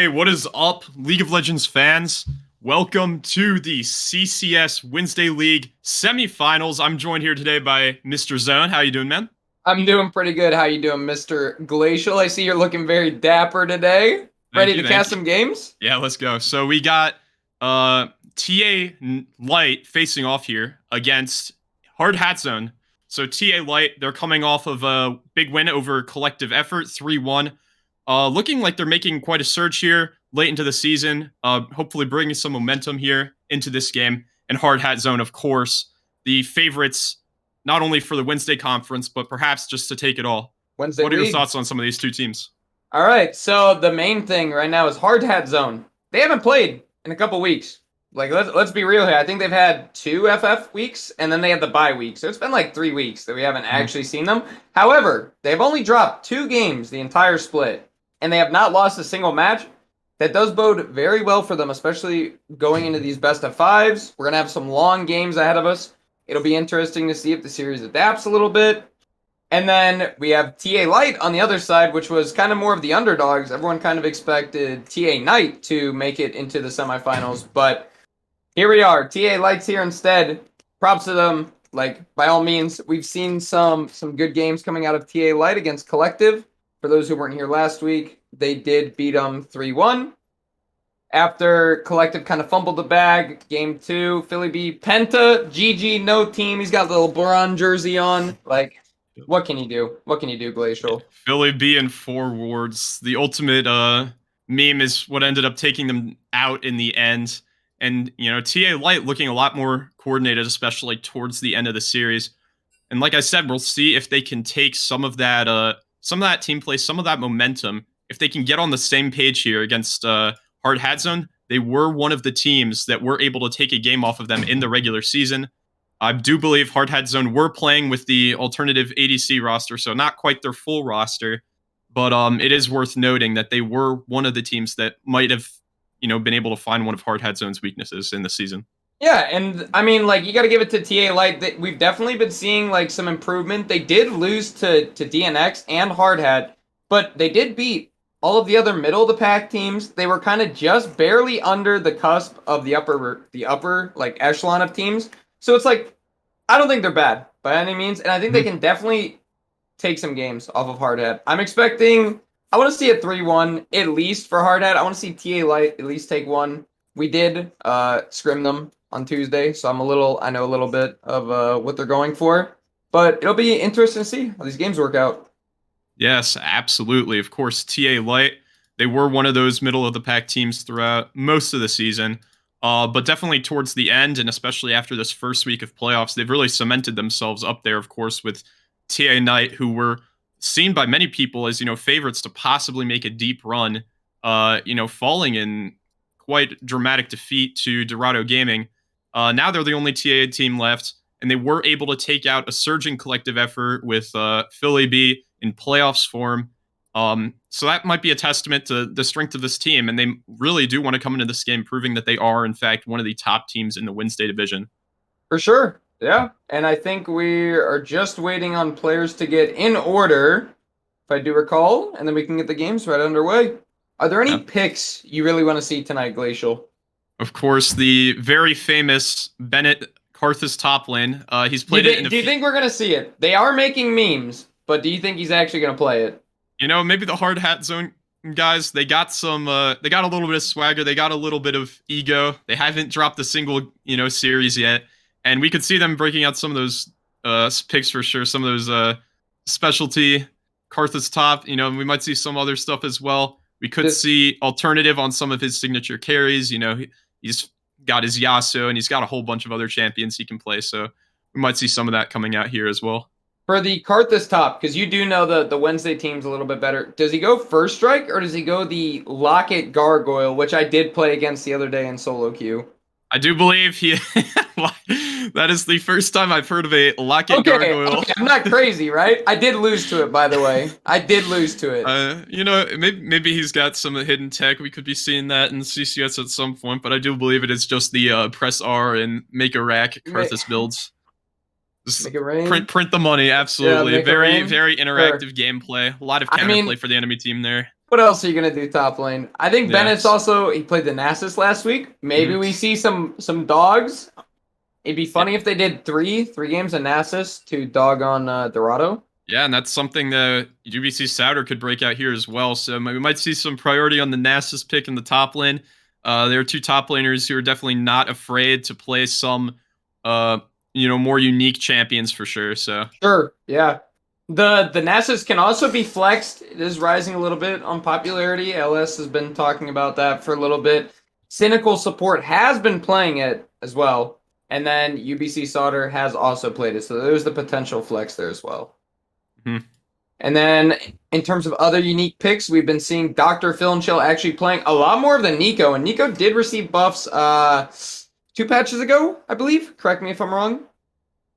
Hey, what is up, League of Legends fans? Welcome to the CCS Wednesday League semifinals. I'm joined here today by Mr. Zone. How you doing, man? I'm doing pretty good. How you doing, Mr. Glacial? I see you're looking very dapper today. Thank Ready you, to cast thank you. some games? Yeah, let's go. So we got TA Light facing off here against Hard Hat Zone. So TA Light, they're coming off of a big win over Collective Effort, 3-1. Looking like they're making quite a surge here late into the season. Hopefully bringing some momentum here into this game. And Hard Hat Zone, of course, the favorites not only for the Wednesday conference, but perhaps just to take it all. Wednesday What are your League. thoughts on some of these two teams? All right. So the main thing right now is Hard Hat Zone. They haven't played in a couple weeks. Like let's be real here. I think they've had 2 FF weeks, and then they had the bye week. So it's been like 3 weeks that we haven't actually seen them. However, they've only dropped 2 games the entire split, and they have not lost a single match. That does bode very well for them, especially going into these best of fives. We're gonna have some long games ahead of us. It'll be interesting to see if the series adapts a little bit. And then we have TA Light on the other side, which was kind of more of the underdogs. Everyone kind of expected TA Knight to make it into the semifinals, but here we are. TA Light's here instead. Props to them. Like, by all means, we've seen some good games coming out of TA Light against Collective. For those who weren't here last week, they did beat them 3-1. After Collective kind of fumbled the bag, game 2, Philly B, Penta, GG, no team. He's got the little LeBron jersey on. Like, what can you do? What can you do, Glacial? Philly being four wards. The ultimate meme is what ended up taking them out in the end. And, TA Light looking a lot more coordinated, especially towards the end of the series. And like I said, we'll see if they can take some of that team play, some of that momentum. If they can get on the same page here against Hard Hat Zone, they were one of the teams that were able to take a game off of them in the regular season. I do believe Hard Hat Zone were playing with the alternative ADC roster, so not quite their full roster. But it is worth noting that they were one of the teams that might have, been able to find one of Hard Hat Zone's weaknesses in the season. Yeah, and I mean, like, you got to give it to TA Light. We've definitely been seeing like some improvement. They did lose to DNX and Hard Hat, but they did beat all of the other middle of the pack teams. They were kind of just barely under the cusp of the upper like echelon of teams. So it's like, I don't think they're bad by any means, and I think they can definitely take some games off of Hard Hat. I'm expecting, I want to see a 3-1 at least for Hard Hat. I want to see TA Light at least take one. We did scrim them on Tuesday, so I know a little bit of what they're going for. But it'll be interesting to see how these games work out. Yes, absolutely. Of course, TA Light, they were one of those middle of the pack teams throughout most of the season. But definitely towards the end, and especially after this first week of playoffs, they've really cemented themselves up there, of course, with TA Knight, who were seen by many people as, favorites to possibly make a deep run, falling in quite dramatic defeat to Dorado Gaming. Now they're the only TA team left, and they were able to take out a surging Collective Effort with Philly B in playoffs form. So that might be a testament to the strength of this team, and they really do want to come into this game proving that they are, in fact, one of the top teams in the Wednesday division. For sure, yeah. And I think we are just waiting on players to get in order, if I do recall, and then we can get the games right underway. Are there any Yeah. picks you really want to see tonight, Glacial? Of course, the very famous Bennett Karthus top lane. He's played it in Do you think we're gonna see it? They are making memes, but do you think he's actually gonna play it? Maybe the Hard Hat Zone guys, they got they got a little bit of swagger, they got a little bit of ego. They haven't dropped a single, series yet. And we could see them breaking out some of those picks for sure, some of those specialty Karthus top. We might see some other stuff as well. We could see alternative on some of his signature carries. He's got his Yasuo, and he's got a whole bunch of other champions he can play. So we might see some of that coming out here as well. For the Karthus top, because you do know the Wednesday team's a little bit better. Does he go first strike, or does he go the Locket Gargoyle, which I did play against the other day in solo queue? I do believe he. That is the first time I've heard of a Locket Gargoyle. Okay, I'm not crazy, right? I did lose to it, by the way. I did lose to it. Maybe he's got some hidden tech. We could be seeing that in CCS at some point, but I do believe it is just the press R and make a rack Karthus builds. Just Make it rain. print the money. Yeah, Absolutely. make it Very, rain. very Sure. interactive gameplay. A lot of I counterplay mean, for the enemy team there. what else are you gonna do top lane? I think Bennett's Yes. also he played the Nasus last week. Maybe Mhm. we see some dogs. It'd be Yeah. funny if they did three games of Nasus to dog on Dorado. Yeah, and that's something that UBC Souter could break out here as well. So we might see some priority on the Nasus pick in the top lane. There are two top laners who are definitely not afraid to play some, uh, more unique champions for sure. So, Sure, yeah. The Nasus can also be flexed. It is rising a little bit on popularity. LS has been talking about that for a little bit. Cynical Support has been playing it as well. And then UBC Sauter has also played it. So there's the potential flex there as well. mhm. And then in terms of other unique picks, we've been seeing Dr. Phil and Chill actually playing a lot more than Nico. And Nico did receive buffs 2 patches ago, I believe. Correct me if I'm wrong.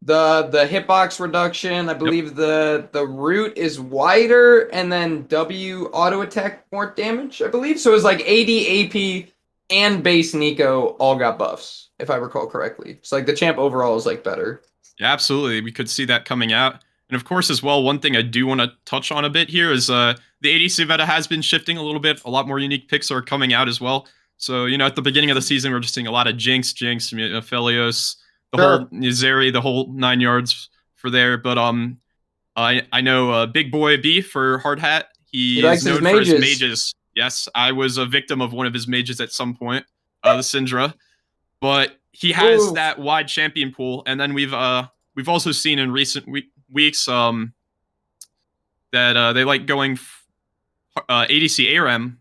The hitbox reduction, I Yep. believe the root is wider, and then W auto attack more damage, I believe. So it was like AD, AP, and base Nico all got buffs, if I recall correctly. So like the champ overall is like better. Yeah, absolutely. We could see that coming out. And of course, as well, one thing I do want to touch on a bit here is the ADC meta has been shifting a little bit. A lot more unique picks are coming out as well. So, at the beginning of the season, we are just seeing a lot of Jinx, Phelios, the whole Sure. Zeri, the whole 9 yards for there. But I know Big Boy B for Hard Hat. He He is likes his known for his mages. mages. Yes, I was a victim of one of his mages at some point, the Syndra. But he has Ooh. that wide champion pool, and then we've also seen in recent weeks that they like going ADC ARAM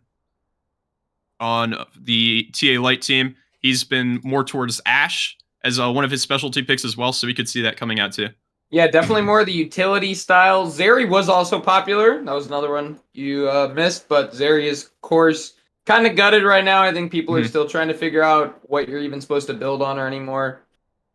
on the TA Light team. He's been more towards Ash as one of his specialty picks as well, so we could see that coming out too. Yeah, definitely more of the utility style. Zeri was also popular. That was another one you missed, but Zeri is, of course, kind of gutted right now. I think people are Mhm. still trying to figure out what you're even supposed to build on her anymore.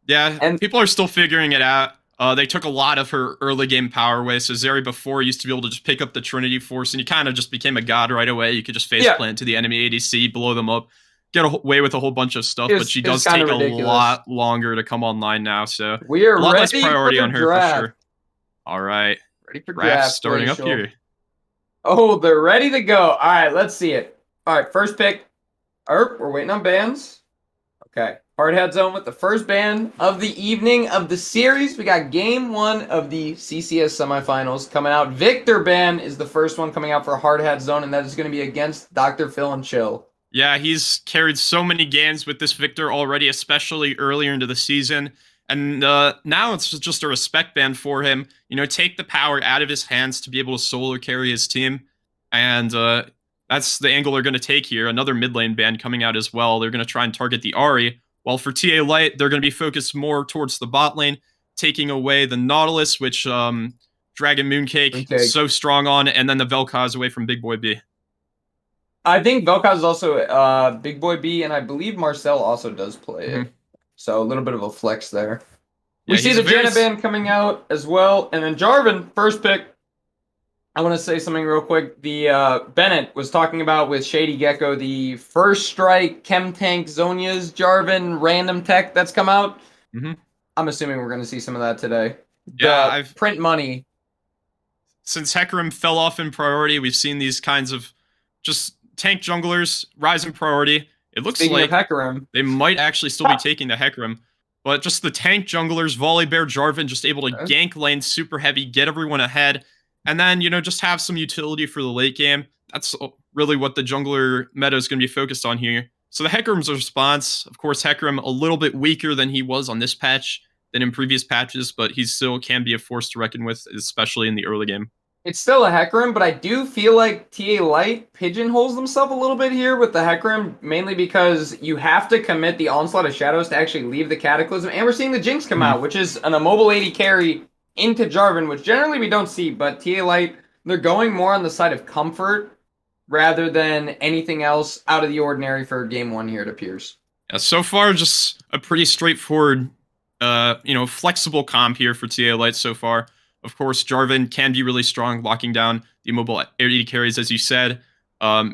Yeah, And people are still figuring it out. They took a lot of her early game power away. So Zeri before used to be able to just pick up the Trinity Force, and you kind of just became a god right away. You could just face yeah, plant to the enemy ADC, blow them up, get away with a whole bunch of stuff. But she it was does kind take of a ridiculous. lot longer to come online now. So We are a lot less ready for priority the on her for draft. sure. All right, Ready for draft draft, starting up Glacial. here. Oh, they're ready to go. All right, let's see it. All right, first pick. We're waiting on bands. Okay. Hardhead Zone with the first ban of the evening of the series. We got game one of the CCS semifinals coming out. Victor ban is the first one coming out for Hardhead Zone, and that is going to be against Dr. Phil and Chill. Yeah, he's carried so many games with this Victor already, especially earlier into the season. And now it's just a respect band for him. Take the power out of his hands to be able to solo carry his team. And that's the angle they're going to take here. Another mid lane band coming out as well. They're going to try and target the Ahri. While for TA Light, they're going to be focused more towards the bot lane, taking away the Nautilus, which Dragon Mooncake Okay. so strong on, and then the Vel'Koz away from Big Boy B. I think Vel'Koz is also Big Boy B, and I believe Marcel also does play Mm-hmm. it. So a little bit of a flex there. We Yeah, see he's the a very Janna ban coming out as well. And then Jarvan, first pick. I want to say something real quick. The Bennett was talking about with Shady Gecko the first strike Chem Tank Zonia's Jarvan random tech that's come out. Mhm. I'm assuming we're going to see some of that today. Yeah, The I've print money. since Hecarim fell off in priority, we've seen these kinds of just tank junglers rise in priority. It looks Speaking of like Hecarim, they might actually still be taking the Hecarim, but just the tank junglers, Volley Bear, Jarvan, just able to gank lane super heavy, get everyone ahead, and then just have some utility for the late game. That's really what the jungler meta is going to be focused on here. So the Hecarim's response, of course, Hecarim a little bit weaker than he was on this patch than in previous patches, but he still can be a force to reckon with, especially in the early game. it's still a Hecarim, but I do feel like TA Light pigeonholes themselves a little bit here with the Hecarim, mainly because you have to commit the Onslaught of Shadows to actually leave the Cataclysm, and we're seeing the Jinx come out, which is an immobile 80 carry into Jarvan, which generally we don't see, but TA Light, they're going more on the side of comfort rather than anything else out of the ordinary for game one here, it appears. Yeah, so far, just a pretty straightforward, flexible comp here for TA Light so far. Of course, Jarvan can be really strong, locking down the immobile 80 carries, as you said. Of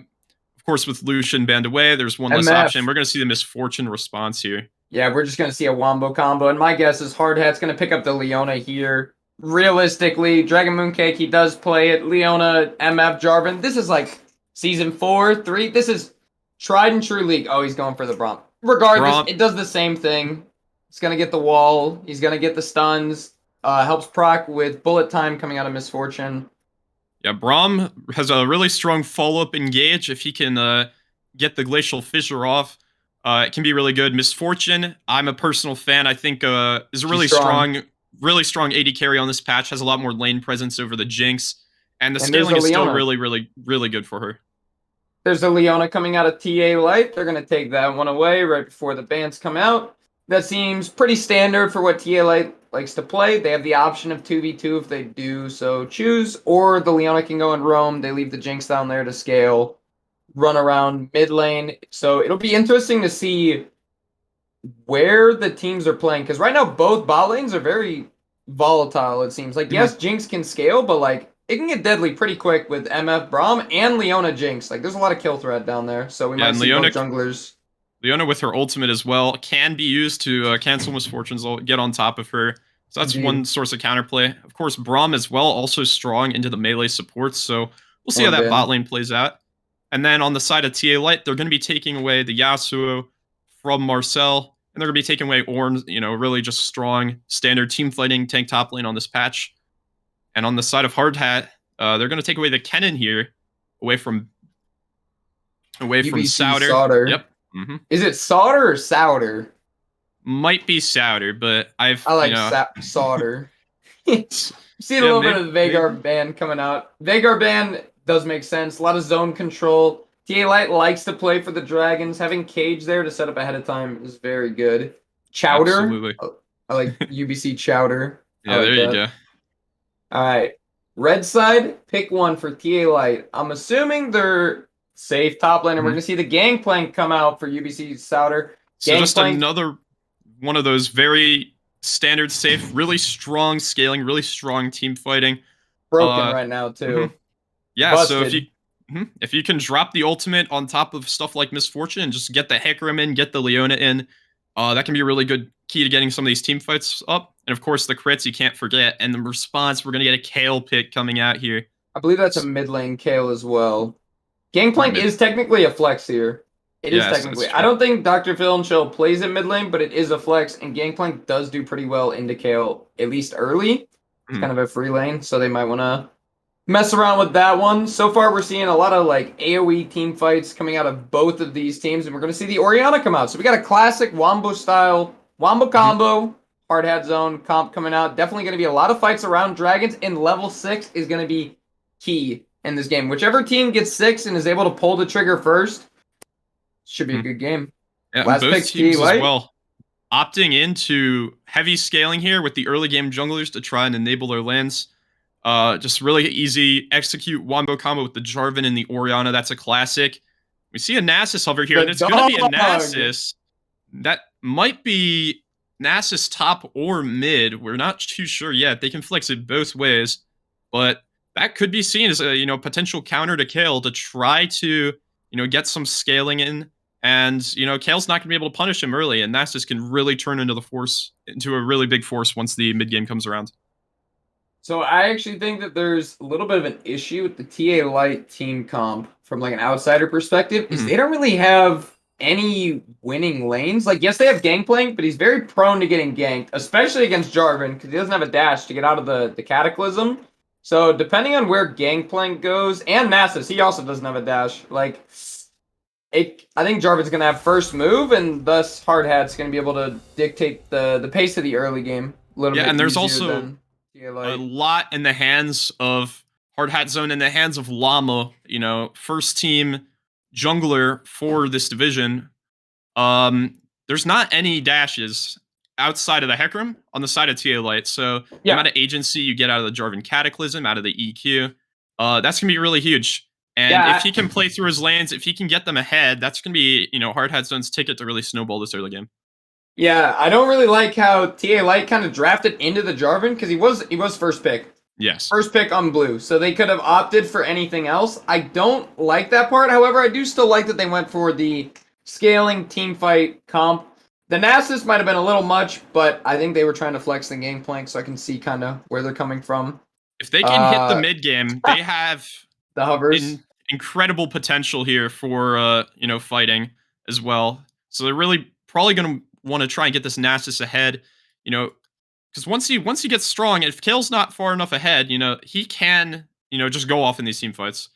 course, with Lucian banned away, there's one less MF. option. We're going to see the Misfortune response here. Yeah, we're just going to see a Wombo combo. And my guess is Hard Hat's going to pick up the Leona here. Realistically, Dragon Mooncake, he does play it. Leona, MF, Jarvan. This is like season 4, 3. This is tried and true league. Oh, he's going for the Braum. Regardless, Braum, it does the same thing. He's going to get the wall. He's going to get the stuns. Helps proc with bullet time coming out of Misfortune. yeah, Braum has a really strong follow-up engage if he can get the Glacial Fissure off. It can be really good. Misfortune, I'm a personal fan. I think is a She's really strong AD carry on this patch. Has a lot more lane presence over the Jinx, and the And there's scaling a is still Leona. really good for her. There's a Leona coming out of TA Light. They're going to take that one away right before the bans come out. That seems pretty standard for what TA Light likes to play. They have the option of 2v2 if they do so choose, or the Leona can go and roam. They leave the Jinx down there to scale, run around mid lane. So it'll be interesting to see where the teams are playing, because right now both bot lanes are very volatile, it seems. Like, yes, Jinx can scale, but like it can get deadly pretty quick with MF Braum and Leona Jinx. Like, there's a lot of kill threat down there, so we Yeah, might and see both junglers. Leona with her ultimate as well can be used to cancel Misfortunes, get on top of her. So that's Indeed. one source of counterplay. Of course, Braum as well, also strong into the melee supports. So we'll see how And that then bot lane plays out. And then on the side of TA Light, they're going to be taking away the Yasuo from Marcel. And they're going to be taking away Ornn, really just strong standard team fighting tank top lane on this patch. And on the side of Hard Hat, they're going to take away the Kennen here, away from UBC Souter. Sauter. Yep. Mm-hmm. Is it Sauter or Souter? Might be Souter, but I like Sauter. See a Yeah, little bit of the Vagar ban coming out. Vagar ban does make sense. A lot of zone control. TA Light likes to play for the Dragons. Having Cage there to set up ahead of time is very good. Chowder. Absolutely. I like UBC Chowder. Yeah, like there that. you go. All right. Red side, pick one for TA Light. I'm assuming they're safe top laner. We're going to see the Gangplank come out for UBC Souter. So just another one of those very standard safe, really strong scaling, really strong team fighting. Broken right now too. Yeah, Busted. so if you can drop the ultimate on top of stuff like Misfortune and just get the Hecarim in, get the Leona in, that can be a really good key to getting some of these team fights up. And of course, the crits you can't forget. And the response, we're going to get a Kale pick coming out here. I believe that's a mid lane Kale as well. Gangplank is technically a flex here. It is technically. I don't think Dr. Phil and Chill plays in mid lane, but it is a flex, and Gangplank does do pretty well into Kale, at least early. It's kind of a free lane, so they might want to mess around with that one. So far, we're seeing a lot of like AoE team fights coming out of both of these teams, and we're going to see the Orianna come out. So we got a classic Wombo style, Wombo combo, hard hat zone comp coming out. Definitely going to be a lot of fights around dragons, and level 6 is going to be key in this game. Whichever team gets 6 and is able to pull the trigger first, should be a good game. Yeah, last both teams as well. Opting into heavy scaling here with the early game junglers to try and enable their lands. Just really easy execute Wombo combo with the Jarvan and the Orianna. That's a classic. We see a Nasus hover here, and it's going to be a Nasus. That might be Nasus top or mid. We're not too sure yet. They can flex it both ways, but that could be seen as a potential counter to Kale to try to get some scaling in. And Kale's not going to be able to punish him early, and Nasus can really turn into a really big force once the mid game comes around. So I actually think that there's a little bit of an issue with the TA Light team comp from like an outsider perspective. Is they don't really have any winning lanes. Like, yes, they have Gangplank, but he's very prone to getting ganked, especially against Jarvan, because he doesn't have a dash to get out of the Cataclysm. So depending on where Gangplank goes, and Nasus, he also doesn't have a dash. Like, I think Jarvan's going to have first move, and thus Hard Hat's going to be able to dictate the pace of the early game a little bit. And there's also a lot in the hands of Hard Hat Zone, in the hands of Llama, first team jungler for this division. There's not any dashes outside of the Hecarim on the side of TA Light. So the amount of agency you get out of the Jarvan Cataclysm, out of the EQ, that's going to be really huge. And if he can play through his lanes, if he can get them ahead, that's going to be, Hard Hat Zone's ticket to really snowball this early game. Yeah, I don't really like how TA Light kind of drafted into the Jarvan, because he was first pick. Yes. First pick on blue, so they could have opted for anything else. I don't like that part. However, I do still like that they went for the scaling team fight comp. The Nasus might have been a little much, but I think they were trying to flex the gangplank, so I can see kind of where they're coming from. If they can hit the mid game, they have The hovers. incredible potential here for fighting as well. So they're really probably going to want to try and get this Nasus ahead, because once he gets strong, if Kale's not far enough ahead, he can just go off in these team fights.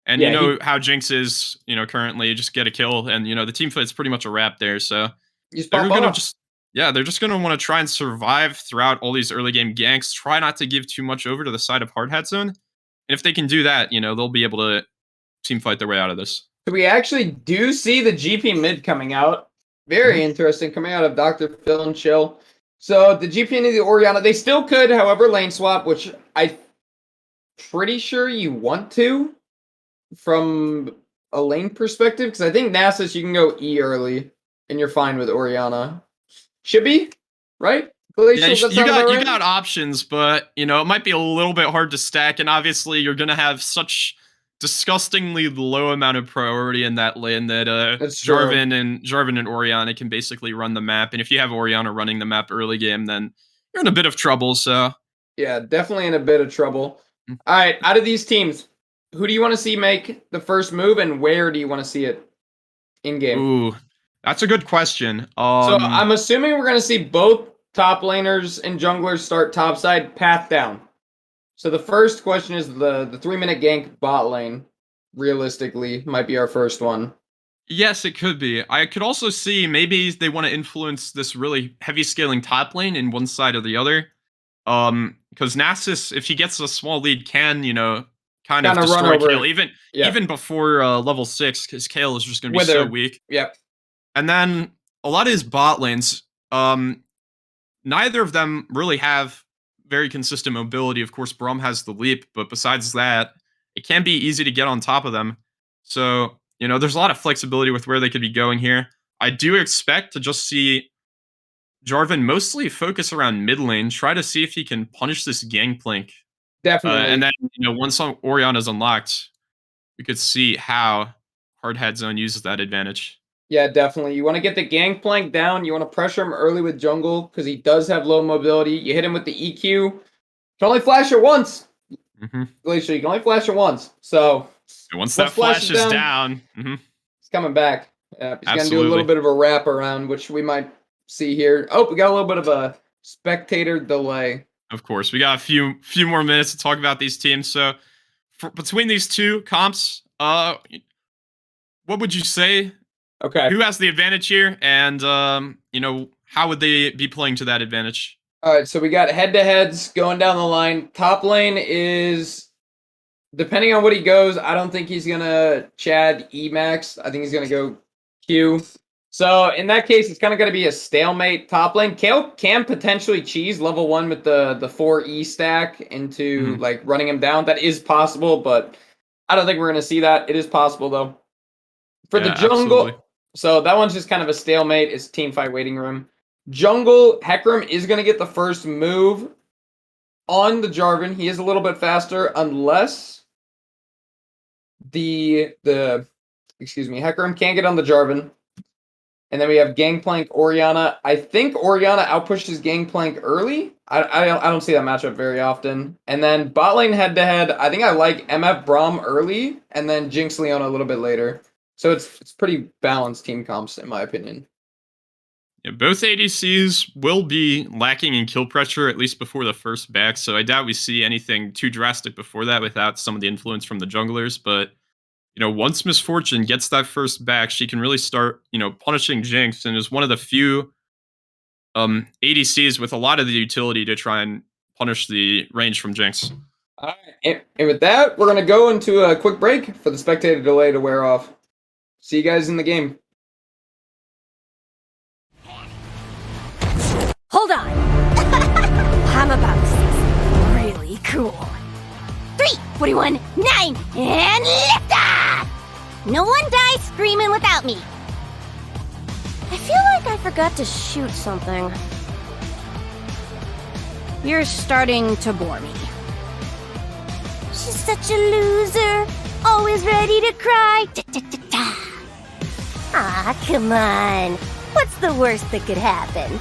And you Yeah, know how Jinx is, currently just get a kill, and the team fight's pretty much a wrap there. So he's they're pop gonna off. just they're just gonna want to try and survive throughout all these early game ganks. Try not to give too much over to the side of Hard Hat Zone. And if they can do that, they'll be able to team fight their way out of this. So we actually do see the GP mid coming out. Very interesting, coming out of Dr. Phil and Chill. So the GP into the Orianna, they still could, however, lane swap, which I'm pretty sure you want to from a lane perspective, because I think Nasus you can go E early and you're fine with Orianna. Should be, right? Yeah, you got options, but it might be a little bit hard to stack, and obviously you're gonna have such disgustingly low amount of priority in that lane that Jarvan and Orianna can basically run the map. And if you have Orianna running the map early game, then you're in a bit of trouble. So yeah, definitely in a bit of trouble. All right, out of these teams, who do you want to see make the first move, and where do you want to see it in game? Ooh, that's a good question. So I'm assuming we're going to see both top laners and junglers start topside, path down. So the first question is the 3-minute gank bot lane. Realistically, might be our first one. Yes, it could be. I could also see maybe they want to influence this really heavy scaling top lane in one side or the other. Because Nasus, if he gets a small lead, can kind of destroy Kale even before level 6, because Kale is just going to be so weak. Yep. And then a lot of his bot lanes, neither of them really have very consistent mobility. Of course, Braum has the leap, but besides that, it can be easy to get on top of them. So, there's a lot of flexibility with where they could be going here. I do expect to just see Jarvan mostly focus around mid lane, try to see if he can punish this gangplank. Definitely. And then, once Orianna's unlocked, we could see how Hard Hat Zone uses that advantage. Yeah, definitely. You want to get the gangplank down. You want to pressure him early with jungle, because he does have low mobility. You hit him with the EQ. You can only flash it once. Glacier, you can only flash it once. So once that flash is down, he's coming back. He's going to do a little bit of a wrap around, which we might see here. Oh, we got a little bit of a spectator delay. Of course, we got a few more minutes to talk about these teams. So between these two comps, what would you say? Okay. Who has the advantage here, and how would they be playing to that advantage? All right, so we got head-to-heads going down the line. Top lane is, depending on what he goes, I don't think he's going to Chad E-Max. I think he's going to go Q. So in that case, it's kind of going to be a stalemate top lane. Kale can potentially cheese level 1 with the 4E stack into like running him down. That is possible, but I don't think we're going to see that. It is possible, though. For the jungle, absolutely. So that one's just kind of a stalemate. It's team fight waiting room. Jungle, Hecarim is going to get the first move on the Jarvan. He is a little bit faster unless Hecarim can't get on the Jarvan. And then we have Gangplank, Orianna. I think Orianna outpushes Gangplank early. I don't see that matchup very often. And then bot lane head-to-head, I think I like MF Braum early, and then Jinx Leona a little bit later. So it's pretty balanced team comps, in my opinion. Yeah, both ADCs will be lacking in kill pressure, at least before the first back, so I doubt we see anything too drastic before that without some of the influence from the junglers. But, once Misfortune gets that first back, she can really start, punishing Jinx, and is one of the few ADCs with a lot of the utility to try and punish the range from Jinx. All right, and with that, we're going to go into a quick break for the spectator delay to wear off. See you guys in the game. Hold on. I'm about to say something really cool. 3, 41, 9, and lift off! No one dies screaming without me. I feel like I forgot to shoot something. You're starting to bore me. She's such a loser. Always ready to cry. Aw, come on. What's the worst that could happen?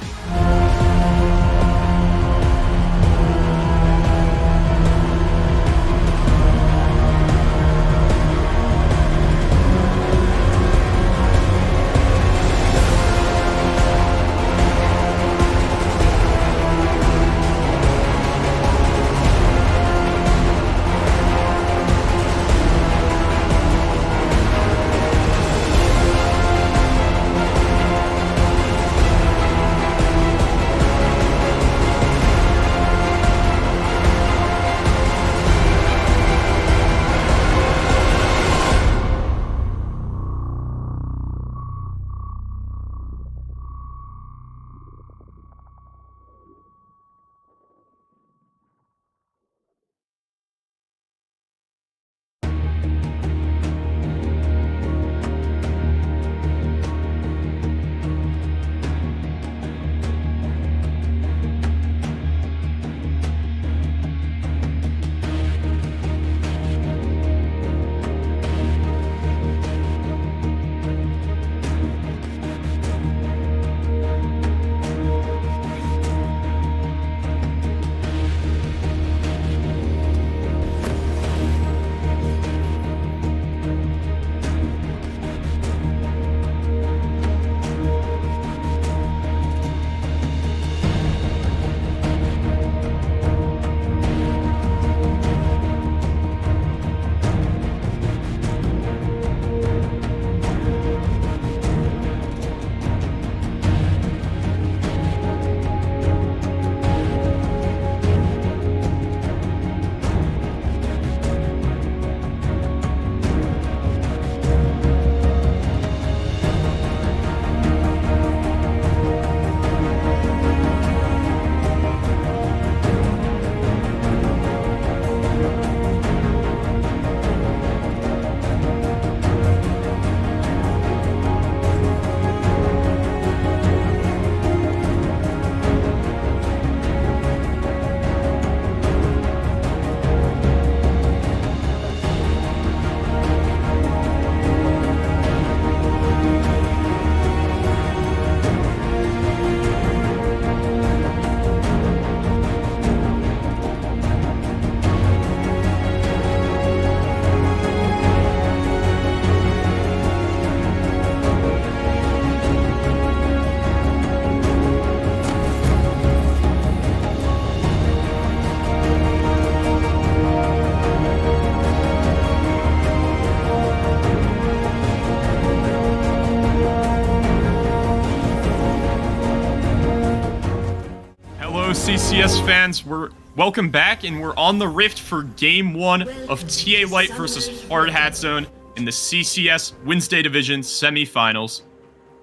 CCS fans, welcome back, and we're on the Rift for Game 1 of TA Light versus Hard Hat Zone in the CCS Wednesday Division semifinals.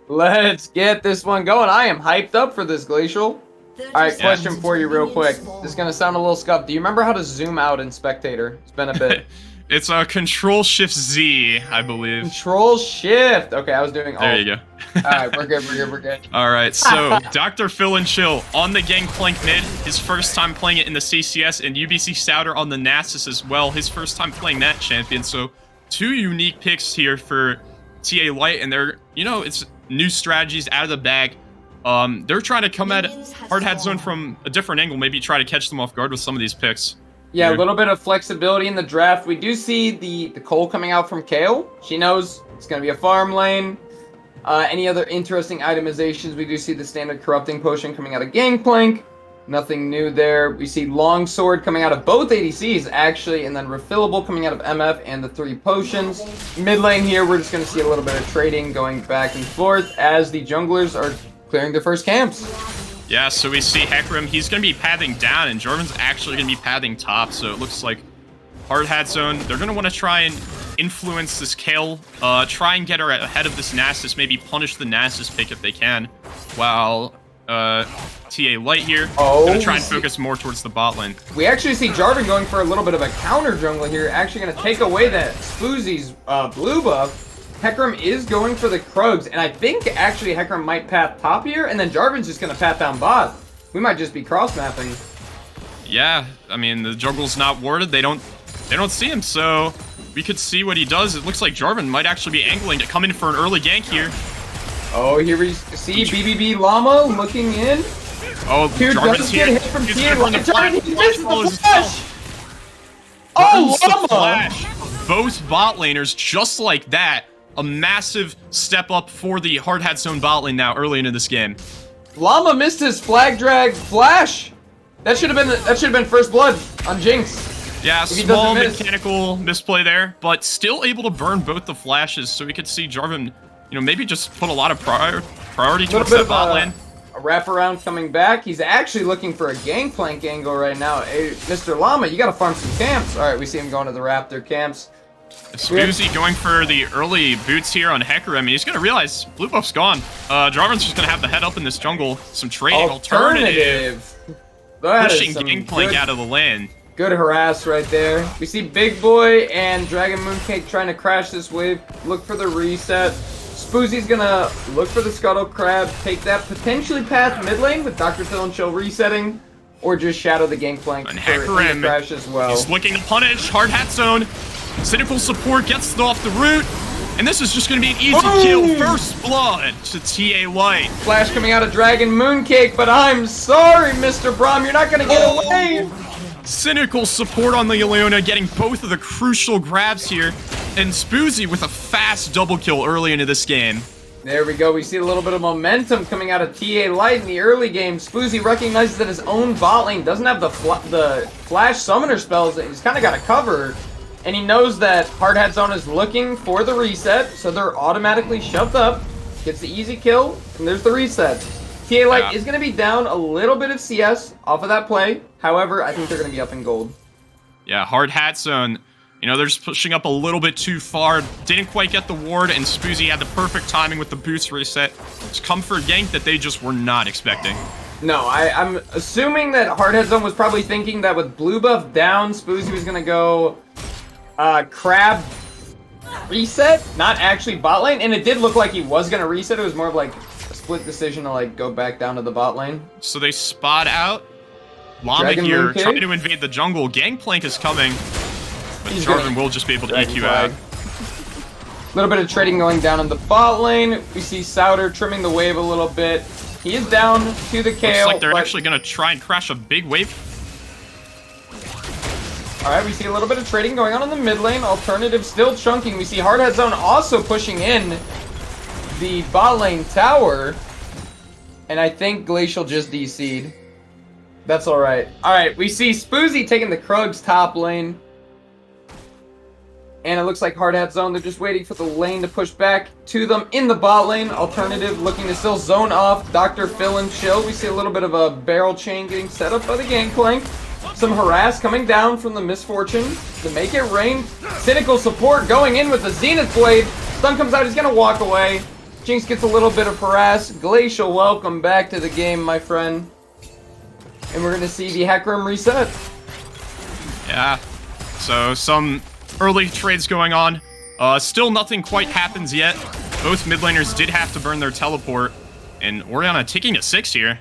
Let's get this one going. I am hyped up for this, Glacial. Alright, question for you real quick. This is going to sound a little scuffed. Do you remember how to zoom out in Spectator? It's been a bit. It's a Control-Shift-Z, I believe. Control-Shift. Okay, I was doing all. There you go. Alright, we're good. Alright, so Dr. Phil and Chill on the Gangplank mid, his first time playing it in the CCS, and UBC Souter on the Nasus as well, his first time playing that champion. So, two unique picks here for TA Light, and they're, it's new strategies out of the bag. They're trying to come at Hard Hat Zone from a different angle, maybe try to catch them off guard with some of these picks. Yeah, a little bit of flexibility in the draft. We do see the Cole coming out from Kale. She knows it's going to be a farm lane. Any other interesting itemizations? We do see the standard Corrupting Potion coming out of Gangplank. Nothing new there. We see Longsword coming out of both ADCs, actually, and then Refillable coming out of MF and the 3 potions. Mid lane here, we're just going to see a little bit of trading going back and forth as the junglers are clearing their first camps. Yeah, so we see Hecarim, he's going to be pathing down, and Jordan's actually going to be pathing top, so it looks like Hard Hat Zone, they're going to want to try and influence this Kale, try and get her ahead of this Nasus, maybe punish the Nasus pick if they can, while TA Light here, going to try and focus more towards the bot lane. We actually see Jarvan going for a little bit of a counter jungle here, actually going to take away that Spoozy's blue buff. Hecarim is going for the Krugs, and I think actually Hecarim might path top here, and then Jarvan's just going to path down bot. We might just be cross-mapping. Yeah, I mean, the jungle's not warded. They don't see him, so we could see what he does. It looks like Jarvan might actually be angling to come in for an early gank here. Oh, here we see BBB Llama looking in. Oh, Dude, Jarvan's doesn't here. get hit from He's TA gonna run the Light. flash. He misses follows the his flash. stealth. Oh, Burns the Llama! flash. Both bot laners, just like that. A massive step up for the Hard Hat Zone bot lane now early into this game. Llama missed his flag drag flash. That should have been first blood on Jinx. Yeah, If he small doesn't miss. mechanical misplay there, but still able to burn both the flashes, so we could see Jarvan, maybe just put a lot of priority towards that bot lane. A wraparound coming back. He's actually looking for a gangplank angle right now. Hey, Mr. Llama, you gotta farm some camps. Alright, we see him going to the Raptor camps. Spoozy going for the early boots here on Hecarim. I mean, he's going to realize blue buff's gone. Jarvan's just going to have the head up in this jungle. Some trading alternative. That is Pushing some Gangplank good- out of the lane. Good harass right there. We see Big Boy and Dragon Mooncake trying to crash this wave. Look for the reset. Spoozy's gonna look for the Scuttle Crab, take that potentially past mid lane with Dr. Phil and Chill resetting, or just shadow the Gangplank And for Hecarim, the crash as well. he's looking to punish. Hard Hat Zone. Cynical support gets it off the root. And this is just going to be an easy kill. First blood to TA Light. Flash coming out of Dragon Mooncake, but I'm sorry, Mr. Braum, you're not gonna get away! Cynical support on the Leona, getting both of the crucial grabs here. And Spoozy with a fast double kill early into this game. There we go. We see a little bit of momentum coming out of TA Light in the early game. Spoozy recognizes that his own bot lane doesn't have the flash summoner spells that he's kind of got to cover. And he knows that Hard Hat Zone is looking for the reset, so they're automatically shoved up. Gets the easy kill, and there's the reset. TA Light is going to be down a little bit of CS off of that play. However, I think they're going to be up in gold. Yeah, Hard Hat Zone. They're just pushing up a little bit too far. Didn't quite get the ward, and Spoozy had the perfect timing with the boost reset. It's comfort gank that they just were not expecting. No, I'm assuming that Hard Hat Zone was probably thinking that with blue buff down, Spoozy was going to go crab reset, not actually bot lane. And it did look like he was going to reset. It was more of like a split decision to like go back down to the bot lane. So they spot out Llama Dragon here, Mooncake. trying to invade the jungle. Gangplank is coming. But He's Jarvan gonna- will just be able to Dragon EQ flag. out. A little bit of trading going down in the bot lane. We see Souter trimming the wave a little bit. He is down to the Looks KO. like they're but- actually going to try and crash a big wave. Alright, we see a little bit of trading going on in the mid lane. Alternative still chunking. We see Hard Hat Zone also pushing in the bot lane tower. And I think Glacial just DC'd. That's alright. Alright, we see Spoozy taking the Krug's top lane. And it looks like Hard Hat Zone, they're just waiting for the lane to push back to them in the bot lane. Alternative looking to still zone off Dr. Phil and Chill. We see a little bit of a barrel chain getting set up by the Gangplank. Some harass coming down from the Misfortune to make it rain. Cynical support going in with the Zenith Blade. Stun comes out, he's gonna walk away. Jinx gets a little bit of harass. Glacial, welcome back to the game, my friend. And we're gonna see the Hecarim reset. Yeah. So some early trades going on. Still nothing quite happens yet. Both mid laners did have to burn their teleport. And Orianna taking a 6 here.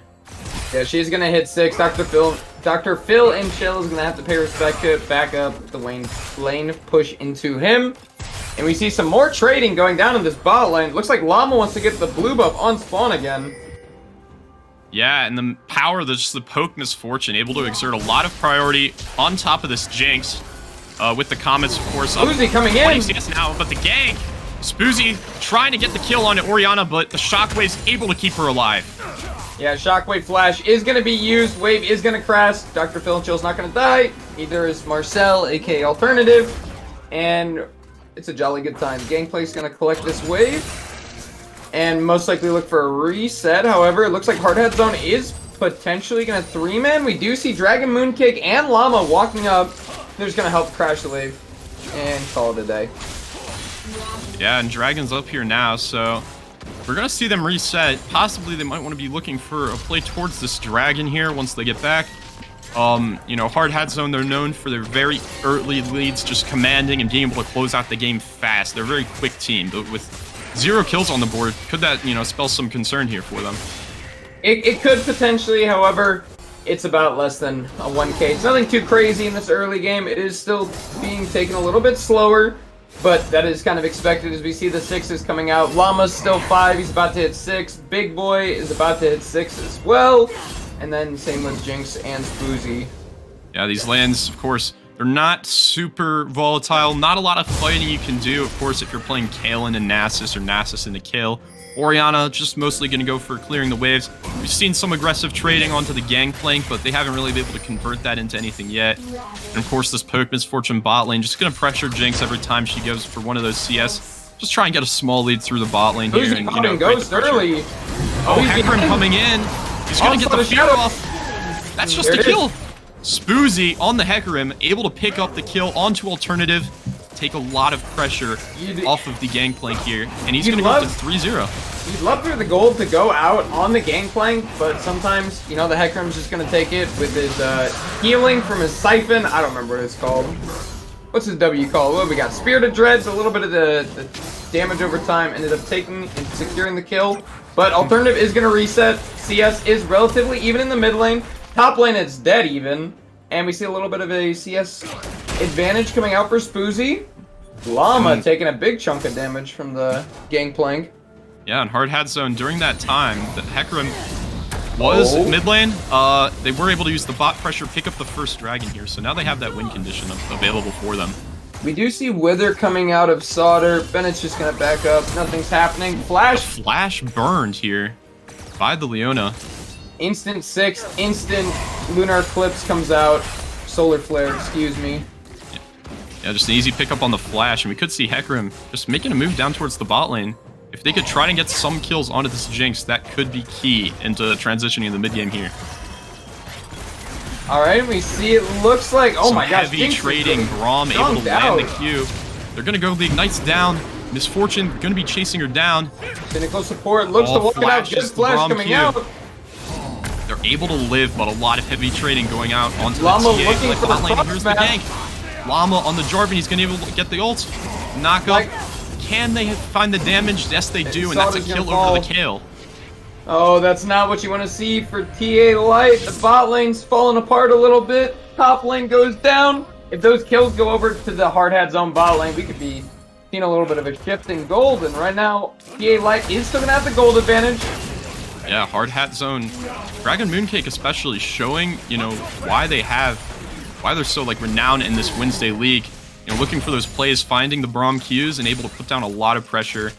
Yeah, she's gonna hit 6. Dr. Phil and Chill is gonna have to pay respect to it. Back up the lane push into him. And we see some more trading going down in this bot lane. Looks like Llama wants to get the blue buff on spawn again. Yeah, and the power of just the poke Misfortune, able to exert a lot of priority on top of this Jinx. With the Comets, of course. Spoozy coming in. 20 CS now, but the gank. Spoozy trying to get the kill on Orianna, but the Shockwave's able to keep her alive. Yeah, Shockwave Flash is going to be used. Wave is going to crash. Dr. Phil and Chill's not going to die. Neither is Marcel, aka Alternative. And it's a jolly good time. Gangplank's going to collect this wave. And most likely look for a reset. However, it looks like Hard Hat Zone is potentially going to 3-man. We do see Dragon Mooncake and Llama walking up. They're just going to help crash the wave. And call it a day. Yeah, and Dragon's up here now, so we're going to see them reset. Possibly they might want to be looking for a play towards this Dragon here once they get back. Hard Hat Zone, they're known for their very early leads, just commanding and being able to close out the game fast. They're a very quick team, but with 0 kills on the board, could that, spell some concern here for them? It could potentially, however, it's about less than a 1k. It's nothing too crazy in this early game. It is still being taken a little bit slower. but that is kind of expected as we see the 6s coming out. Llama's still 5, he's about to hit 6. Big Boy is about to hit 6 as well. And then same with Jinx and Spoozy. Yeah, these lands, of course, they're not super volatile. Not a lot of fighting you can do, of course, if you're playing Kaelin and Nasus or Nasus into Kayle. Orianna just mostly going to go for clearing the waves. We've seen some aggressive trading onto the Gangplank, but they haven't really been able to convert that into anything yet. And of course, this Poke Misfortune bot lane just going to pressure Jinx every time she goes for one of those CS. Just try and get a small lead through the bot lane here. And, you know, Ghost early. Oh, Hecarim coming in. He's going to get the fear off. That's just a kill. Spoozy on the Hecarim, able to pick up the kill onto Alternative. Take a lot of pressure off of the Gangplank here, and he's going to go up to 3-0. You'd love for the gold to go out on the Gangplank, but sometimes, you know, the Hecarim's just going to take it with his healing from his Siphon. I don't remember what it's called. What's his W called? Well, we got Spirited Dreads, a little bit of the damage over time, ended up taking and securing the kill. But Alternative is going to reset. CS is relatively even in the mid lane. Top lane, it's dead even. And we see a little bit of a CS advantage coming out for Spoozy. Llama taking a big chunk of damage from the Gangplank. Yeah, and Hard Hat Zone during that time, the Hecarim was mid lane. They were able to use the bot pressure, pick up the first dragon here, so now they have that win condition available for them. We do see Wither coming out of Solder. Bennett's just gonna back up. Nothing's happening. Flash burned here by the Leona. Instant 6, instant Lunar Eclipse comes out. Solar Flare, excuse me. Yeah, just an easy pickup on the Flash, and we could see Hecarim just making a move down towards the bot lane. If they could try and get some kills onto this Jinx, that could be key into transitioning in the mid game here. Alright, we see it looks like, oh my gosh, heavy trading, Braum able to land the Q. They're gonna go, the Ignite's down. Misfortune gonna be chasing her down. Cynical support looks to walk it out, good Flash coming out. They're able to live, but a lot of heavy trading going out onto Llama the TA. looking for the lane. Here's the gank. Llama on the Jarvan, he's gonna be able to get the ult. Knock up. Can they find the damage? Yes, they do, and that's a kill over the Kayle. Oh, that's not what you want to see for TA Light. The bot lane's falling apart a little bit. Top lane goes down. If those kills go over to the Hard Hat Zone bot lane, we could be seeing a little bit of a shift in gold. And right now, TA Light is still going to have the gold advantage. Yeah, Hard Hat Zone, Dragon Mooncake especially, showing, you know, why they're so, like, renowned in this Wednesday League. You know, looking for those plays, finding the Braum Qs, and able to put down a lot of pressure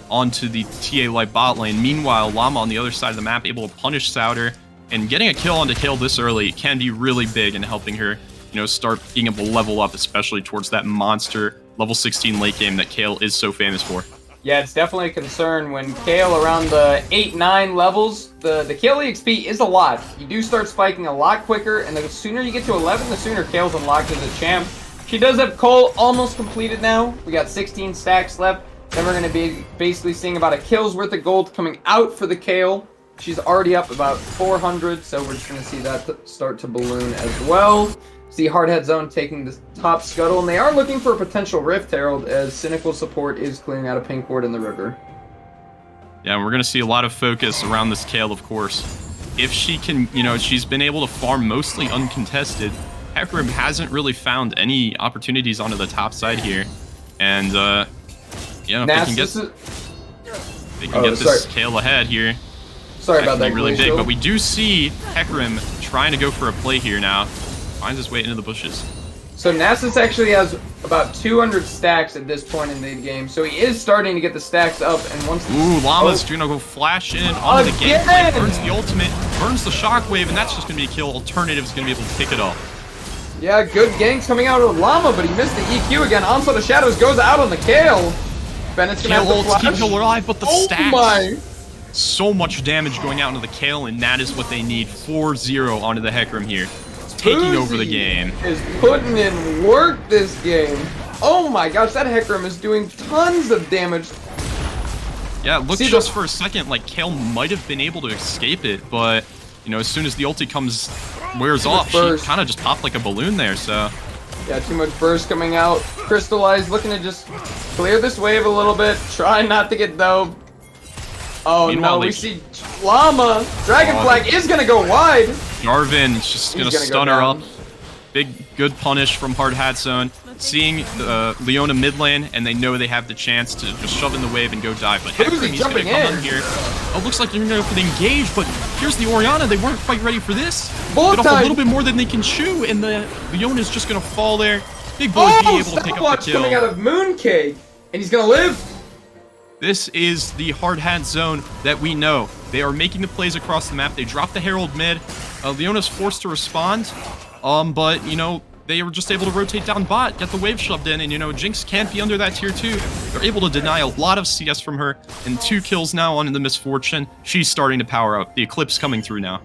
onto the TA Light bot lane. Meanwhile, Llama on the other side of the map able to punish Souter, and getting a kill onto Kayle this early can be really big in helping her, you know, start being able to level up, especially towards that monster level 16 late game that Kayle is so famous for. Yeah, it's definitely a concern when Kayle around the 8-9 levels. The Kayle EXP is a lot. You do start spiking a lot quicker, and the sooner you get to 11, the sooner Kayle's unlocked as a champ. She does have Cole almost completed now. We got 16 stacks left. Then we're going to be basically seeing about a kill's worth of gold coming out for the Kayle. She's already up about 400, so we're just going to see that start to balloon as well. See Hard Hat Zone taking the top scuttle, and they are looking for a potential Rift Herald as Cynical support is clearing out a pink ward in the river. Yeah, and we're going to see a lot of focus around this Kayle, of course. If she can, you know, she's been able to farm mostly uncontested. Hecarim hasn't really found any opportunities onto the top side here. And, yeah, if they can get this Kayle ahead here. Sorry about that, really big, but we do see Hecarim trying to go for a play here now. Finds his way into the bushes. So Nasus actually has about 200 stacks at this point in the game, so he is starting to get the stacks up. And once Llama's gonna go flash in onto the Gangplank, burns the ultimate, burns the shockwave, and that's just gonna be a kill. Alternative's gonna be able to pick it up. Yeah, good ganks coming out of Llama, but he missed the EQ again. Onslaught of Shadows goes out on the Kayle. Bennett's gonna have the flash. Keep Kayle alive, but the stacks. My. So much damage going out into the Kayle, and that is what they need. 4-0 onto the Hecarim here. Taking over the game. Is putting in work this game. Oh my gosh, that Hecarim is doing tons of damage. Yeah, it looks just for a second like Kayle might have been able to escape it, but, you know, as soon as the ulti wears off, she kind of just popped like a balloon there, so. Yeah, too much burst coming out. Crystallized looking to just clear this wave a little bit. Try not to get dove. Oh no, we see Llama. Dragon Flag is going to go wide. Jarvan's just going to stun her up. Big, good punish from Hard Hat Zone. seeing Leona mid lane, and they know they have the chance to just shove in the wave and go dive. But Hecarim, he's going to come on here. Oh, looks like they're going to go for the engage, but here's the Orianna. They weren't quite ready for this. Bullet Get off time. a little bit more than they can chew, and the Leona's just going to fall there. Big boy be able to pick up the kill. Coming out of Mooncake, and he's going to live. This is the hard hat zone that we know. They are making the plays across the map. They drop the Herald mid. Leona's forced to respond, but, you know, they were just able to rotate down bot, get the wave shoved in, and, you know, Jinx can't be under that tier 2. They're able to deny a lot of CS from her, and 2 kills now on the Misfortune. She's starting to power up. The Eclipse coming through now.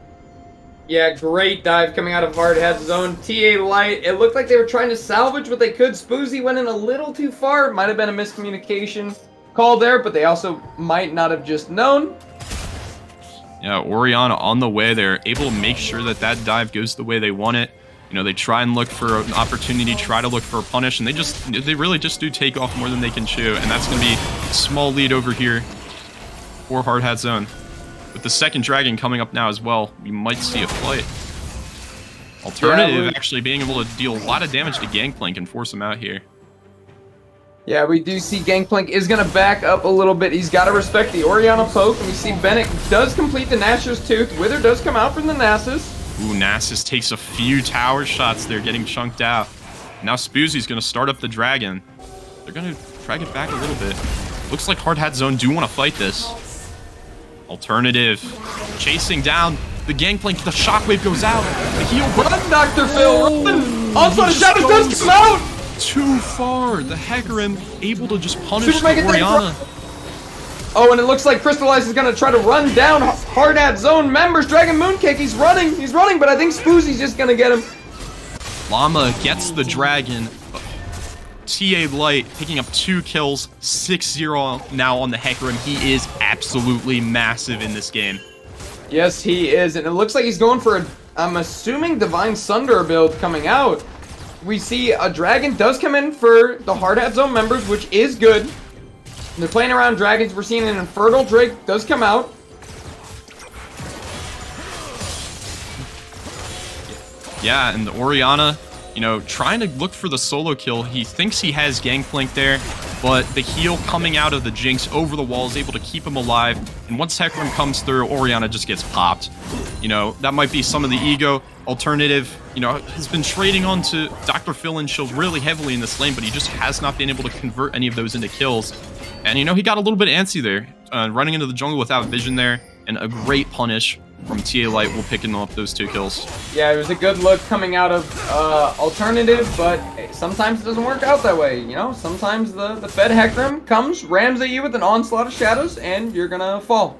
Yeah, great dive coming out of hard hat zone. TA Light, it looked like they were trying to salvage what they could. Spoozy went in a little too far. Might have been a miscommunication call there, but they also might not have just known. Yeah, Orianna on the way. They're able to make sure that that dive goes the way they want it. You know, they try and look for an opportunity, try to look for a punish, and they really just do take off more than they can chew, and that's going to be a small lead over here for Hard Hat Zone. With the second dragon coming up now as well, we might see a fight. Alternative actually being able to deal a lot of damage to Gangplank and force him out here. Yeah, we do see Gangplank is going to back up a little bit. He's got to respect the Orianna poke, and we see Bennett does complete the Nashor's Tooth. Wither does come out from the Nasus. Ooh, Nasus takes a few tower shots there, getting chunked out. Now Spoozy's going to start up the dragon. They're going to drag it back a little bit. Looks like Hard Hat Zone do want to fight this. Alternative. Chasing down the Gangplank. The shockwave goes out. The heal. Run, Dr. Phil, run! Also, the Shadow does come out! Too far. The Hecarim able to just punish the Orianna. Oh, and it looks like Crystallize is going to try to run down Hard Hat Zone members. Dragon Mooncake, he's running, but I think Spoozy's just going to get him. Llama gets the dragon. TA Light picking up 2 kills, 6-0 now on the Hecarim. He is absolutely massive in this game. Yes, he is, and it looks like he's going for a, I'm assuming, Divine Sunder build coming out. We see a dragon does come in for the Hard Hat Zone members, which is good. They're playing around dragons. We're seeing an Infernal Drake does come out. Yeah, and the Orianna, you know, trying to look for the solo kill. He thinks he has Gangplank there, but the heal coming out of the Jinx over the wall is able to keep him alive. And once Hecarim comes through, Orianna just gets popped. You know, that might be some of the ego. Alternative, you know, has been trading onto Dr. Phil and Shield really heavily in this lane, but he just has not been able to convert any of those into kills. And, you know, he got a little bit antsy there, running into the jungle without vision there, and a great punish from TA Light will pick him up those 2 kills. Yeah, it was a good look coming out of Alternative, but sometimes it doesn't work out that way, you know? Sometimes the Fed Hecarim comes, rams at you with an onslaught of shadows, and you're gonna fall.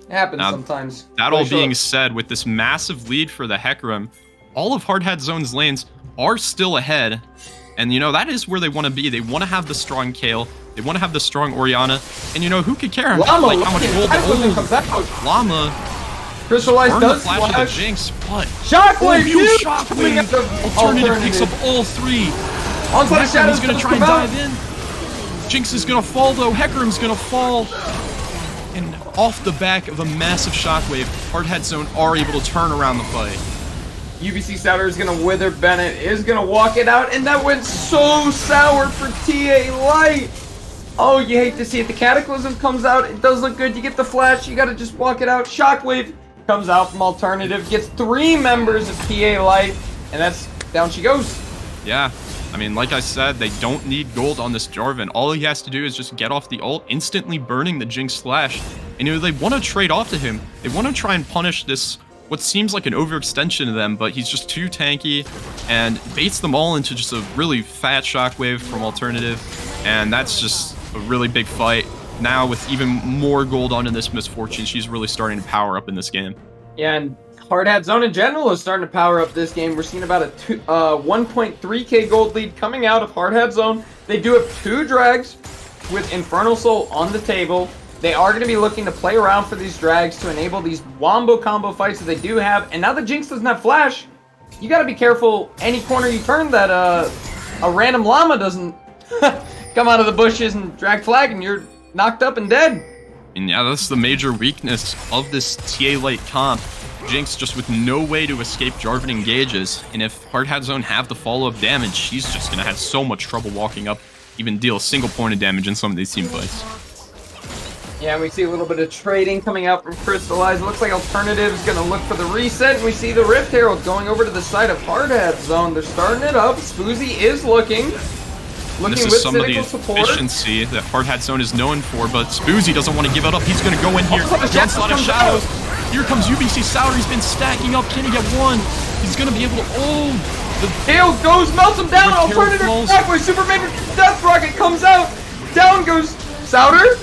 It happens sometimes. That all being said, with this massive lead for the Hecarim, all of Hard Hat Zone's lanes are still ahead, and, you know, that is where they want to be. They want to have the strong Kayle. They want to have the strong Orianna, and, you know, who could care Llama, like how much gold Llama Crystallize does flash of the Jinx, but Shockwave, huge Shockwave. Alternative picks up all 3. Onslaught of Shadows is going to try and dive in. Jinx is going to fall, though. Hecarim's going to fall. And off the back of a massive Shockwave, Hard Hat Zone are able to turn around the fight. UBC Souter is going to wither. Bennett is going to walk it out, and that went so sour for TA Light. Oh, you hate to see it. The Cataclysm comes out. It does look good. You get the flash. You got to just walk it out. Shockwave comes out from Alternative, gets 3 members of TA Light, and that's down she goes. Yeah, I mean, like I said, they don't need gold on this Jarvan. All he has to do is just get off the ult, instantly burning the Jinx Slash. And, you know, they want to trade off to him. They want to try and punish this, what seems like an overextension of them, but he's just too tanky and baits them all into just a really fat Shockwave from Alternative. And that's just a really big fight. Now with even more gold onto this Misfortune, she's really starting to power up in this game. Yeah, and Hard Hat Zone in general is starting to power up this game. We're seeing about a 1.3k gold lead coming out of Hard Hat Zone. They do have 2 drags with Infernal Soul on the table. They are going to be looking to play around for these drags to enable these wombo combo fights that they do have. And now the Jinx doesn't have flash. You got to be careful any corner you turn that a random llama doesn't come out of the bushes and drag flag, and you're knocked up and dead. And yeah, that's the major weakness of this TA Light comp. Jinx just with no way to escape Jarvan engages, and if Hard Hat Zone have the follow-up damage, she's just gonna have so much trouble walking up, even deal a single point of damage in some of these team fights. Yeah, we see a little bit of trading coming out from Crystallize. It looks like Alternative's gonna look for the reset, and we see the Rift Herald going over to the side of Hard Hat Zone. They're starting it up. Spoozy is looking This with is some of the support. efficiency that Hard Hat Zone is known for, but Spoozy doesn't want to give it up. He's going to go in here. Onslaught of Shadows. Here comes UBC Souter. He's been stacking up. Can he get one? He's going to be able to... Oh! The Tails goes, melts him down. Alternative back where Superman Death Rocket comes out. Down goes Souter,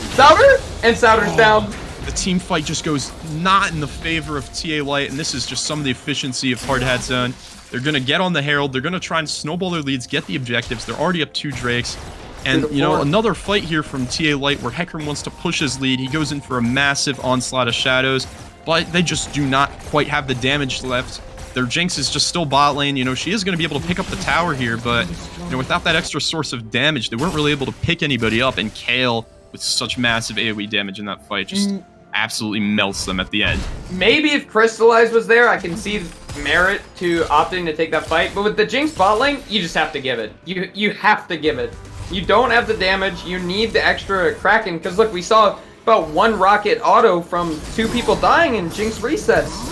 and Souter's down. The team fight just goes not in the favor of TA Light, and this is just some of the efficiency of Hard Hat Zone. They're going to get on the Herald. They're going to try and snowball their leads, get the objectives. They're already up 2 Drakes. And, you know, another fight here from TA Light where Hecarim wants to push his lead. He goes in for a massive onslaught of Shadows, but they just do not quite have the damage left. Their Jinx is just still bot lane. You know, she is going to be able to pick up the tower here, but, you know, without that extra source of damage, they weren't really able to pick anybody up. And Kale, with such massive AoE damage in that fight, just absolutely melts them at the end. Maybe if Crystallize was there, I can see merit to opting to take that fight. But with the Jinx bot lane, you just have to give it. You have to give it. You don't have the damage. You need the extra Kraken. Because look, we saw about 1 rocket auto from 2 people dying and Jinx resets.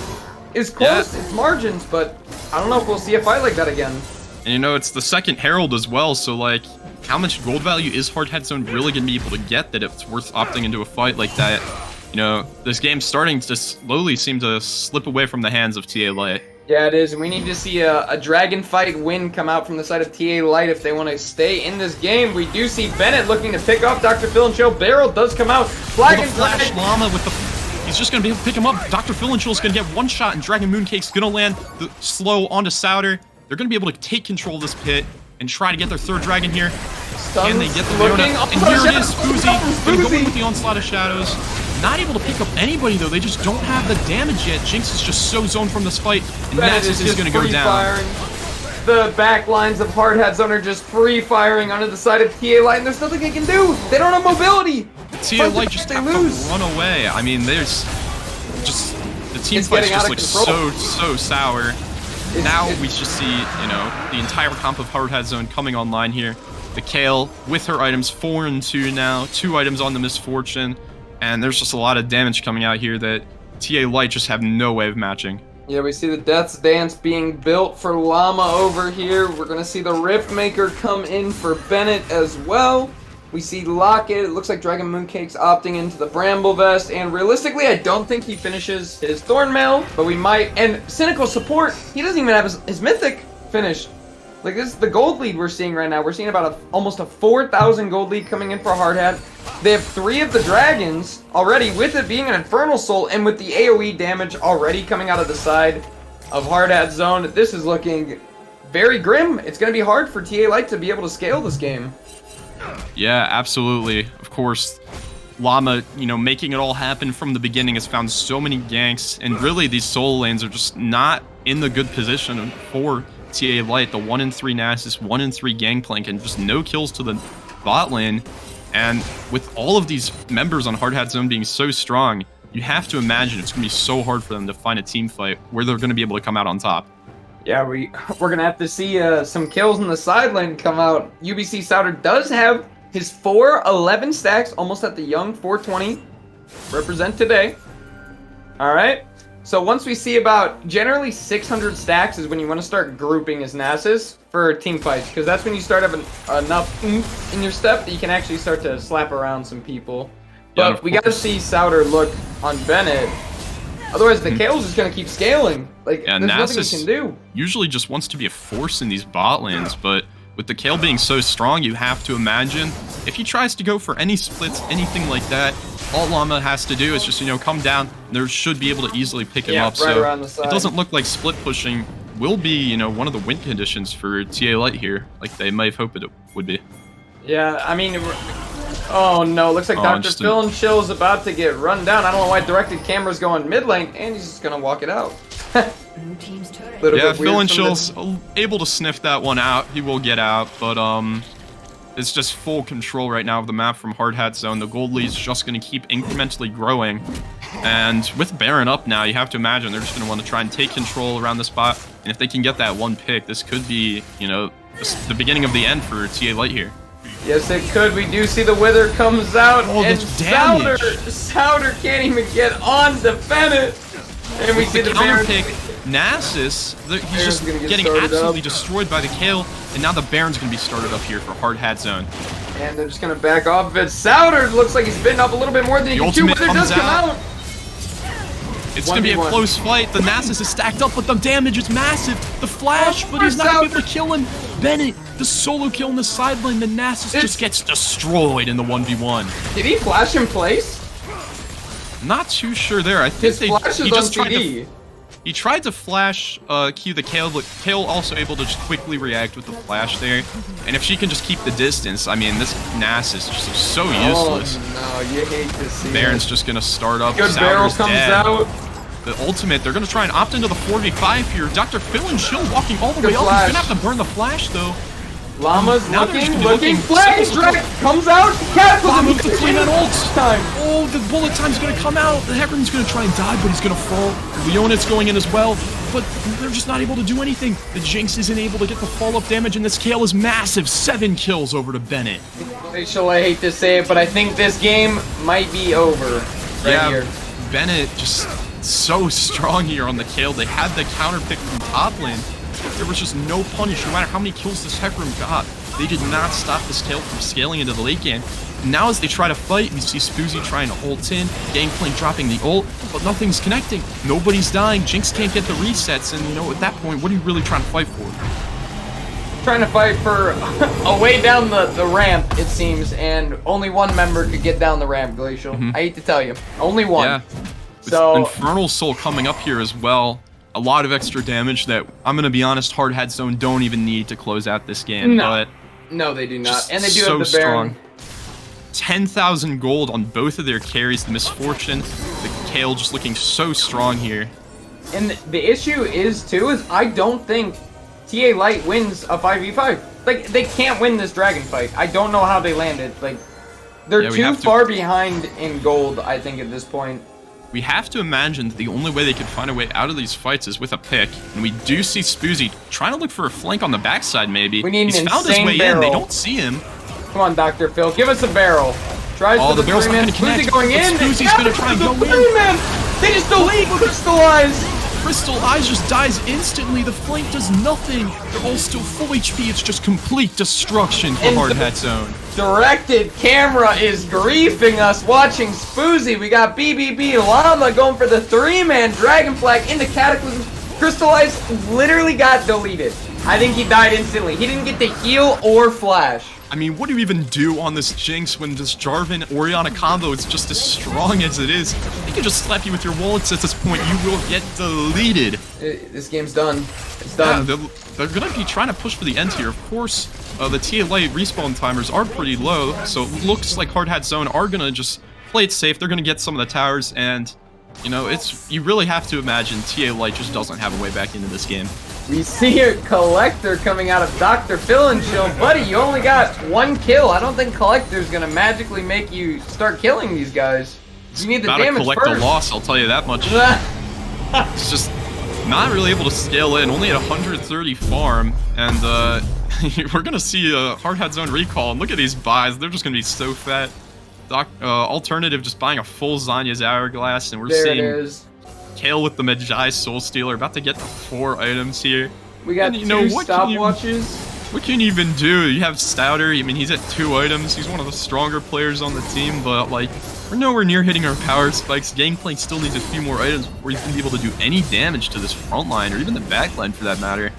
It's close, it's margins, but I don't know if we'll see a fight like that again. And you know, it's the second Herald as well, so like, how much gold value is Hard Hat Zone really going to be able to get that it's worth opting into a fight like that? You know, this game's starting to slowly seem to slip away from the hands of TA Light. Yeah, it is. We need to see a dragon fight win come out from the side of TA Light if they want to stay in this game. We do see Bennett looking to pick up Dr. Phil and Chill. Barrel does come out. Flag and Flash Llama with the... He's just going to be able to pick him up. Dr. Phil and Chill's going to get 1 shot, and Dragon Mooncake's going to land the slow onto Souter. They're going to be able to take control of this pit and try to get their 3rd dragon here. Can they get the Leona? And here it is, Spoozy. Going to go in with the Onslaught of Shadows. Not able to pick up anybody, though. They just don't have the damage yet. Jinx is just so zoned from this fight, and Nasus is going to go down. The back lines of Hard Hat Zone are just free-firing onto the side of TA Light, and there's nothing they can do. They don't have mobility. TA Light just have to run away. I mean, there's just... The team fight just looks so sour. Now we just see, you know, the entire comp of Hard Hat Zone coming online here. The Kale with her items, 4 and 2 now, 2 items on the Misfortune, and there's just a lot of damage coming out here that TA Light just have no way of matching. Yeah, we see the Death's Dance being built for Llama over here. We're going to see the Rift Maker come in for Bennett as well. We see Locket. It looks like Dragon Mooncake's opting into the Bramble Vest. And realistically, I don't think he finishes his Thornmail, but we might. And Cynical Support, he doesn't even have his Mythic finished. Like, this is the gold lead we're seeing right now. We're seeing about almost a 4,000 gold lead coming in for Hard Hat. They have 3 of the dragons already, with it being an Infernal Soul, and with the AoE damage already coming out of the side of Hard Hat Zone. This is looking very grim. It's going to be hard for TA Light to be able to scale this game. Yeah, absolutely. Of course, Llama, you know, making it all happen from the beginning has found so many ganks, and really these solo lanes are just not in the good position for TA Light. The 1 in 3 Nasus, 1 in 3 Gangplank, and just no kills to the bot lane. And with all of these members on Hard Hat Zone being so strong, you have to imagine it's going to be so hard for them to find a team fight where they're going to be able to come out on top. Yeah, we're going to have to see some kills in the side lane come out. UBC Souter does have his 411 stacks, almost at the young 420. Represent today. All right. So once we see about generally 600 stacks is when you want to start grouping as Nasus for team fights, because that's when you start having enough oomph in your step that you can actually start to slap around some people. But yeah, we got to see Souter look on Bennett. Otherwise, the Kale's just going to keep scaling. Like, yeah, there's Nasus nothing he can do. Usually just wants to be a force in these bot lanes, but with the Kale being so strong, you have to imagine if he tries to go for any splits, anything like that, all Llama has to do is just, you know, come down. There should be able to easily pick him up. Right so around the side. It doesn't look like split pushing will be, you know, one of the win conditions for TA Light here, like they might have hoped it would be. Yeah, I mean, oh no, looks like Dr. Phil and Chill is about to get run down. I don't know why directed camera's going mid lane, and he's just gonna walk it out. Yeah, Phil and Chill's able to sniff that one out. He will get out, but it's just full control right now of the map from Hard Hat Zone. The gold lead's just going to keep incrementally growing. And with Baron up now, you have to imagine they're just going to want to try and take control around the spot. And if they can get that one pick, this could be, you know, the beginning of the end for TA Light here. Yes, it could. We do see the Wither comes out, Oh, and the damage. Souter can't even get on to Bennett. And we see the counter Baron pick. Nasus, he's Baron's just gonna get getting started absolutely up. destroyed by the Kale, and now the Baron's going to be started up here for Hard Hat Zone. And they're just gonna back off. But Souter looks like he's bitten up a little bit more than he The can do. ultimate Wither does comes come out. out. It's going to be a 1v1. close fight. The Nasus is stacked up, but the damage is massive. The flash, but he's not going to be able to kill him. Bennett, the solo kill on the sideline. The Nasus just gets destroyed in the 1v1. Did he flash in place? Not too sure there. I think His flash is on tried CD. He tried to flash Q the Kale, but Kale also able to just quickly react with the flash there. And if she can just keep the distance, I mean, this Nasus is just so useless. Oh no, you hate to see Baron's it. just going to start up. Good barrel Sauer's comes dead. out. The ultimate, they're going to try and opt into the 4v5 here. Dr. Phil and Chill walking all the Good way up. flash. He's going to have to burn the flash, though. Llama's Now they're just looking, gonna be looking. Flash Llama Drag comes out. Cataclysm move to clean that ult. time. Oh, the bullet time's going to come out. The Hecarim's going to try and die, but he's going to fall. Leonid's going in as well, but they're just not able to do anything. The Jinx isn't able to get the follow-up damage, and this Kale is massive. 7 kills over to Bennett. Rachel, I hate to say it, but I think this game might be over here. Bennett just so strong here on the Kale. They had the counter pick from top lane. There was just no punish, no matter how many kills this Hecarim got. They did not stop this Kale from scaling into the late game. Now as they try to fight, you see Spoozy trying to ult in, Gangplank dropping the ult, but nothing's connecting. Nobody's dying, Jinx can't get the resets, and you know, at that point, what are you really trying to fight for? Trying to fight for a way down the ramp, it seems, and only one member could get down the ramp, Glacial. I hate to tell you. Only one. Yeah. So Infernal Soul coming up here as well. A lot of extra damage that, I'm going to be honest, Hard Hat Zone don't even need to close out this game. No. But no, they do not. just And they do so have the Baron. strong. 10,000 gold on both of their carries. The Misfortune, the Kale just looking so strong here. And the issue is, too, is I don't think TA Light wins a 5v5. Like, they can't win this dragon fight. I don't know how they landed. Like, they're Yeah, we too have to- far behind in gold, I think, at this point. We have to imagine that the only way they could find a way out of these fights is with a pick. And we do see Spoozy trying to look for a flank on the backside, maybe. We need He's an found his insane way in. barrel. They don't see him. Come on, Dr. Phil, give us a barrel. Tries Oh, for the the barrel's not three-man. gonna connect, Spoozy going but in. Spoozy's gonna try and go in. Three-man. They just delete crystallize. Crystal Eyes just dies instantly. The flank does nothing. They're all still full HP. It's just complete destruction for And Hard the- Hat Zone. Directed camera is griefing us watching Spoozy. We got BBB Llama going for the three-man Dragon Flag into Cataclysm. Crystallize literally got deleted. I think he died instantly. He didn't get to heal or flash. I mean, what do you even do on this Jinx when this Jarvan-Orianna combo is just as strong as it is? They can just slap you with your wallets at this point. You will get deleted. This game's done. It's Yeah, done. they're going to be trying to push for the end here. Of course, the TA respawn timers are pretty low, so it looks like Hard Hat Zone are going to just play it safe. They're going to get some of the towers, and, you know, you really have to imagine TA Light just doesn't have a way back into this game. We see a Collector coming out of Dr. Phil and Chill. Buddy, you only got 1 kill. I don't think Collector's gonna magically make you start killing these guys. You need the Gotta damage collect first. a loss, I'll tell you that much. It's just not really able to scale in. Only at 130 farm, and we're gonna see a Hard Hat Zone recall. And look at these buys; they're just gonna be so fat. Alternative just buying a full Zanya's Hourglass, and we're There it seeing is. Kale with the Magi Soul Stealer about to get the 4 items here. We got And, you 2 know, what can you- stopwatches. What can you even do? You have Stouter. I mean, he's at 2 items. He's one of the stronger players on the team, but like, we're nowhere near hitting our power spikes. Gangplank still needs a few more items before he's gonna be able to do any damage to this front line, or even the back line for that matter.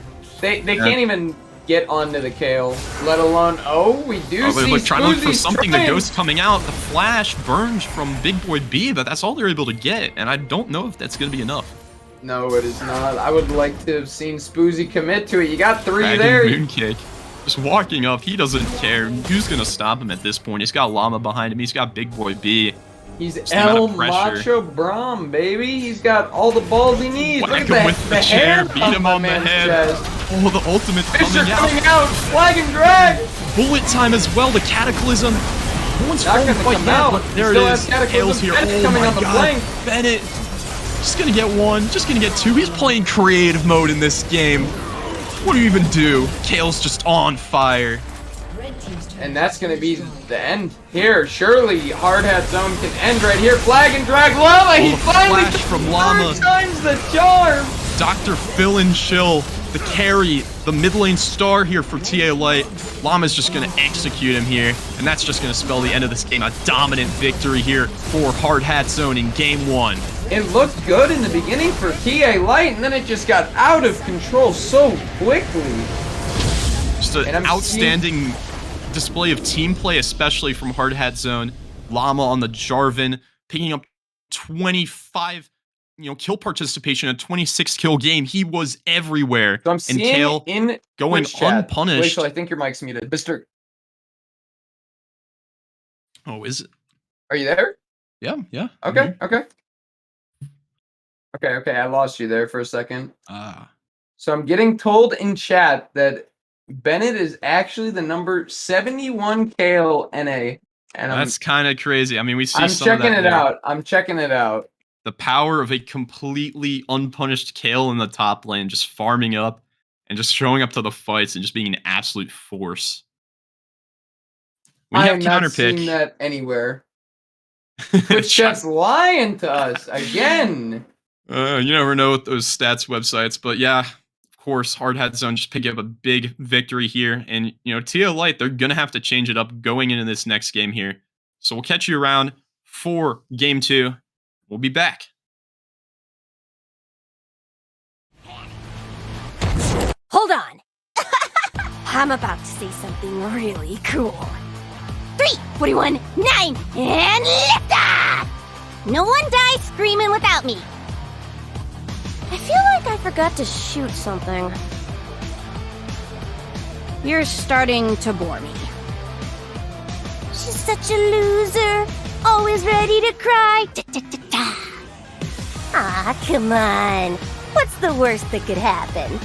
They can't even get onto the Kale, let alone. Oh, we do Oh, see they're like trying to look for Spoozy's something. trying. The ghost coming out. The flash burns from Big Boy B, but that's all they're able to get, and I don't know if that's gonna be enough. No, it is not. I would like to have seen Spoozy commit to it. You got 3 Dragon there. Moonkick. Just walking up, he doesn't care. Who's gonna stop him at this point? He's got Llama behind him. He's got Big Boy B. He's the amount El of pressure. Macho Brahm, baby. He's got all the balls he needs. Whack Look him at with the the chair, hair beat him my on the man's head. chest. Oh, the ultimate Fisher coming out. coming out, flag and drag. Bullet time as well, the Cataclysm. No one's Not falling gonna quite come yet, out. but there it Still is. has Cataclysm. Kale's here. Bennett's Oh coming my on the god. flank. Bennett just gonna get one, just gonna get two. He's playing creative mode in this game. What do you even do? Kale's just on fire. And that's going to be the end here. Surely Hard Hat Zone can end right here. Flag and drag Llama. He the finally flash from Llama. 3 times the charm. Dr. Phil and Chill, the carry, the mid lane star here for TA Light. Llama's just going to execute him here, and that's just going to spell the end of this game. A dominant victory here for Hard Hat Zone in game 1. It looked good in the beginning for TA Light, and then it just got out of control so quickly. Just an outstanding display of team play, especially from Hard Hat Zone. Llama on the Jarvan, picking up 25, kill participation, a 26 kill game. He was everywhere. So I'm and seeing Kale in going Twitch chat. unpunished. Rachel, I think your mic's muted. Mister, Oh, is it? are you there? Yeah. Okay, okay. I lost you there for a second. So I'm getting told in chat that Bennett is actually the number 71 Kale NA. And That's kind of crazy. I mean, we see I'm some of checking that it there. out. I'm checking it out. The power of a completely unpunished Kale in the top lane, just farming up and just showing up to the fights and just being an absolute force. We I have am not seeing counterpick. that anywhere. Twitch chat's lying to us again. You never know with those stats websites, but yeah, of course, Hard Hat Zone just picking up a big victory here, and TA Light, they're gonna have to change it up going into this next game here. So we'll catch you around for game 2. We'll be back. Hold on. I'm about to say something really cool. 3, 41, 9, and lift off! No one dies screaming without me. I feel like I forgot to shoot something. You're starting to bore me. She's such a loser. Always ready to cry. Ah, come on. What's the worst that could happen?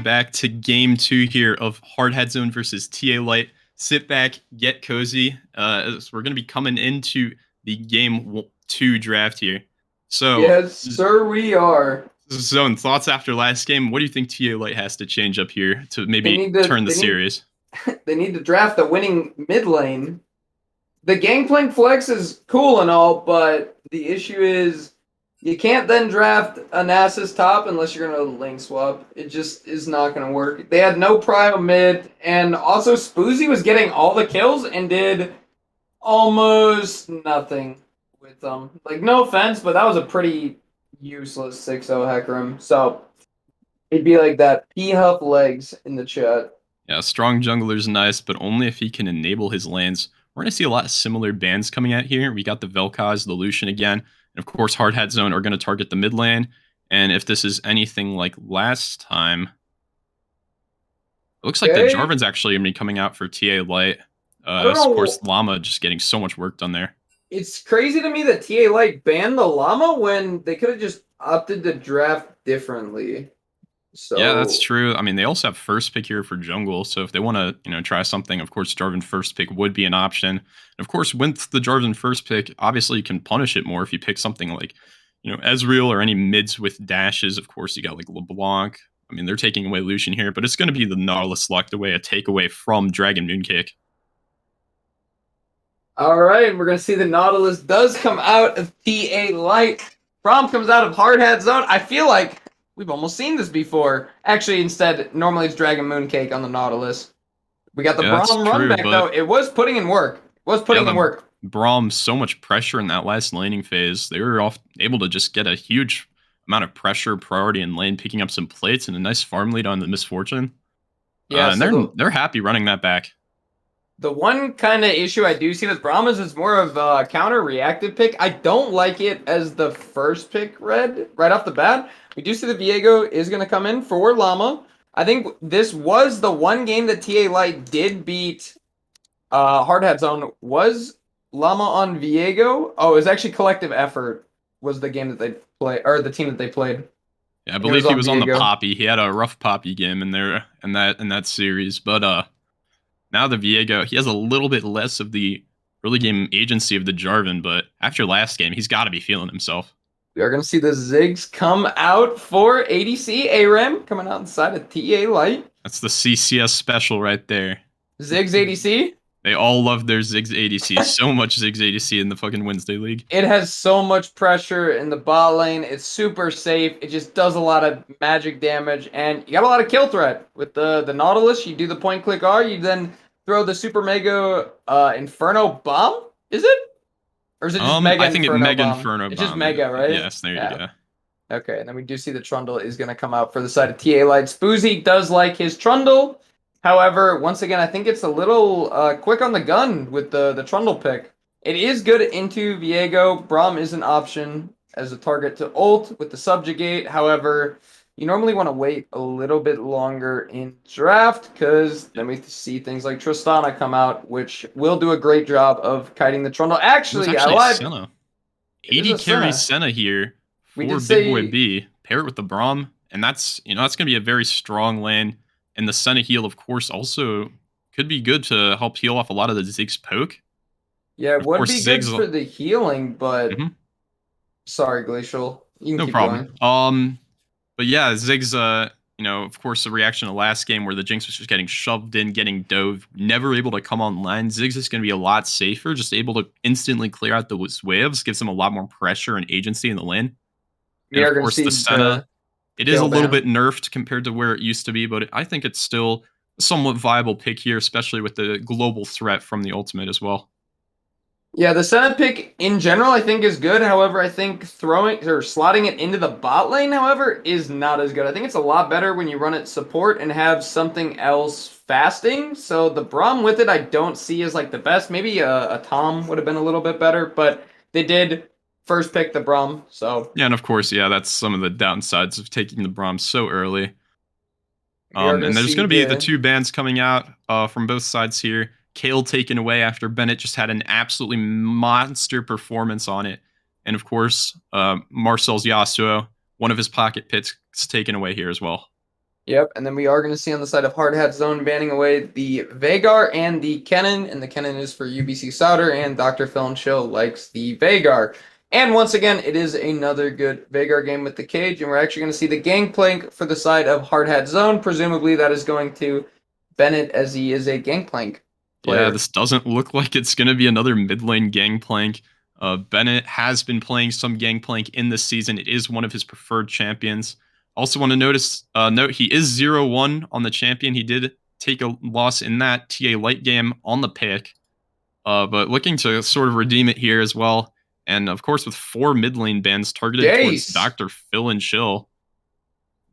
back to game 2 here of Hardhat Zone versus TA Light. Sit back, get cozy, as we're going to be coming into the game 2 draft here. So, Yes, sir, we are. Zone, thoughts after last game? What do you think TA Light has to change up here to They maybe need to turn the series? they need to draft the winning mid lane. The Gangplank flex is cool and all, but the issue is you can't then draft a Nasus top unless you're going to lane swap. It just is not going to work. They had no prio mid, and also Spoozy was getting all the kills and did almost nothing with them. Like, no offense, but that was a pretty useless 6-0 Hecarim. So, it'd be like that. P-Huff legs in the chat. Yeah, strong jungler's nice, but only if he can enable his lanes. We're going to see a lot of similar bans coming out here. We got the Vel'Koz, the Lucian again, and of course Hardhat Zone are going to target the mid lane. And if this is anything like last time, it looks like the Jarvan's actually going to be coming out for TA Light. Of course, Llama just getting so much work done there. It's crazy to me that TA Light banned the Llama when they could have just opted to draft differently. So yeah, that's true. I mean, they also have first pick here for jungle, so if they want to, try something, of course, Jarvan first pick would be an option. And of course, with the Jarvan first pick, obviously you can punish it more if you pick something like, Ezreal or any mids with dashes. Of course, you got like LeBlanc. I mean, they're taking away Lucian here, but it's going to be the Nautilus locked away, a takeaway from Dragon Mooncake. All right, we're going to see the Nautilus does come out of TA Light. Braum comes out of Hardhat Zone. I feel like we've almost seen this before. Actually, instead, normally it's Dragon Mooncake on the Nautilus. We got the Braum run back, though. It was putting in work. Braum, so much pressure in that last laning phase. They were able to just get a huge amount of pressure, priority in lane, picking up some plates and a nice farm lead on the Misfortune. Yeah, and they're happy running that back. The one kind of issue I do see with Braum is it's more of a counter-reactive pick. I don't like it as the first pick right off the bat. We do see the Viego is going to come in for Llama. I think this was the one game that TA Light did beat Hardhat Zone. Was Llama on Viego? Oh, it was actually Collective Effort was the game that they played, or the team that they played. Yeah, I believe he was on the Poppy. He had a rough Poppy game in there in that series, but now the Viego, he has a little bit less of the early game agency of the Jarvan, but after last game, he's got to be feeling himself. We are going to see the Ziggs come out for ADC ARAM coming out inside of TA Light. That's the CCS special right there. Ziggs ADC? They all love their Ziggs ADC. So much Ziggs ADC in the fucking Wednesday League. It has so much pressure in the bot lane. It's super safe. It just does a lot of magic damage. And you got a lot of kill threat. With the Nautilus, you do the point-click R. You then throw the Super Mega Inferno Bomb? Is it? Or is it just Mega Inferno? I think it's Mega Inferno Bomb. It's just Mega, right? Yes, there you go. Okay, and then we do see the Trundle is going to come out for the side of TA Light. Spoozy does like his Trundle. However, once again, I think it's a little quick on the gun with the Trundle pick. It is good into Viego. Braum is an option as a target to ult with the Subjugate. However, you normally want to wait a little bit longer in draft because then we see things like Tristana come out, which will do a great job of kiting the Trundle. Actually I lied. Senna. 80 carry Senna here for Big Boy B. Pair it with the Braum, and that's that's going to be a very strong lane. And the Senna heal, of course, also could be good to help heal off a lot of the Ziggs poke. Yeah, it would be good for the healing, but sorry, Glacial. You can keep going. But yeah, Ziggs, of course, the reaction to last game where the Jinx was just getting shoved in, getting dove, never able to come online. Ziggs is going to be a lot safer, just able to instantly clear out those waves, gives them a lot more pressure and agency in the lane. And of course, the Senna, it is a little bit nerfed compared to where it used to be, but I think it's still a somewhat viable pick here, especially with the global threat from the ultimate as well. Yeah, the Senna pick in general I think is good. However, I think throwing or slotting it into the bot lane, however, is not as good. I think it's a lot better when you run it support and have something else fasting. So the Braum with it I don't see as like the best. Maybe a Tom would have been a little bit better, but they did first pick the Braum, so yeah, and of course, yeah, that's some of the downsides of taking the Braum so early. And there's going to be the two bans coming out from both sides here. Kale taken away after Bennett just had an absolutely monster performance on it, and of course, Marcel's Yasuo, one of his pocket picks taken away here as well. Yep, and then we are going to see on the side of Hard Hat Zone banning away the Vagar and the Kennen, and the Kennen is for UBC Souter, and Dr. Phil and Chill likes the Vagar. And once again, it is another good Vagar game with the cage, and we're actually going to see the Gangplank for the side of Hard Hat Zone. Presumably that is going to Bennett, as he is a Gangplank player. Yeah, this doesn't look like it's going to be another mid lane Gangplank. Bennett has been playing some Gangplank in this season. It is one of his preferred champions. Also want to note he is 0-1 on the champion. He did take a loss in that TA light game on the pick, but looking to sort of redeem it here as well. And of course, with 4 mid lane bans targeted towards Jace. Dr. Phil and Chill,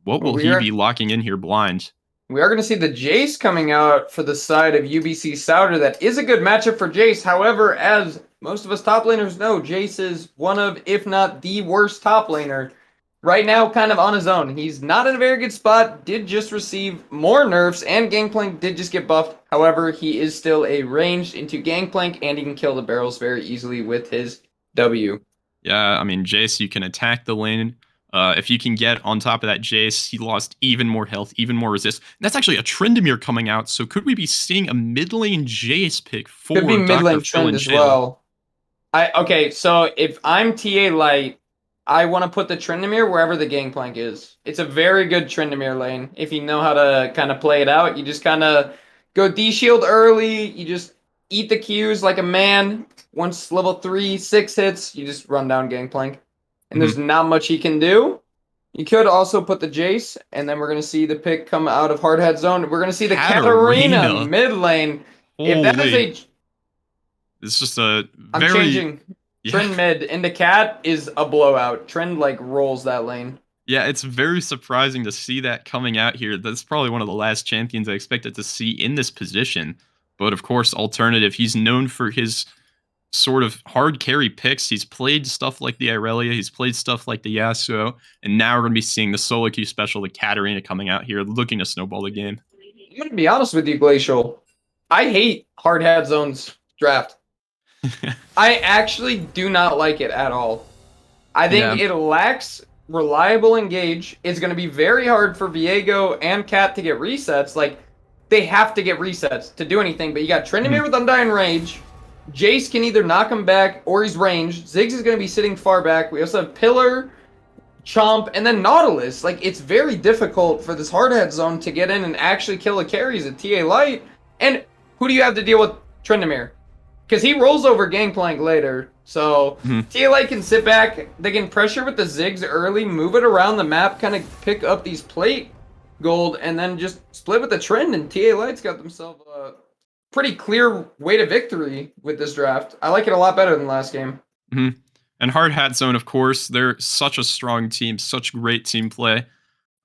what will We he are- be locking in here blind? We are going to see the Jace coming out for the side of UBC Souter. That is a good matchup for Jace. However, as most of us top laners know, Jace is one of, if not the worst top laner. Right now, kind of on his own. He's not in a very good spot. Did just receive more nerfs, and Gangplank did just get buffed. However, he is still a ranged into Gangplank, and he can kill the barrels very easily with his W. Yeah, I mean, Jace, you can attack the lane. If you can get on top of that Jace, he lost even more health, even more resist. And that's actually a Trendemir coming out. So could we be seeing a mid lane Jace pick for Could be mid Dr. lane Phil trend and as Chill? well. Okay, so if I'm TA Light, I want to put the Trendemir wherever the Gangplank is. It's a very good Trendemir lane. If you know how to kind of play it out, you just kind of go D-shield early. You just eat the Qs like a man. Once level 3, 6 hits, you just run down Gangplank. And there's not much he can do. You could also put the Jace, and then we're going to see the pick come out of Hard Hat Zone. We're going to see the Katarina mid lane. If that is Holy. a... It's just a I'm very... changing. Yeah. Trend mid into Cat is a blowout. Trend like rolls that lane. Yeah, it's very surprising to see that coming out here. That's probably one of the last champions I expected to see in this position. But of course, Alternative, he's known for his sort of hard carry picks. He's played stuff like the Irelia, he's played stuff like the Yasuo, and now we're going to be seeing the solo queue special, the Katarina, coming out here, looking to snowball the game. I'm gonna be honest with you, Glacial. I hate Hard Hat Zone's draft. I actually do not like it at all. I think it lacks reliable engage. It's going to be very hard for Viego and Cat to get resets. Like, they have to get resets to do anything. But you got Trendemir with Undying Rage. Jace can either knock him back or he's ranged. Ziggs is going to be sitting far back. We also have Pillar, Chomp, and then Nautilus. Like, it's very difficult for this Hard Hat Zone to get in and actually kill the carries at TA Light. And who do you have to deal with? Trendemir. Because he rolls over Gangplank later. So TA Light can sit back. They can pressure with the Ziggs early, move it around the map, kind of pick up these plate gold, and then just split with the trend. And TA Light's got themselves a pretty clear way to victory with this draft. I like it a lot better than last game. And Hard Hat Zone, of course, they're such a strong team, such great team play.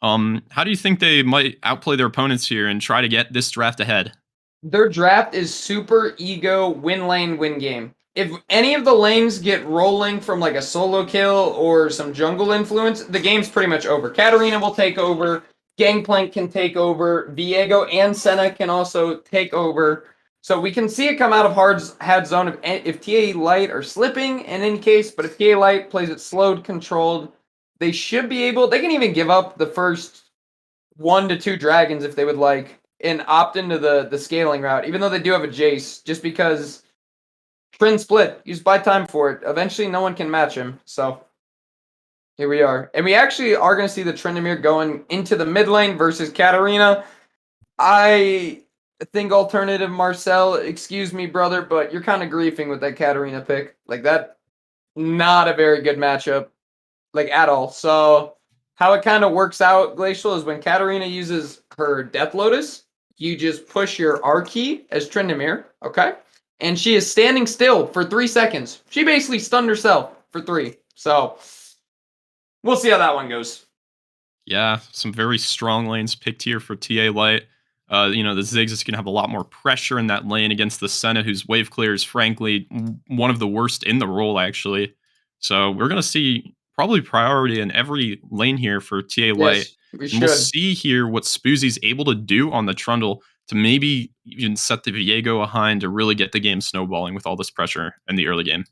How do you think they might outplay their opponents here and try to get this draft ahead? Their draft is super ego, win lane, win game. If any of the lanes get rolling from like a solo kill or some jungle influence, the game's pretty much over. Katarina will take over. Gangplank can take over. Viego and Senna can also take over. So we can see it come out of Hard Hat Zone if TA Light are slipping in any case, but if TA Light plays it slowed, controlled, they should be able... They can even give up the first 1 to 2 dragons if they would like, and opt into the scaling route, even though they do have a Jace, just because trend split. You just buy time for it. Eventually, no one can match him. So here we are. And we actually are going to see the Trendemir going into the mid lane versus Katarina. I think Alternative Marcel, excuse me, brother, but you're kind of griefing with that Katarina pick. Like, that, not a very good matchup, like, at all. So how it kind of works out, Glacial, is when Katarina uses her Death Lotus, you just push your R key as Trendemir, okay? And she is standing still for 3 seconds. She basically stunned herself for 3. So we'll see how that one goes. Yeah, some very strong lanes picked here for TA Light. The Ziggs is going to have a lot more pressure in that lane against the Senna, whose wave clear is frankly one of the worst in the role, actually. So we're going to see probably priority in every lane here for TA Light. Yes, we And should. we'll see here what Spoozy's able to do on the Trundle to maybe even set the Viego behind to really get the game snowballing with all this pressure in the early game.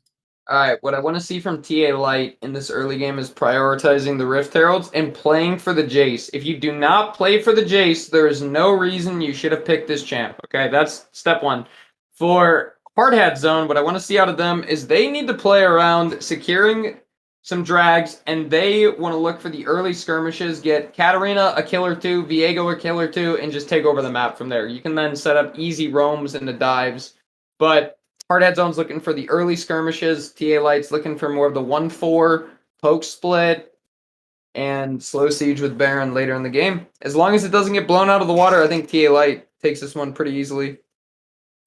All right, what I want to see from TA Light in this early game is prioritizing the Rift Heralds and playing for the Jace. If you do not play for the Jace, there is no reason you should have picked this champ. Okay, that's step one. For Hard Hat Zone, what I want to see out of them is they need to play around securing some drags, and they want to look for the early skirmishes, get Katarina a kill or two, Viego a kill or two, and just take over the map from there. You can then set up easy roams and the dives, but Hardhead Zone's looking for the early skirmishes. TA Light's looking for more of the 1-4 poke split and slow siege with Baron later in the game. As long as it doesn't get blown out of the water, I think TA Light takes this one pretty easily.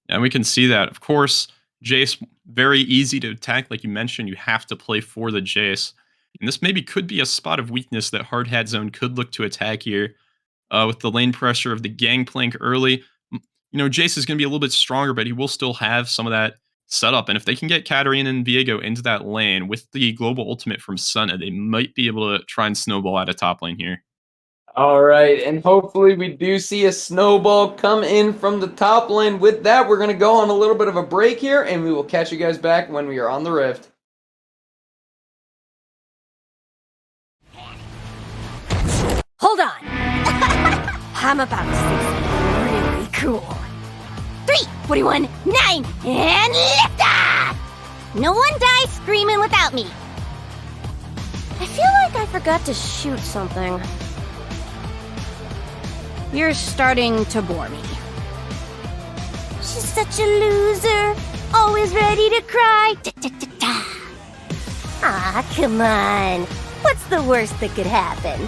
And we can see that. Of course, Jace, very easy to attack. Like you mentioned, you have to play for the Jace. And this maybe could be a spot of weakness that Hard Hat Zone could look to attack here. With the lane pressure of the Gangplank early, Jace is going to be a little bit stronger, but he will still have some of that setup. And if they can get Katarina and Viego into that lane with the global ultimate from Senna, they might be able to try and snowball out of top lane here. All right, and hopefully we do see a snowball come in from the top lane. With that, we're going to go on a little bit of a break here, and we will catch you guys back when we are on the Rift. Hold on. I'm about to say something really cool. 3, 41, 9, and lift off! No one dies screaming without me. I feel like I forgot to shoot something. You're starting to bore me. She's such a loser. Always ready to cry. Ah, come on. What's the worst that could happen?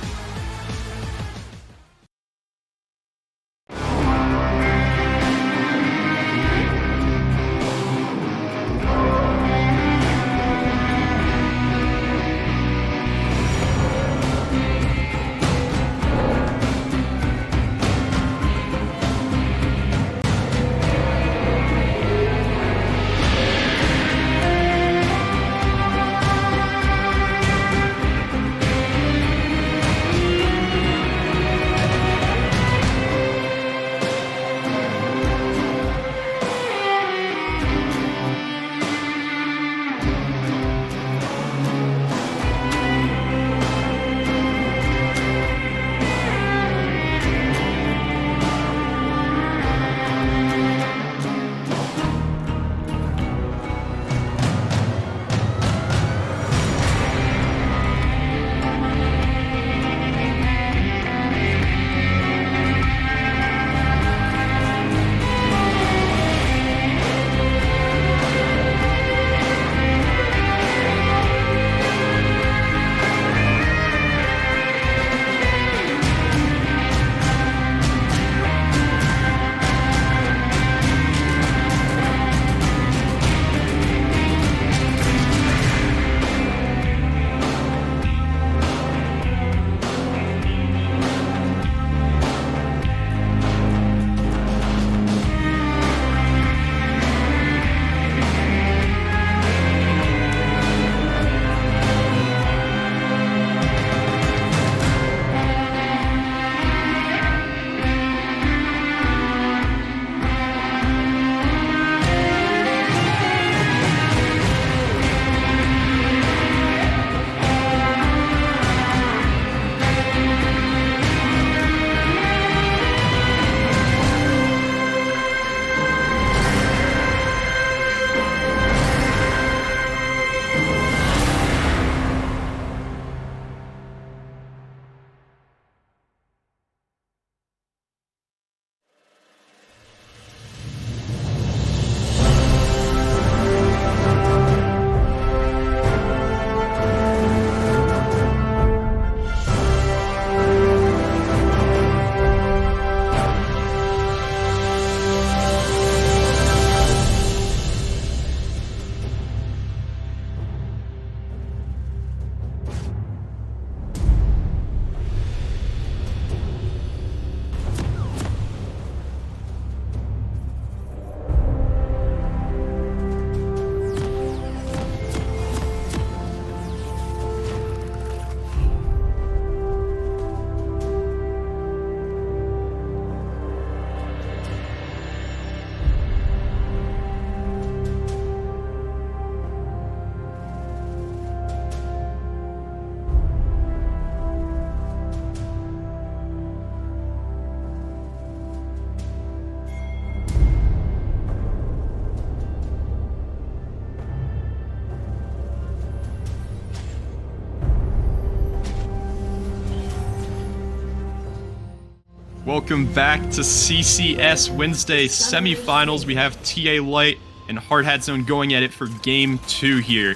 Welcome back to CCS Wednesday semifinals. We have TA Light and Hard Hat Zone going at it for game 2 here.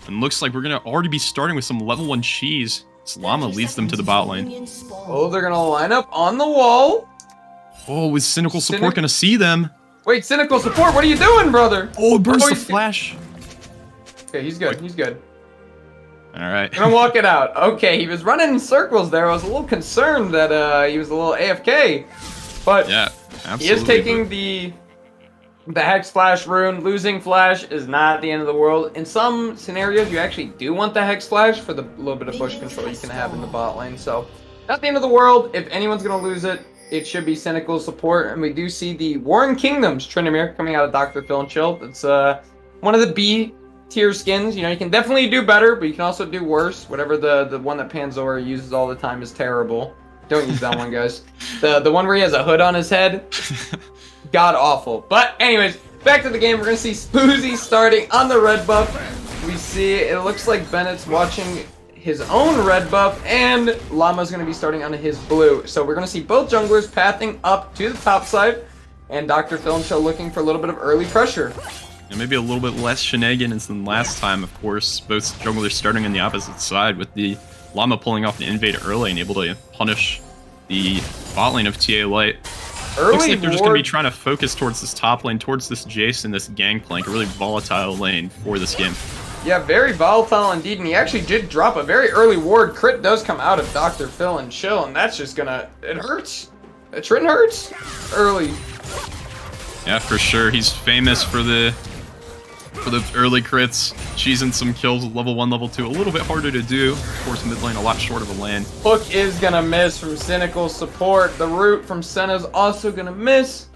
And looks like we're going to already be starting with some level 1 cheese. Llama leads them to the bot lane. Oh, they're going to line up on the wall. Oh, is Cynical Support going to see them? Wait, Cynical Support, what are you doing, brother? Oh, it burns the flash. Okay, he's good. He's good. All right. Gonna walk it out. Okay, he was running in circles there. I was a little concerned that he was a little AFK. But yeah, absolutely. He is taking the Hex Flash rune. Losing Flash is not the end of the world. In some scenarios, you actually do want the Hex Flash for the little bit of push control you can have in the bot lane. So, not the end of the world. If anyone's gonna lose it, it should be Cynical Support. And we do see the Warring Kingdoms Tryndamere coming out of Dr. Phil and Chill. It's one of the B tier skins. You know, you can definitely do better, but you can also do worse. Whatever the one that Panzora uses all the time is terrible. Don't use that one, guys. The one where he has a hood on his head, god awful. But anyways, back to the game. We're gonna see Spoozy starting on the red buff. We see it looks like Bennett's watching his own red buff, and Llama's gonna be starting on his blue. So we're gonna see both junglers pathing up to the top side, and Dr. Phil and Chill looking for a little bit of early pressure. And maybe a little bit less shenanigans than last time, of course. Both junglers starting on the opposite side with the Llama pulling off the invade early and able to punish the bot lane of TA Light. Looks like they're just going to be trying to focus towards this top lane, towards this Jace and this Gangplank, a really volatile lane for this game. Yeah, very volatile indeed, and he actually did drop a very early ward. Crit does come out of Dr. Phil and Chill, and that's just gonna... It hurts. Trin hurts. Early. Yeah, for sure. He's famous for the early crits, cheesing some kills with level 1, level 2. A little bit harder to do. Of course, mid lane a lot short of a lane. Hook is gonna miss from Cynical Support. The root from Senna's also gonna miss.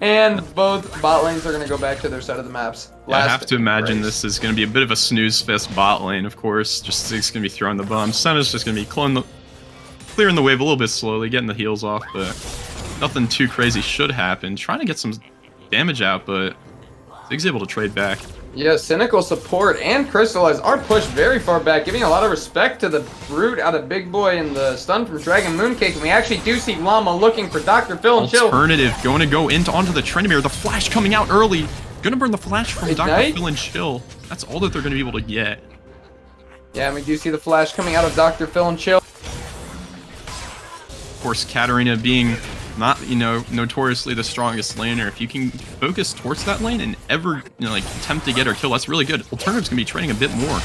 And both bot lanes are gonna go back to their side of the maps. Yeah, I have to imagine this is gonna be a bit of a snooze fest bot lane, of course. Just it's gonna be throwing the bombs. Senna's just gonna be clearing the wave a little bit slowly, getting the heals off, but nothing too crazy should happen. Trying to get some damage out, but Zig's able to trade back. Yeah, Cynical Support and Crystallize are pushed very far back, giving a lot of respect to the root out of Big Boy and the stun from Dragon Mooncake. And we actually do see Llama looking for Dr. Phil and Chill. Alternative going to go onto the Tryndamere. The flash coming out early. Gonna burn the flash from Dr. Phil and Chill. That's all that they're gonna be able to get. Yeah, and we do see the flash coming out of Dr. Phil and Chill. Of course, Katarina being not, notoriously the strongest laner. If you can focus towards that lane and ever, attempt to get her kill, that's really good. Alternative's gonna be trading a bit more.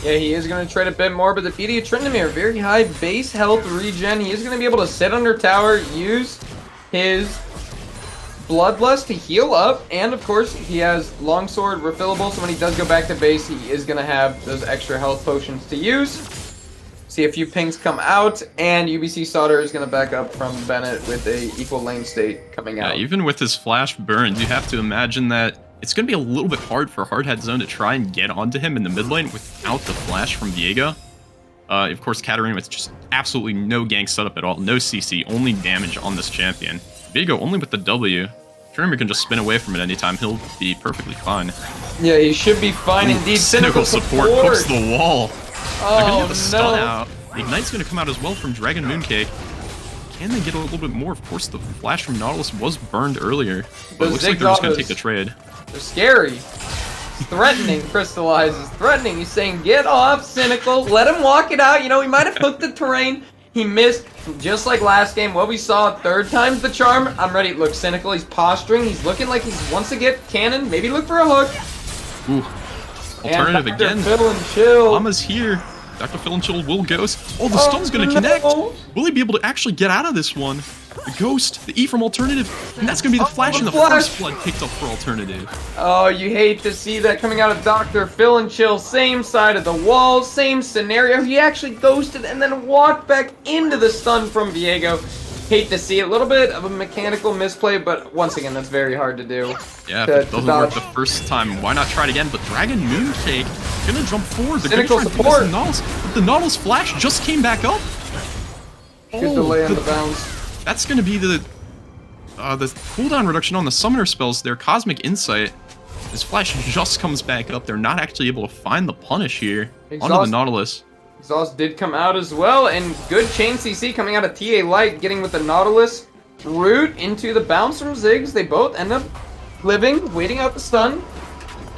Yeah, he is gonna trade a bit more, but the beauty of Tryndamere, very high base health regen. He is gonna be able to sit under tower, use his Bloodlust to heal up, and of course, he has Longsword refillable, so when he does go back to base, he is gonna have those extra health potions to use. See a few pings come out, and UBC Sauter is going to back up from Bennett with a equal lane state coming out. Yeah, even with his flash burns, you have to imagine that it's going to be a little bit hard for Hard Hat Zone to try and get onto him in the mid lane without the flash from Viega. Of course, Katarina with just absolutely no gank setup at all, no CC, only damage on this champion. Viega only with the W. Tryndamere can just spin away from it anytime, he'll be perfectly fine. Yeah, he should be fine indeed. Cynical Support hooks the wall. Oh, they're gonna get the stun no. out. Ignite's gonna come out as well from Dragon Mooncake. Can they get a little bit more? Of course, the flash from Nautilus was burned earlier, but it looks like they're just gonna take the trade. They're scary. He's threatening. Crystallize is threatening. He's saying, "Get off, Cynical. Let him walk it out." You know, he might have hooked the terrain. He missed, just like last game. What we saw, third time's the charm. I'm ready. Look, Cynical. He's posturing. He's looking like he wants to get cannon. Maybe look for a hook. Ooh. Alternative and again. Phil and Chill. Llama's here. Dr. Phil and Chill will ghost. Oh, the stun's gonna connect. Will he be able to actually get out of this one? The ghost, the E from Alternative, and that's gonna be the flash and the first blood picked up for Alternative. Oh, you hate to see that coming out of Dr. Phil and Chill. Same side of the wall, same scenario. He actually ghosted and then walked back into the stun from Viego. Hate to see it. A little bit of a mechanical misplay, but once again, that's very hard to do. Yeah, if it doesn't work the first time, why not try it again? But Dragon Mooncake gonna jump forward. They're Cynical gonna try Support. and Nautilus, but the Nautilus flash just came back up. Good delay on the bounce. That's gonna be the cooldown reduction on the summoner spells there. Cosmic Insight. His flash just comes back up. They're not actually able to find the punish here onto the Nautilus. Exhaust did come out as well, and good chain CC coming out of TA Light, getting with the Nautilus. Root into the bounce from Ziggs. They both end up living, waiting out the stun.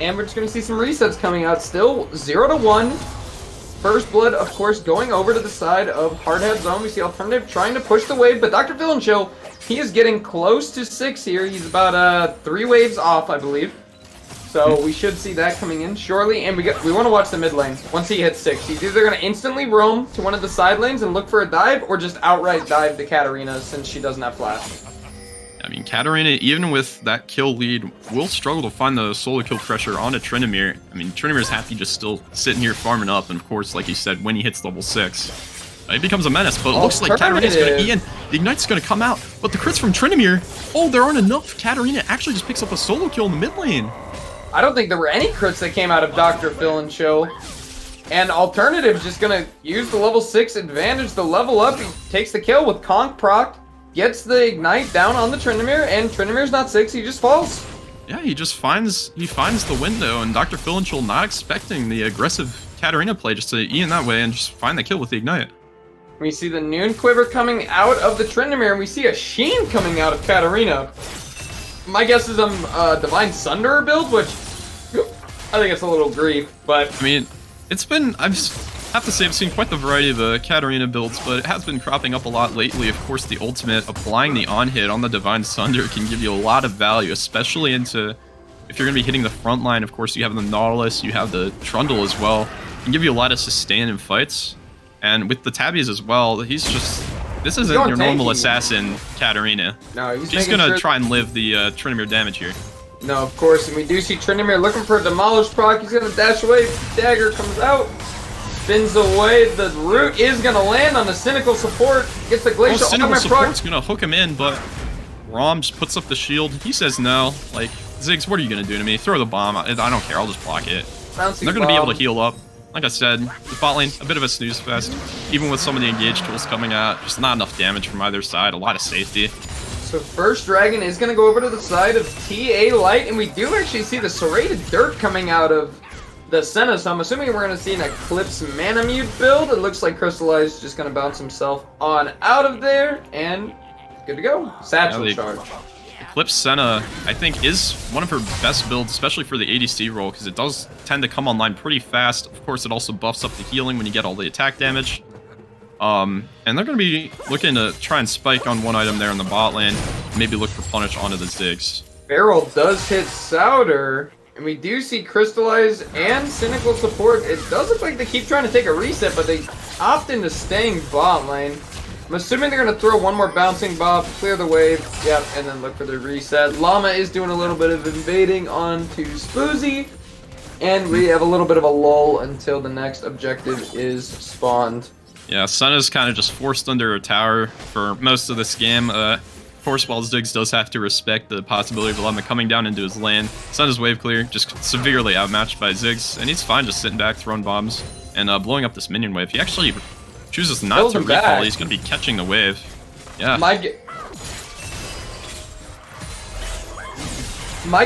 And we're just going to see some resets coming out. Still 0-1. First Blood, of course, going over to the side of Hardhead Zone. We see Alternative trying to push the wave, but Dr. Phil and Chill, he is getting close to 6 here. He's about 3 waves off, I believe. So we should see that coming in shortly. And we want to watch the mid lane. Once he hits 6, he's either going to instantly roam to one of the side lanes and look for a dive, or just outright dive to Katarina since she doesn't have flash. I mean, Katarina, even with that kill lead, will struggle to find the solo kill pressure onto Tryndamere. I mean, Tryndamere's happy just still sitting here farming up, and of course, like you said, when he hits level 6, it becomes a menace, but it looks like Katarina's going to Ian. The Ignite's going to come out, but the crits from Tryndamere, there aren't enough. Katarina actually just picks up a solo kill in the mid lane. I don't think there were any crits that came out of Dr. Phil and Chill. And Alternative's just going to use the level 6 advantage, the level up. He takes the kill with Conk proc. Gets the Ignite down on the Tryndamere, and Tryndamere's not 6, he just falls. Yeah, he finds the window, and Dr. Philhinchel not expecting the aggressive Katarina play, just to Ian that way and just find the kill with the Ignite. We see the Noon Quiver coming out of the Tryndamere, and we see a Sheen coming out of Katarina. My guess is Divine Sunderer build, which I think it's a little grief, but... I mean, I have to say I've seen quite the variety of Katarina builds, but it has been cropping up a lot lately. Of course, the ultimate, applying the on-hit on the Divine Sunder, can give you a lot of value, especially into... If you're going to be hitting the front line, of course, you have the Nautilus, you have the Trundle as well. It can give you a lot of sustain in fights. And with the Tabbies as well, he's just... This isn't your normal assassin, Katarina. No, he's going to try and live the Tryndamere damage here. No, of course, and we do see Tryndamere looking for a Demolish proc. He's going to dash away. Dagger comes out. Spins away. The root is going to land on the Cynical support. Gets the Glacial Cynical support's going to hook him in, but Rom just puts up the shield. He says no. Like, Ziggs, what are you going to do to me? Throw the bomb. I don't care. I'll just block it. They're going to be able to heal up. Like I said, the bot lane, a bit of a snooze fest. Even with some of the engage tools coming out, just not enough damage from either side. A lot of safety. So first Dragon is going to go over to the side of TA Light, and we do actually see the Serrated Dirt coming out of the Senna, so I'm assuming we're going to see an Eclipse Manamute build. It looks like Crystallize is just going to bounce himself on out of there, and good to go. Satchel charge. Eclipse Senna, I think, is one of her best builds, especially for the ADC role, because it does tend to come online pretty fast. Of course, it also buffs up the healing when you get all the attack damage. And they're going to be looking to try and spike on one item there in the bot lane, maybe look for punish onto the Ziggs. Barrel does hit Souter, and we do see Crystallize and Cynical support. It does look like they keep trying to take a reset, but they opt into staying bot lane. I'm assuming they're going to throw one more bouncing bob, clear the wave, yep, and then look for the reset. Llama is doing a little bit of invading onto Spoozy, and we have a little bit of a lull until the next objective is spawned. Yeah, Senna's kind of just forced under a tower for most of this game. Of course, while Ziggs does have to respect the possibility of Llama coming down into his lane, Senna's wave clear, just severely outmatched by Ziggs, and he's fine just sitting back, throwing bombs, and blowing up this minion wave. He actually chooses not to recall. He's going to be catching the wave. Yeah. My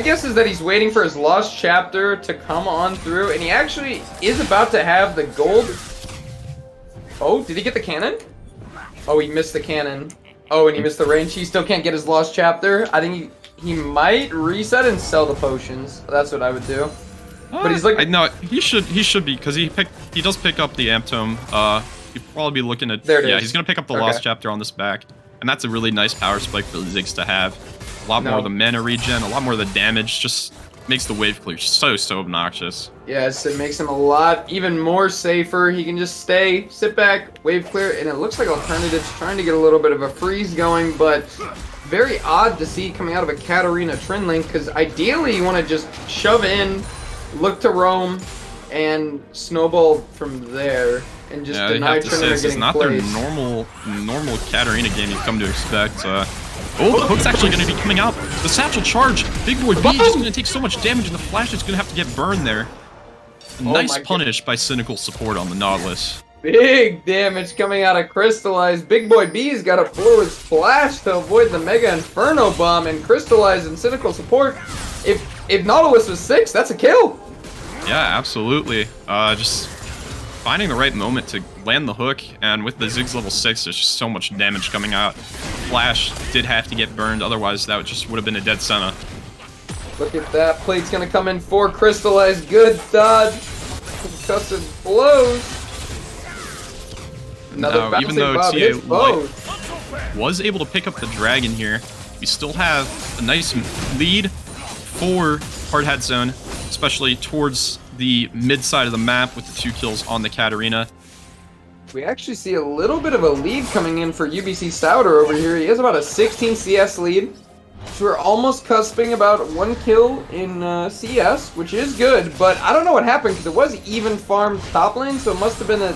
guess is that he's waiting for his Lost Chapter to come on through, and he actually is about to have the gold. Oh, did he get the cannon? Oh, he missed the cannon. Oh, and he missed the range. He still can't get his Lost Chapter. I think he might reset and sell the potions. That's what I would do. But he's like... No, he should be, because he does pick up the Amp Tome. He'd probably be looking at... There it is. He's going to pick up the Lost Chapter on this back. And that's a really nice power spike for Ziggs to have. A lot more of the mana regen, a lot more of the damage. Just makes the wave clear so obnoxious. Yes, it makes him a lot even more safer. He can just sit back, wave clear, and it looks like Alternative's trying to get a little bit of a freeze going, but very odd to see coming out of a Katarina Trin link, because ideally you want to just shove in, look to roam, and snowball from there, and just deny Tryndamere getting placed. It's not their normal Katarina game you've come to expect. The hook's actually going to be coming out. The satchel charge. Big Boy B is just going to take so much damage, and the Flash is going to have to get burned there. Nice punish by Cynical support on the Nautilus. Big damage coming out of Crystallize. Big Boy B's got to blow his Flash to avoid the Mega Inferno Bomb, and Crystallize and Cynical support. If Nautilus was 6, that's a kill. Yeah, absolutely. Just finding the right moment to land the hook, and with the Ziggs level 6, there's just so much damage coming out. flash did have to get burned, otherwise that just would have been a dead Senna. Look at that. Plate's going to come in for Crystallized. Good dodge. Concussive blows. Another now, even though TA hits both. was able to pick up the dragon here, we still have a nice lead for Hard Hat Zone, especially towards the mid side of the map with the 2 kills on the Katarina. We actually see a little bit of a lead coming in for UBC Souter over here. He has about a 16 CS lead. So we're almost cusping about 1 kill in CS, which is good, but I don't know what happened because it was even farm top lane, so it must have been a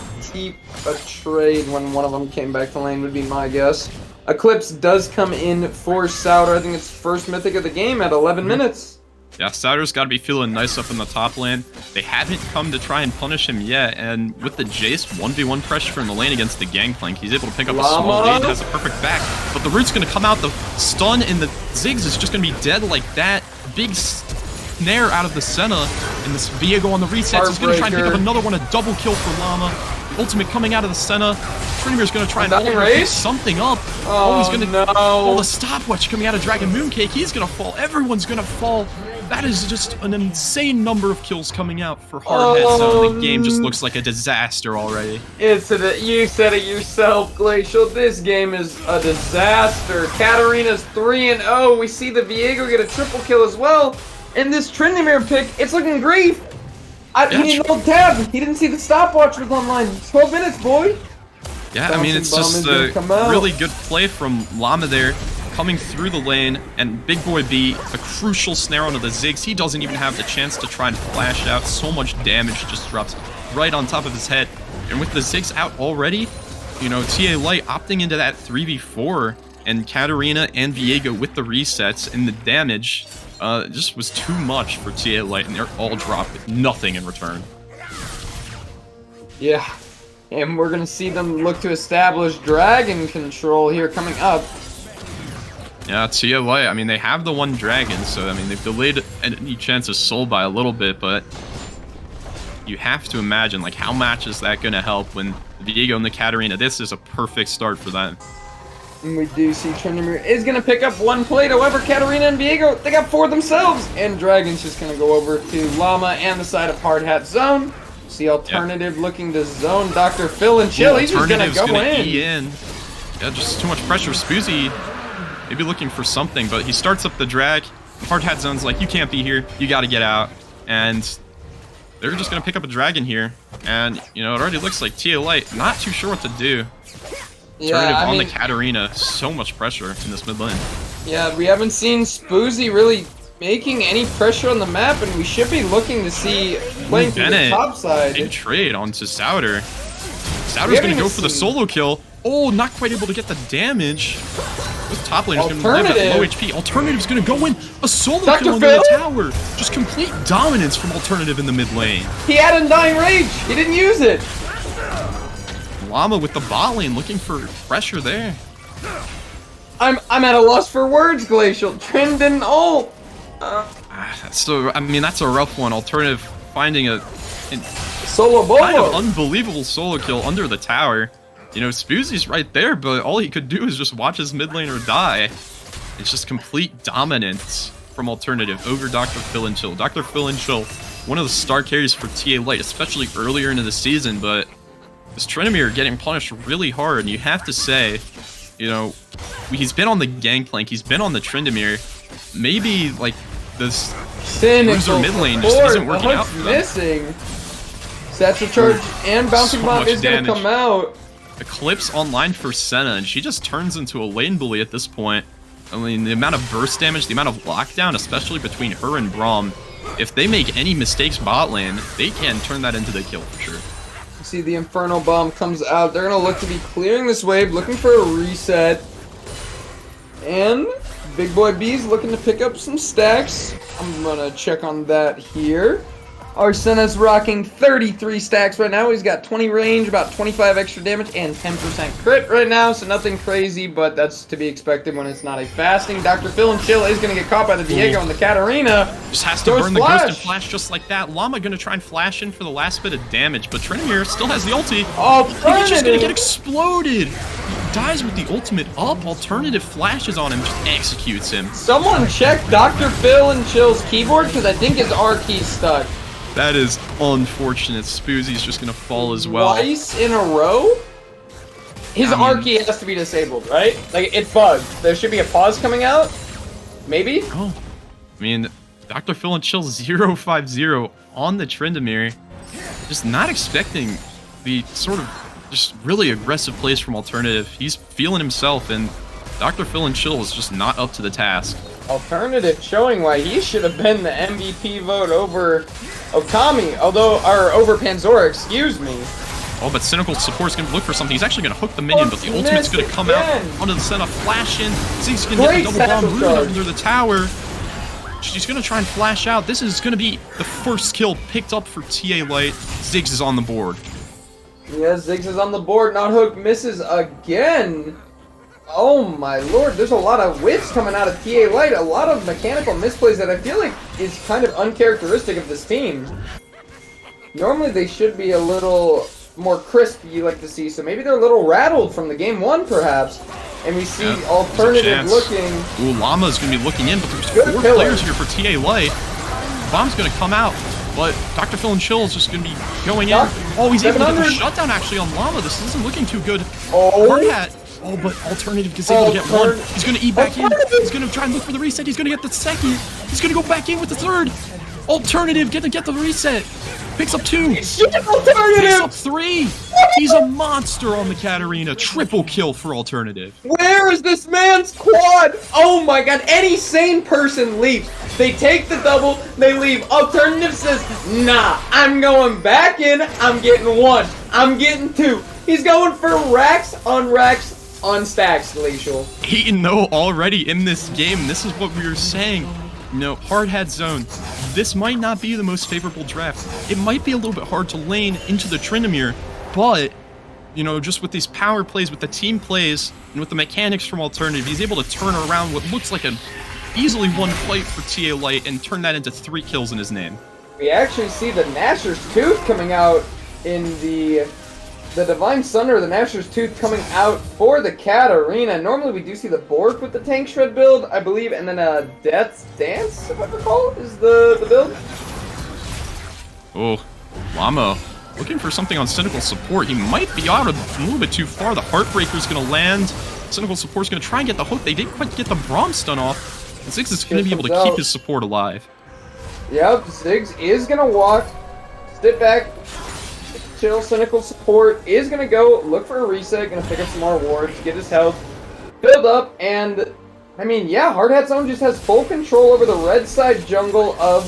trade when one of them came back to lane, would be my guess. Eclipse does come in for Souter. I think it's first mythic of the game at 11 minutes. Yeah, Souter's got to be feeling nice up in the top lane. They haven't come to try and punish him yet, and with the Jace 1v1 pressure in the lane against the Gangplank, he's able to pick up a small lead, has a perfect back, but the root's going to come out, the stun, and the Ziggs is just going to be dead like that. Big snare out of the Senna, and this Viego on the resets is going to try and pick up another one, a double kill for Llama. Ultimate coming out of the Senna. Trinimir's going to try and pick something up. Oh, he's going to... no. Oh, the stopwatch coming out of Dragon Mooncake. He's going to fall. Everyone's going to fall. That is just an insane number of kills coming out for Hard Hat Zone. The game just looks like a disaster already. You said it yourself, Glacial. This game is a disaster. Katarina's 3-0. We see the Viego get a triple kill as well. And this Tryndamere pick, it's looking great. He didn't hold tab. He didn't see the stopwatch was online. 12 minutes, boy. Yeah, I mean, it's just a really good play from Llama there, coming through the lane, and Big Boy B, a crucial snare onto the Ziggs. He doesn't even have the chance to try and flash out. So much damage just drops right on top of his head. And with the Ziggs out already, you know, TA Light opting into that 3v4, and Katarina and Viego with the resets and the damage, it just was too much for TA Light, and they're all dropped with nothing in return. Yeah, and we're going to see them look to establish dragon control here coming up. Yeah, TA Light, I mean, they have the 1 dragon, so, I mean, they've delayed any chance of soul by a little bit, but you have to imagine, like, how much is that going to help when Viego and the Katarina, this is a perfect start for them. And we do see Tryndamere is going to pick up 1 plate. However, Katarina and Viego, they got 4 themselves. And Dragon's just going to go over to Llama and the side of Hard Hat Zone. See Alternative looking to zone Dr. Phil and Chill. He's just going to go in. Yeah, just too much pressure. Spoozy maybe looking for something, but he starts up the drag. Hard Hat Zone's like, you can't be here. You got to get out. And they're just going to pick up a dragon here. And, you know, it already looks like TA Light not too sure what to do. Yeah, on the Katarina, so much pressure in this mid lane. Yeah, we haven't seen Spoozy really making any pressure on the map, and we should be looking to see playing through the top side. Big trade onto Souter. Souter's going to go for the solo kill. Oh, not quite able to get the damage. This top lane is going to live at low HP. Alternative's going to go in. A solo kill into the tower. Just complete dominance from Alternative in the mid lane. He had Undying Rage. He didn't use it. Llama with the bot lane looking for pressure there. I'm at a loss for words, Glacial. Trin didn't ult. So, I mean, that's a rough one. Alternative finding a solo bolo. Kind of unbelievable solo kill under the tower. You know, Spoozy's right there, but all he could do is just watch his mid laner die. It's just complete dominance from Alternative over Dr. Phil and Chill. Dr. Phil and Chill, one of the star carries for TA Light, especially earlier into the season, but this Tryndamere getting punished really hard, and you have to say, you know, he's been on the Gangplank, he's been on the Tryndamere. Maybe, like, this loser mid lane just isn't working out for them. Missing. Satchel Charge and Bouncing Bomb is going to come out. Eclipse online for Senna, and she just turns into a lane bully at this point. I mean, the amount of burst damage, the amount of lockdown, especially between her and Braum, if they make any mistakes bot lane, they can turn that into the kill for sure. See the Inferno Bomb comes out. They're going to look to be clearing this wave, looking for a reset. And Big Boy B's looking to pick up some stacks. I'm going to check on that here. Arsena's rocking 33 stacks right now. He's got 20 range, about 25 extra damage, and 10% crit right now. So nothing crazy, but that's to be expected when it's not a fasting. Dr. Phil and Chill is going to get caught by the Viego and the Katarina. Just has to burn the Ghost and Flash just like that. Llama going to try and flash in for the last bit of damage, but Tryndamere still has the ulti. Alternative. He's just going to get exploded. dies with the ultimate up. Alternative flashes on him, just executes him. Someone check Dr. Phil and Chill's keyboard because I think his R key's stuck. That is unfortunate. Spoozy's just gonna fall as well. Twice in a row? His R key has to be disabled, right? Like, it's bugged. There should be a pause coming out? Maybe? Oh, I mean, Dr. Phil and Chill 050 on the Tryndamere. Just not expecting the sort of just really aggressive plays from Alternative. He's feeling himself, and Dr. Phil and Chill is just not up to the task. Alternative showing why he should have been the MVP vote over Okami, or over Panzora, excuse me. Oh, but Cynical Support's gonna look for something. He's actually gonna hook the minion, but the ultimate's gonna come out onto the center, flash in. Ziggs gonna get the double bomb rooted up under the tower. She's gonna try and flash out. This is gonna be the first kill picked up for TA Light. Ziggs is on the board. Yeah, Ziggs is on the board. Not Hook misses again. Oh my lord, there's a lot of whiffs coming out of TA Light. A lot of mechanical misplays that I feel like is kind of uncharacteristic of this team. Normally they should be a little more crisp, you like to see, so maybe they're a little rattled from the game one, perhaps. And we see Alternative looking. Ooh, Llama's gonna be looking in, but there's 4 players here for TA Light. Bomb's gonna come out, but Dr. Phil and Chill is just gonna be going in. Oh, he's able to get the shutdown actually on Llama. This isn't looking too good. Hard Hat. Oh, but Alternative is able to get one. He's gonna eat back in. He's gonna try and look for the reset. He's gonna get the second. He's gonna go back in with the third. Alternative gonna get the reset. Picks up 2. Picks up 3. He's a monster on the Katarina. Triple kill for Alternative. Where is this man's quad? Oh my god, any sane person leaves. They take the double, they leave. Alternative says, nah, I'm going back in. I'm getting 1. I'm getting 2. He's going for racks on stacks, Glacial. 8-0 already in this game. This is what we were saying. You know, hard hat zone. This might not be the most favorable draft. It might be a little bit hard to lane into the Tryndamere, but, you know, just with these power plays, with the team plays, and with the mechanics from Alternative, he's able to turn around what looks like an easily won fight for TA Light and turn that into 3 kills in his name. We actually see the Gnasher's Tooth coming out in the Divine Sunder, the Gnasher's Tooth coming out for the Katarina. Normally we do see the Bork with the Tank Shred build, I believe, and then Death's Dance, if I recall, is the build. Oh, Llama looking for something on Cynical Support. He might be out a little bit too far. The Heartbreaker's going to land. Cynical Support's going to try and get the hook. They didn't quite get the Braum stun off. And Ziggs is going to be able to keep his support alive. Yep, Ziggs is going to walk, step back, Chill. Cynical Support is going to go look for a reset, going to pick up some more wards, get his health, build up, and, I mean, yeah, Hard Hat Zone just has full control over the red side jungle of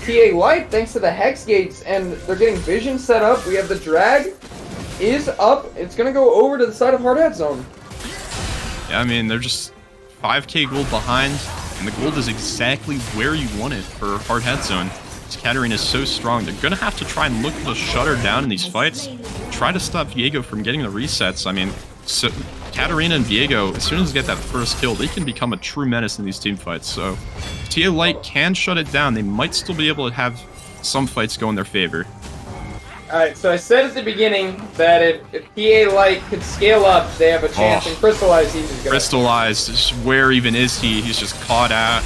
TA Light thanks to the Hex Gates, and they're getting vision set up. We have the drag is up. It's going to go over to the side of Hard Hat Zone. Yeah, I mean, they're just 5k gold behind, and the gold is exactly where you want it for Hard Hat Zone. This Katarina is so strong. They're going to have to try and look to shut her down in these fights. Try to stop Viego from getting the resets. I mean, so Katarina and Viego, as soon as they get that first kill, they can become a true menace in these team fights. So if TA Light can shut it down, they might still be able to have some fights go in their favor. Alright, so I said at the beginning that if TA Light could scale up, they have a chance, and Crystallize, he's just gonna... Crystallize, just where even is he? He's just caught out.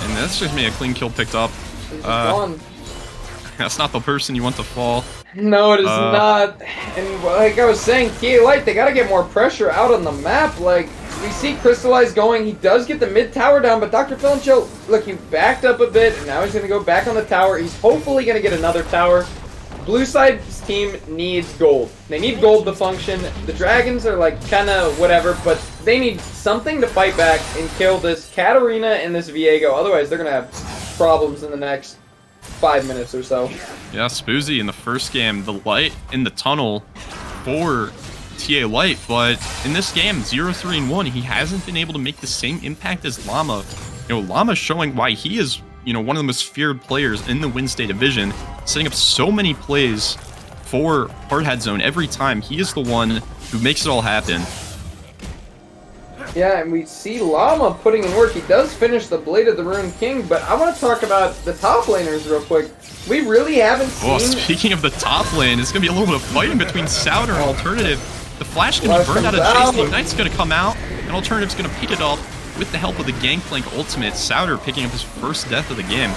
And that's just me a clean kill picked up. That's not the person you want to fall. No, it is not. And like I was saying, TA Light, they gotta get more pressure out on the map. Like, we see Crystallize going. He does get the mid tower down, but Dr. Phil and Chill, look, he backed up a bit, and now he's gonna go back on the tower. He's hopefully gonna get another tower. Blue side's team needs gold. They need gold to function. The Dragons are like kinda whatever, but they need something to fight back and kill this Katarina and this Viego. Otherwise, they're gonna have problems in the next 5 minutes or so. Yeah, Spoozy in the first game, the light in the tunnel for TA Light, but in this game, 0-3-1, he hasn't been able to make the same impact as Llama. You know, Llama's showing why he is, you know, one of the most feared players in the Wednesday division, setting up so many plays for Hard Hat Zone every time. He is the one who makes it all happen. Yeah, and we see Llama putting in work. He does finish the Blade of the Rune King, but I want to talk about the top laners real quick. We really haven't seen... Oh, speaking of the top lane, it's going to be a little bit of fighting between Souter and Alternative. The Flash going to be burned out of Jace. The Ignite's going to come out, and Alternative's going to pick it up with the help of the Gangplank ultimate. Souter picking up his first death of the game.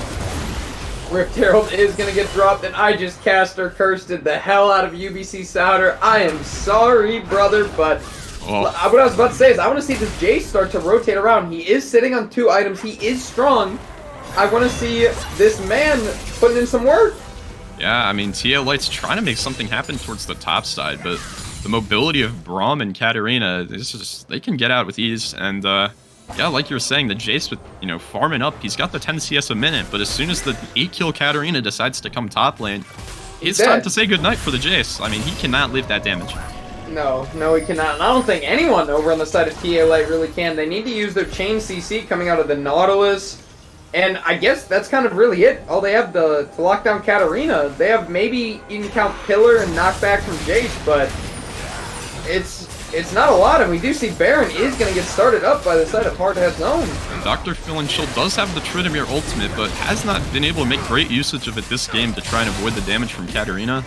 Rift Herald is going to get dropped, and I just caster cursed the hell out of UBC Souter. I am sorry, brother, but what I was about to say is I want to see this Jace start to rotate around. He is sitting on 2 items. He is strong. I want to see this man putting in some work. Yeah, I mean, TA Light's trying to make something happen towards the top side, but the mobility of Braum and Katarina, they can get out with ease. And yeah, like you were saying, the Jace with, farming up, he's got the 10 CS a minute, but as soon as the 8-kill Katarina decides to come top lane, it's time to say goodnight for the Jace. I mean, he cannot live that damage. No, he cannot. And I don't think anyone over on the side of TA Light really can. They need to use their chain CC coming out of the Nautilus. And I guess that's kind of really it. All they have to lock down Katarina. They have maybe you can count Pillar and knockback from Jace, but it's not a lot. And we do see Baron is going to get started up by the side of Hardhead Zone. And Dr. Phil Chill does have the Tryndamere ultimate, but has not been able to make great usage of it this game to try and avoid the damage from Katarina.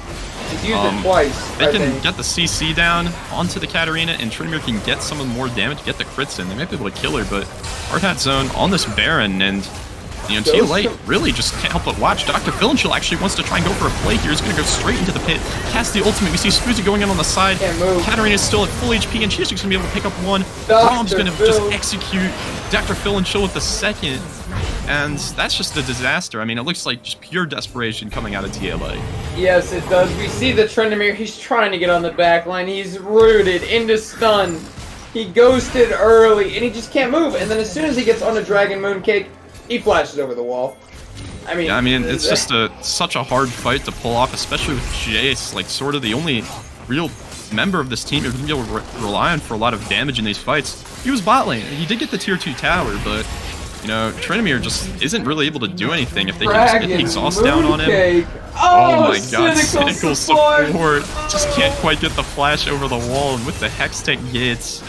He's used it twice. They can get the CC down onto the Katarina, and Tryndamere can get some of the more damage, get the crits in. They might be able to kill her, but Hardhat Zone on this Baron, and TA Light really just can't help but watch. Dr. Chill actually wants to try and go for a play here. He's going to go straight into the pit, cast the ultimate. We see Spoozy going in on the side. Katarina is still at full HP, and she's just going to be able to pick up one. Braum's going to just execute Dr. Chill with the second. And that's just a disaster. I mean, it looks like just pure desperation coming out of TA Light. Yes, it does. We see the Tryndamere. He's trying to get on the back line. He's rooted into stun. He ghosted early, and he just can't move. And then as soon as he gets on a Dragon Mooncake, he flashes over the wall. I mean, it's just such a hard fight to pull off, especially with Jace, like sort of the only real member of this team you're going to be able to rely on for a lot of damage in these fights. He was bot lane. He did get the tier 2 tower, but Tryndamere just isn't really able to do anything if they can just get the exhaust down on him. Oh my god, cynical support. Just can't quite get the flash over the wall, and with the Hextech Gates,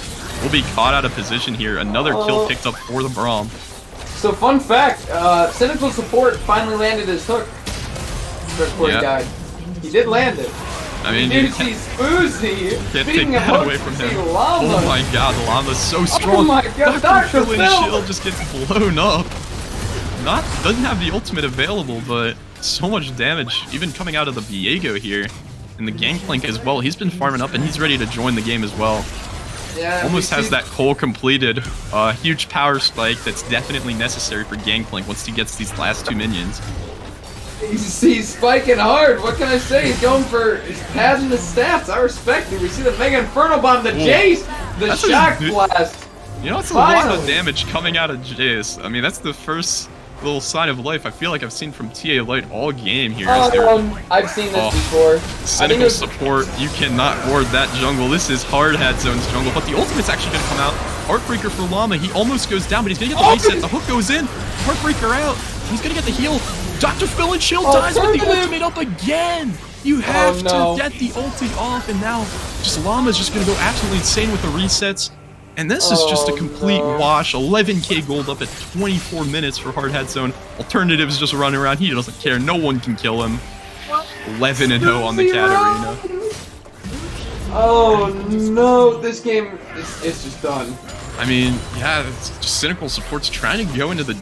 we'll be caught out of position here. Another kill picked up for the Braum. So fun fact, Cynical Support finally landed his hook before he died. He did land it. I mean, you see Spoozy speaking of hooks, away from him. Llama. Oh my god, Llama's so strong. Oh my god, Dr. Phil Shield just gets blown up. Doesn't have the ultimate available, but so much damage, even coming out of the Viego here. And the Gangplank as well, he's been farming up and he's ready to join the game as well. Yeah, almost has that Cole completed. Huge power spike that's definitely necessary for Gangplank once he gets these last 2 minions. He's spiking hard. What can I say? He's going for his padding the stats. I respect it. We see the Mega Inferno Bomb, the Jace, the Shock Blast. It's a lot of damage coming out of Jace. I mean, that's the first little sign of life I feel like I've seen from TA Light all game here. I've seen this before. Cynical support, you cannot ward that jungle. This is Hardhat Zone's jungle, but the ultimate's actually going to come out. Heartbreaker for Llama, he almost goes down, but he's going to get the reset. The hook goes in, Heartbreaker out. He's going to get the heal. Dr. Phil dies with the ultimate up again. You have to get the ulti off, and now just Llama's just going to go absolutely insane with the resets. And this is just a complete wash. 11k gold up at 24 minutes for Hardhat Zone. Alternatives just running around. He doesn't care. No one can kill him. 11-0 on the Katarina. Oh no, this game it's just done. I mean, yeah, it's just Cynical Support's trying to go into the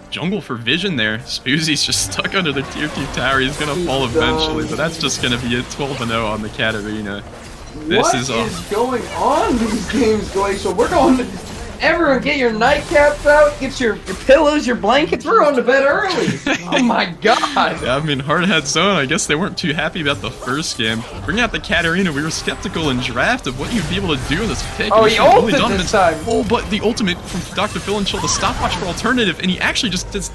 jungle for vision there. Spoozy's just stuck under the tier 2 tower. He's gonna fall eventually, but that's just gonna be a 12-0 on the Katarina. What is going on these games, Glacial? We're going to... Everyone get your nightcaps out, get your pillows, your blankets. We're going to bed early. Oh my god. Yeah, I mean, Hardhat Zone, I guess they weren't too happy about the first game. Bringing out the Katarina, we were skeptical in draft of what you'd be able to do in this pick. Oh, he ulted this time. Oh, but the ultimate from Dr. Phil Chill, the stopwatch for alternative, and he actually just gets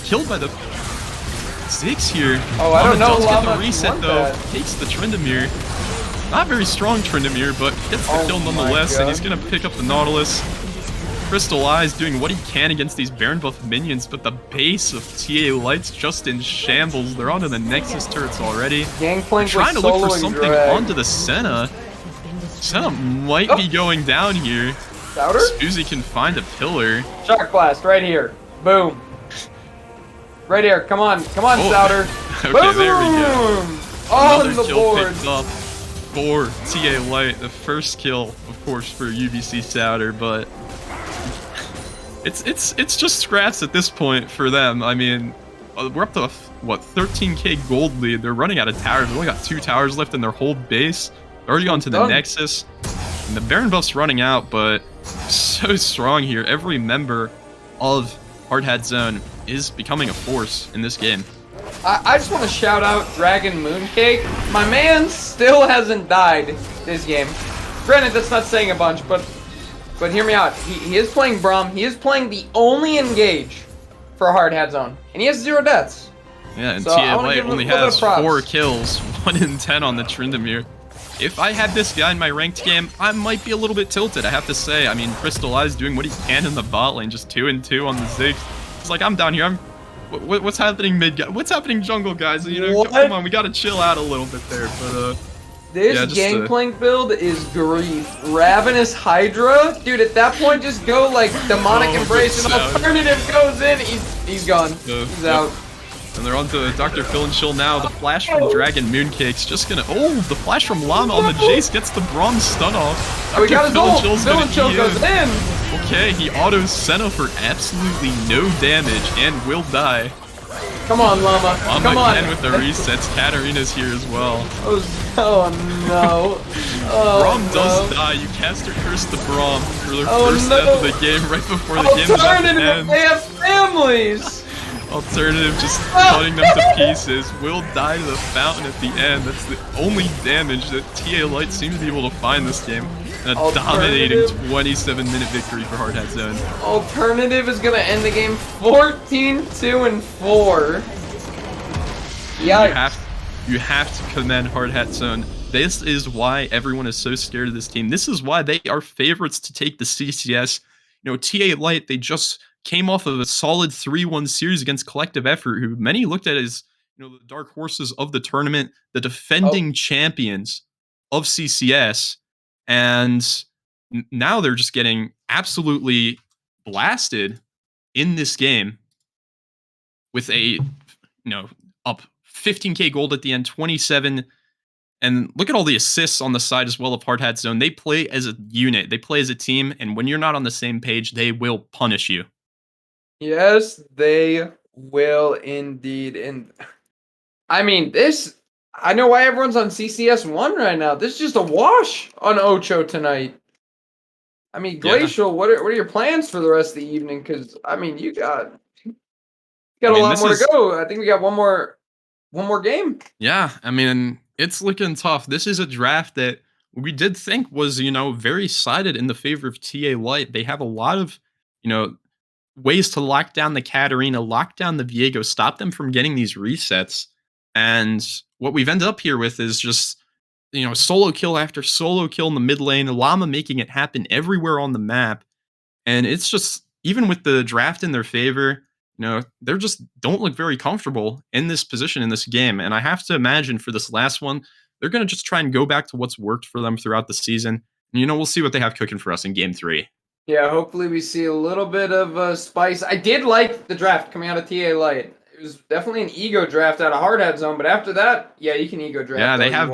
killed by the 6 here. Oh, I don't know. Does get the reset, though. Takes the Tryndamere. Not very strong Tryndamere, but gets the kill nonetheless, and he's going to pick up the Nautilus. Crystal Eyes doing what he can against these Baron buff minions, but the base of TA Light's just in shambles. They're onto the Nexus turrets already. Gangplank trying to look for something onto the Senna. Senna might be going down here. Souter? Spoozy can find a pillar. Shock Blast right here. Boom. Right here. Come on, Souter. Okay, there we go. On Another the kill board. picked up. for TA Light. The first kill, of course, for UBC Souter, but it's just scraps at this point for them. I mean, we're up to, what, 13k gold lead. They're running out of towers. They've only got 2 towers left in their whole base. They're already on to the Nexus. And the Baron buff's running out, but so strong here. Every member of Hard Hat Zone is becoming a force in this game. I just want to shout out Dragon Mooncake. My man still hasn't died this game. Granted, that's not saying a bunch, but hear me out. He is playing Braum. He is playing the only engage for Hard Hat Zone, and he has 0 deaths. Yeah, and So TA Light only has 4 props. kills, 1 in 10 on the Tryndamere. If I had this guy in my ranked game, I might be a little bit tilted, I have to say. I mean, Crystal Eye's doing what he can in the bot lane, just 2 and 2 on the Ziggs. It's like, I'm down here. What's happening mid, guys? What's happening jungle, guys? You know, come on, we gotta chill out a little bit there. But this yeah, Gangplank build is grief. Ravenous Hydra, dude. At that point, just go like demonic embrace, and alternative goes in. He's gone. He's out. And they're on to Dr. Phil and Chill now. The flash from Dragon Mooncake's just gonna... Oh, the flash from Llama on the Jace gets the bronze stun off. We got his ult. Phil and Chill EM. goes in. Okay, he autos Senna for absolutely no damage and will die. Come on, Llama. Come on. Again with the resets. Katarina's here as well. Oh no. Oh, Braum does die. You cast her curse to Braum for the first no. death of the game right before the game is about to end. They have families. Alternative just cutting them to pieces. Will die to the fountain at the end. That's the only damage that TA Light seems to be able to find this game. And a dominating 27-minute victory for Hard Hat Zone. Alternative is going to end the game 14-2-4. Yikes. You have to commend Hard Hat Zone. This is why everyone is so scared of this team. This is why they are favorites to take the CCS. You know, TA Light, they just came off of a solid 3-1 series against Collective Effort, who many looked at as, you know, the dark horses of the tournament, the defending champions of CCS, and now they're just getting absolutely blasted in this game with a, you know, up 15k gold at the end, 27. And look at all the assists on the side as well of Hard Hat Zone. They play as a unit. They play as a team. And when you're not on the same page, they will punish you. Yes, they will indeed. And I mean, I know why everyone's on CCS 1 right now. This is just a wash on Ocho tonight. I mean, Glacial, what are your plans for the rest of the evening? Because, I mean, you got a lot more to go. I think we got one more game. Yeah, I mean, it's looking tough. This is a draft that we did think was, you know, very sided in the favor of TA Light. They have a lot of, you know, ways to lock down the Katarina, lock down the Viego, stop them from getting these resets. And what we've ended up here with is just, you know, solo kill after solo kill in the mid lane, Llama making it happen everywhere on the map. And it's just, even with the draft in their favor, you know, they're just don't look very comfortable in this position in this game. And I have to imagine for this last one, they're going to just try and go back to what's worked for them throughout the season. And, you know, we'll see what they have cooking for us in game 3. Yeah, hopefully we see a little bit of spice. I did like the draft coming out of TA Light. It was definitely an ego draft out of Hard Hat Zone, but after that, yeah, you can ego draft. Yeah, they have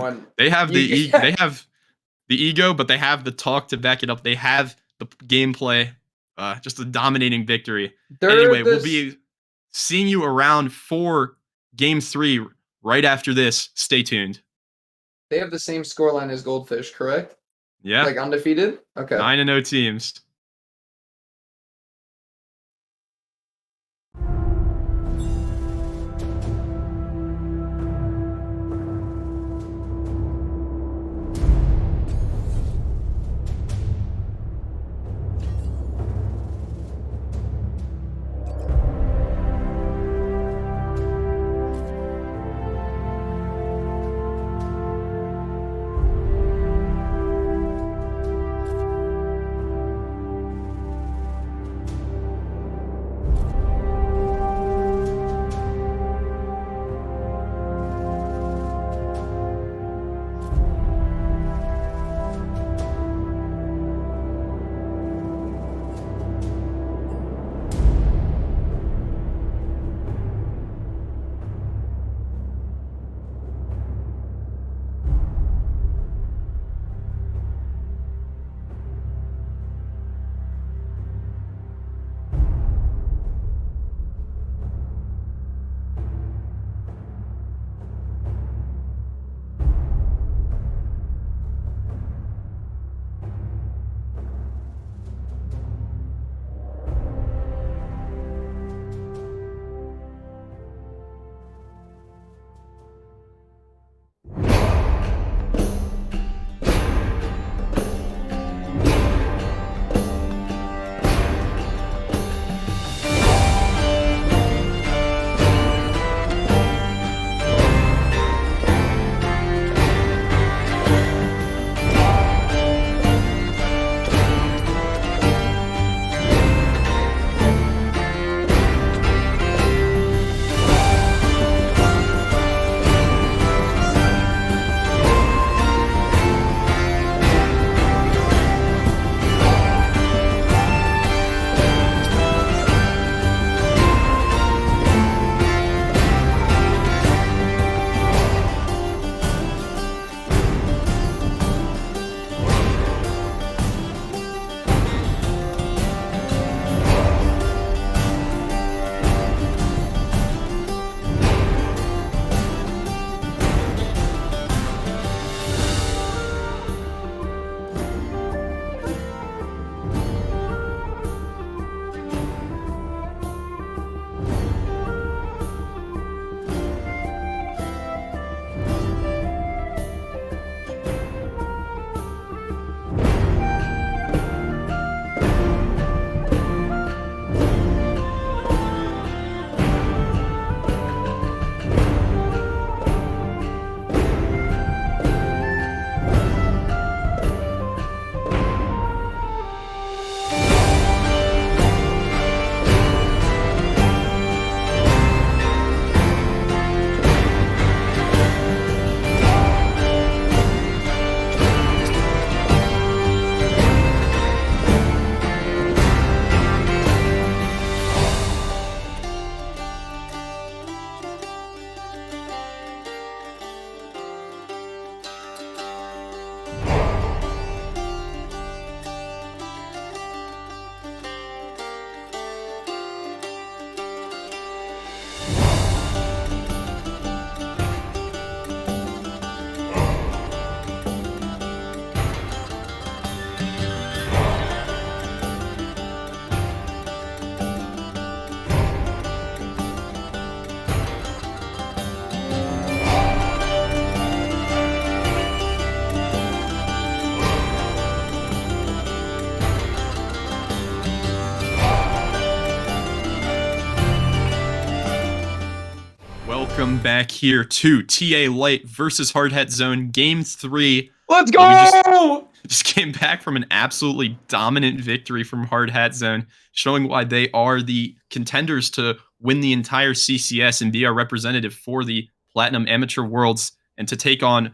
the ego, but they have the talk to back it up. They have the gameplay, just a dominating victory. Anyway, we'll be seeing you around for game 3 right after this. Stay tuned. They have the same scoreline as Goldfish, correct? Yeah. Like undefeated? Okay. 9-0 teams. welcome back here to TA Light versus Hard Hat Zone Game 3. Let's go! We just came back from an absolutely dominant victory from Hard Hat Zone, showing why they are the contenders to win the entire CCS and be our representative for the Platinum Amateur Worlds, and to take on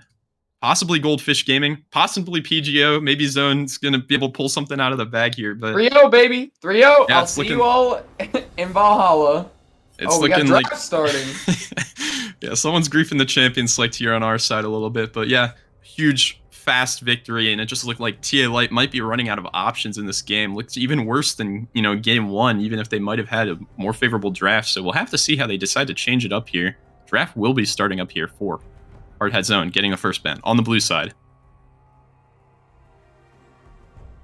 possibly Goldfish Gaming, possibly PGO. Maybe Zone's going to be able to pull something out of the bag here. But 3-0, baby. 3-0. Yeah, I'll see you all in Valhalla. It's we got looking draft like starting. Yeah, someone's griefing the champion select here on our side a little bit. But yeah, huge, fast victory. And it just looked like TA Light might be running out of options in this game. Looks even worse than, game 1, even if they might have had a more favorable draft. So we'll have to see how they decide to change it up here. Draft will be starting up here for Hard Hat Zone, getting a first ban on the blue side.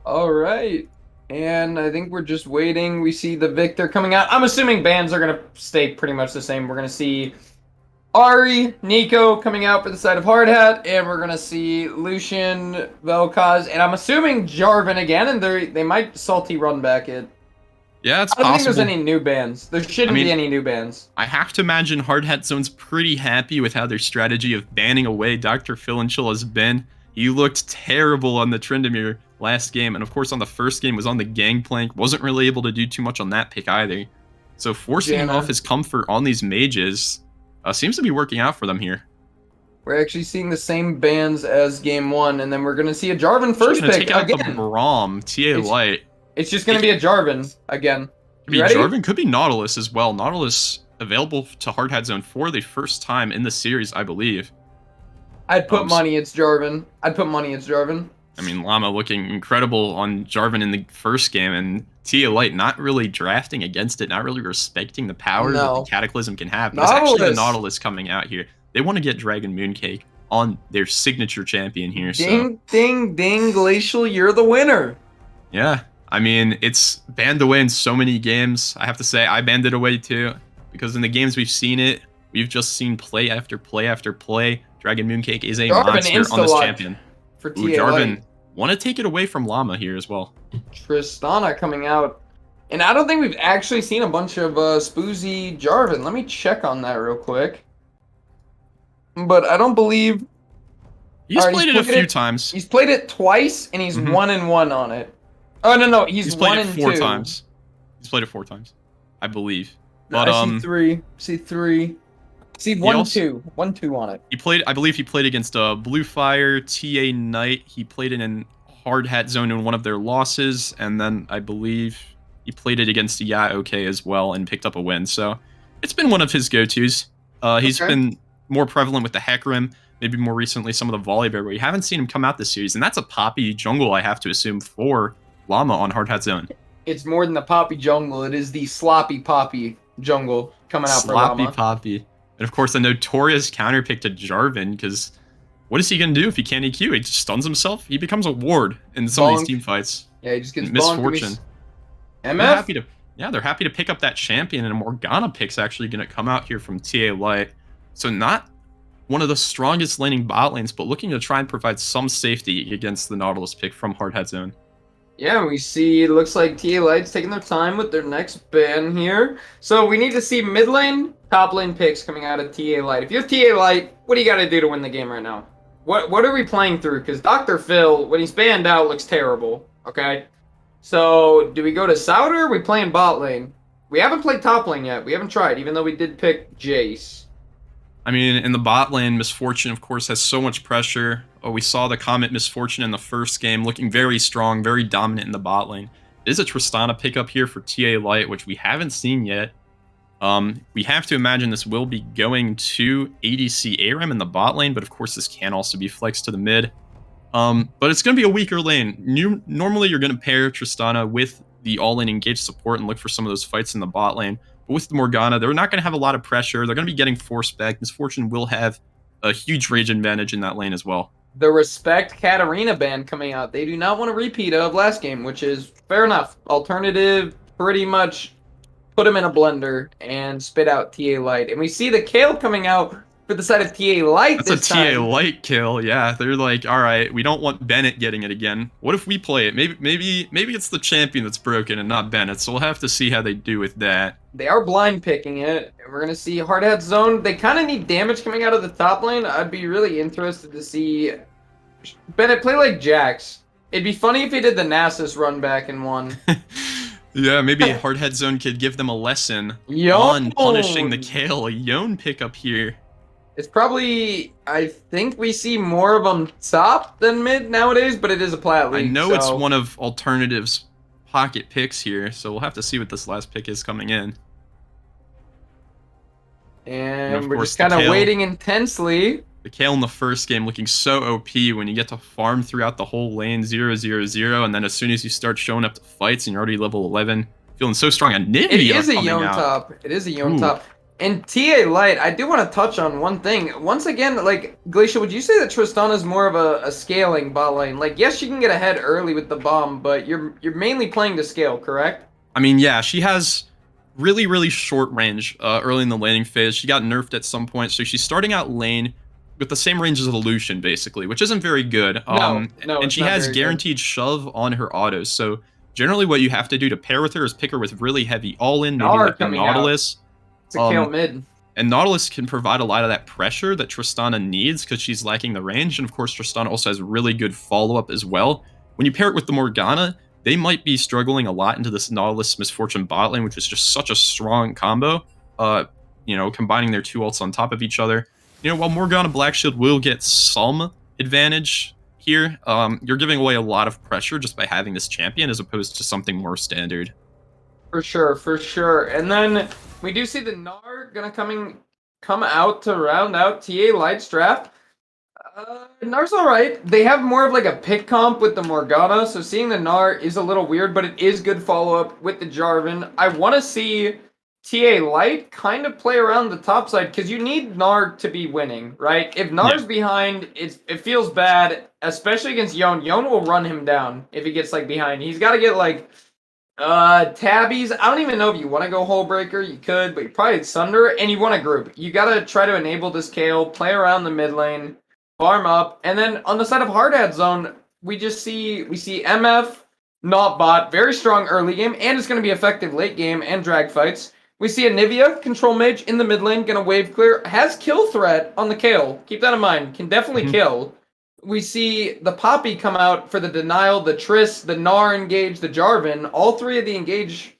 All right. And I think we're just waiting. We see the victor coming out. I'm assuming bans are going to stay pretty much the same. We're going to see Ari, Nico coming out for the side of Hard Hat, and we're going to see Lucian, Velkaz, and I'm assuming Jarvan again, and they might salty run back it. Yeah, it's I don't possible. think there's any new bans. There shouldn't be any new bans. I have to imagine Hard Hat Zone's pretty happy with how their strategy of banning away Dr. Philanchil has been. He looked terrible on the Tryndamere last game, and of course on the first game was on the Gangplank. Wasn't really able to do too much on that pick either. So forcing him off his comfort on these mages seems to be working out for them here. We're actually seeing the same bans as game 1, and then we're going to see a Jarvan first pick take out again. The Braum, TA Light. It's just going to be a Jarvan again. Could be Jarvan, could be Nautilus as well. Nautilus available to Hard Hat Zone for the first time in the series, I believe. I'd put money it's Jarvan. I'd put money it's Jarvan. I mean, Llama looking incredible on Jarvan in the first game, and TA Light not really drafting against it, not really respecting the power that the Cataclysm can have. But it's actually the Nautilus coming out here. They want to get Dragon Mooncake on their signature champion here. Ding, ding, ding, Glacial, you're the winner. Yeah, I mean, it's banned away in so many games. I have to say, I banned it away too, because in the games we've seen it, we've just seen play after play after play. Dragon Mooncake is a monster on this champion. For Jarvan want to take it away from Llama here as well. Tristana coming out. And I don't think we've actually seen a bunch of Spoozy Jarvan. Let me check on that real quick. But I don't believe... He's played it a few times. He's played it twice, and he's 1-1 on it. Oh, no, he's played it 1-2. 4 times. He's played it 4 times, I believe. But I see 3. See 3. See 1-2. 1-2 on it. He played. I believe he played against Blue Fire, TA Knight. He played it in Hard Hat Zone in one of their losses, and then I believe he played it against OK as well and picked up a win. So it's been one of his go-tos. He's been more prevalent with the Hecarim, maybe more recently some of the Volibear, but we haven't seen him come out this series, and that's a Poppy jungle, I have to assume, for Llama on Hard Hat Zone. It's more than the Poppy jungle. It is the Sloppy Poppy jungle coming out for Llama. Sloppy Poppy. And of course, a notorious counter pick to Jarvan, because what is he going to do if he can't EQ? He just stuns himself. He becomes a ward in some of these team fights. Yeah, he just gets misfortune. MF? They're happy to pick up that champion, and a Morgana pick's actually going to come out here from TA Light. So not one of the strongest laning bot lanes, but looking to try and provide some safety against the Nautilus pick from Hard Hat Zone. Yeah, we see it looks like TA Light's taking their time with their next ban here. So we need to see mid lane, top lane picks coming out of TA Light. If you're TA Light, what do you got to do to win the game right now? What are we playing through? Because Dr. Phil, when he's banned out, looks terrible. Okay? So do we go to Souter or are we playing bot lane? We haven't played top lane yet. We haven't tried, even though we did pick Jace. I mean, in the bot lane, Misfortune, of course, has so much pressure. We saw the Comet Misfortune in the first game, looking very strong, very dominant in the bot lane. It is a Tristana pickup here for TA Light, which we haven't seen yet. We have to imagine this will be going to ADC ARAM in the bot lane, but of course this can also be flexed to the mid. But it's going to be a weaker lane. Normally you're going to pair Tristana with the all-in engaged support and look for some of those fights in the bot lane. But with the Morgana, they're not going to have a lot of pressure. They're going to be getting force back. Misfortune will have a huge rage advantage in that lane as well. The Respect Katarina ban coming out. They do not want a repeat of last game, which is fair enough. Alternative, pretty much put them in a blender and spit out TA Light. And we see the Kale coming out for the side of TA Light That's a this TA time. Light kill. Yeah, they're like, all right, we don't want Bennett getting it again. What if we play it? Maybe it's the champion that's broken and not Bennett. So we'll have to see how they do with that. They are blind picking it. And we're going to see Hardhat Zone. They kind of need damage coming out of the top lane. I'd be really interested to see Bennett play like Jax. It'd be funny if he did the Nasus run back and won. Yeah, maybe Hardhead Zone could give them a lesson Yone! on punishing the Kale. A Yone pickup here. It's probably, I think we see more of them top than mid nowadays, but it is a plat league. I know so. it's one of Alternative's pocket picks here, so we'll have to see what this last pick is coming in. And we're just kind of waiting intensely. The Kale in the first game looking so OP when you get to farm throughout the whole lane 0-0-0, and then as soon as you start showing up to fights and you're already level 11, feeling so strong. And Nivea It is a coming Yone out. top. It is a Yone top. And TA Light, I do want to touch on one thing. Once again, like, Glacial, would you say that Tristana is more of a scaling bot lane? Like, yes, she can get ahead early with the bomb, but you're mainly playing to scale, correct? I mean, yeah, she has really, really short range early in the laning phase. She got nerfed at some point, so she's starting out lane with the same range as a Lucian, basically, which isn't very good. No, and she has guaranteed shove on her autos, so generally what you have to do to pair with her is pick her with really heavy all-in, maybe like the Nautilus. It's a Kale mid. And Nautilus can provide a lot of that pressure that Tristana needs because she's lacking the range. And of course, Tristana also has really good follow-up as well. When you pair it with the Morgana, they might be struggling a lot into this Nautilus Misfortune bot lane, which is just such a strong combo. Combining their two ults on top of each other. While Morgana Black Shield will get some advantage here, you're giving away a lot of pressure just by having this champion as opposed to something more standard. For sure. And then we do see the Gnar gonna come out to round out TA Light's draft. Gnar's alright. They have more of like a pick comp with the Morgana, so seeing the Gnar is a little weird, but it is good follow-up with the Jarvan. I want to see TA Light kind of play around the top side, because you need Gnar to be winning, right? If Gnar's behind, it feels bad, especially against Yone. Yone will run him down if he gets like behind. He's got to get like tabbies. I don't even know if you want to go Hull Breaker. You could, but you probably Sunder, and you want to group. You got to try to enable this Kale, play around the mid lane, farm up, and then on the side of Hardhat Zone, we see MF, not bot, very strong early game, and it's going to be effective late game and drag fights. We see a Nivea, control mage in the mid lane, gonna wave clear, has kill threat on the Kale. Keep that in mind, can definitely kill. We see the Poppy come out for the denial, the Triss, the Gnar engage, the Jarvan. All three of the engage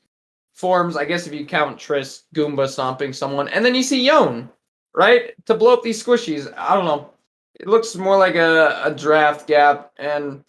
forms, I guess if you count Triss, Goomba stomping someone. And then you see Yone, right? To blow up these squishies. I don't know. It looks more like a draft gap, and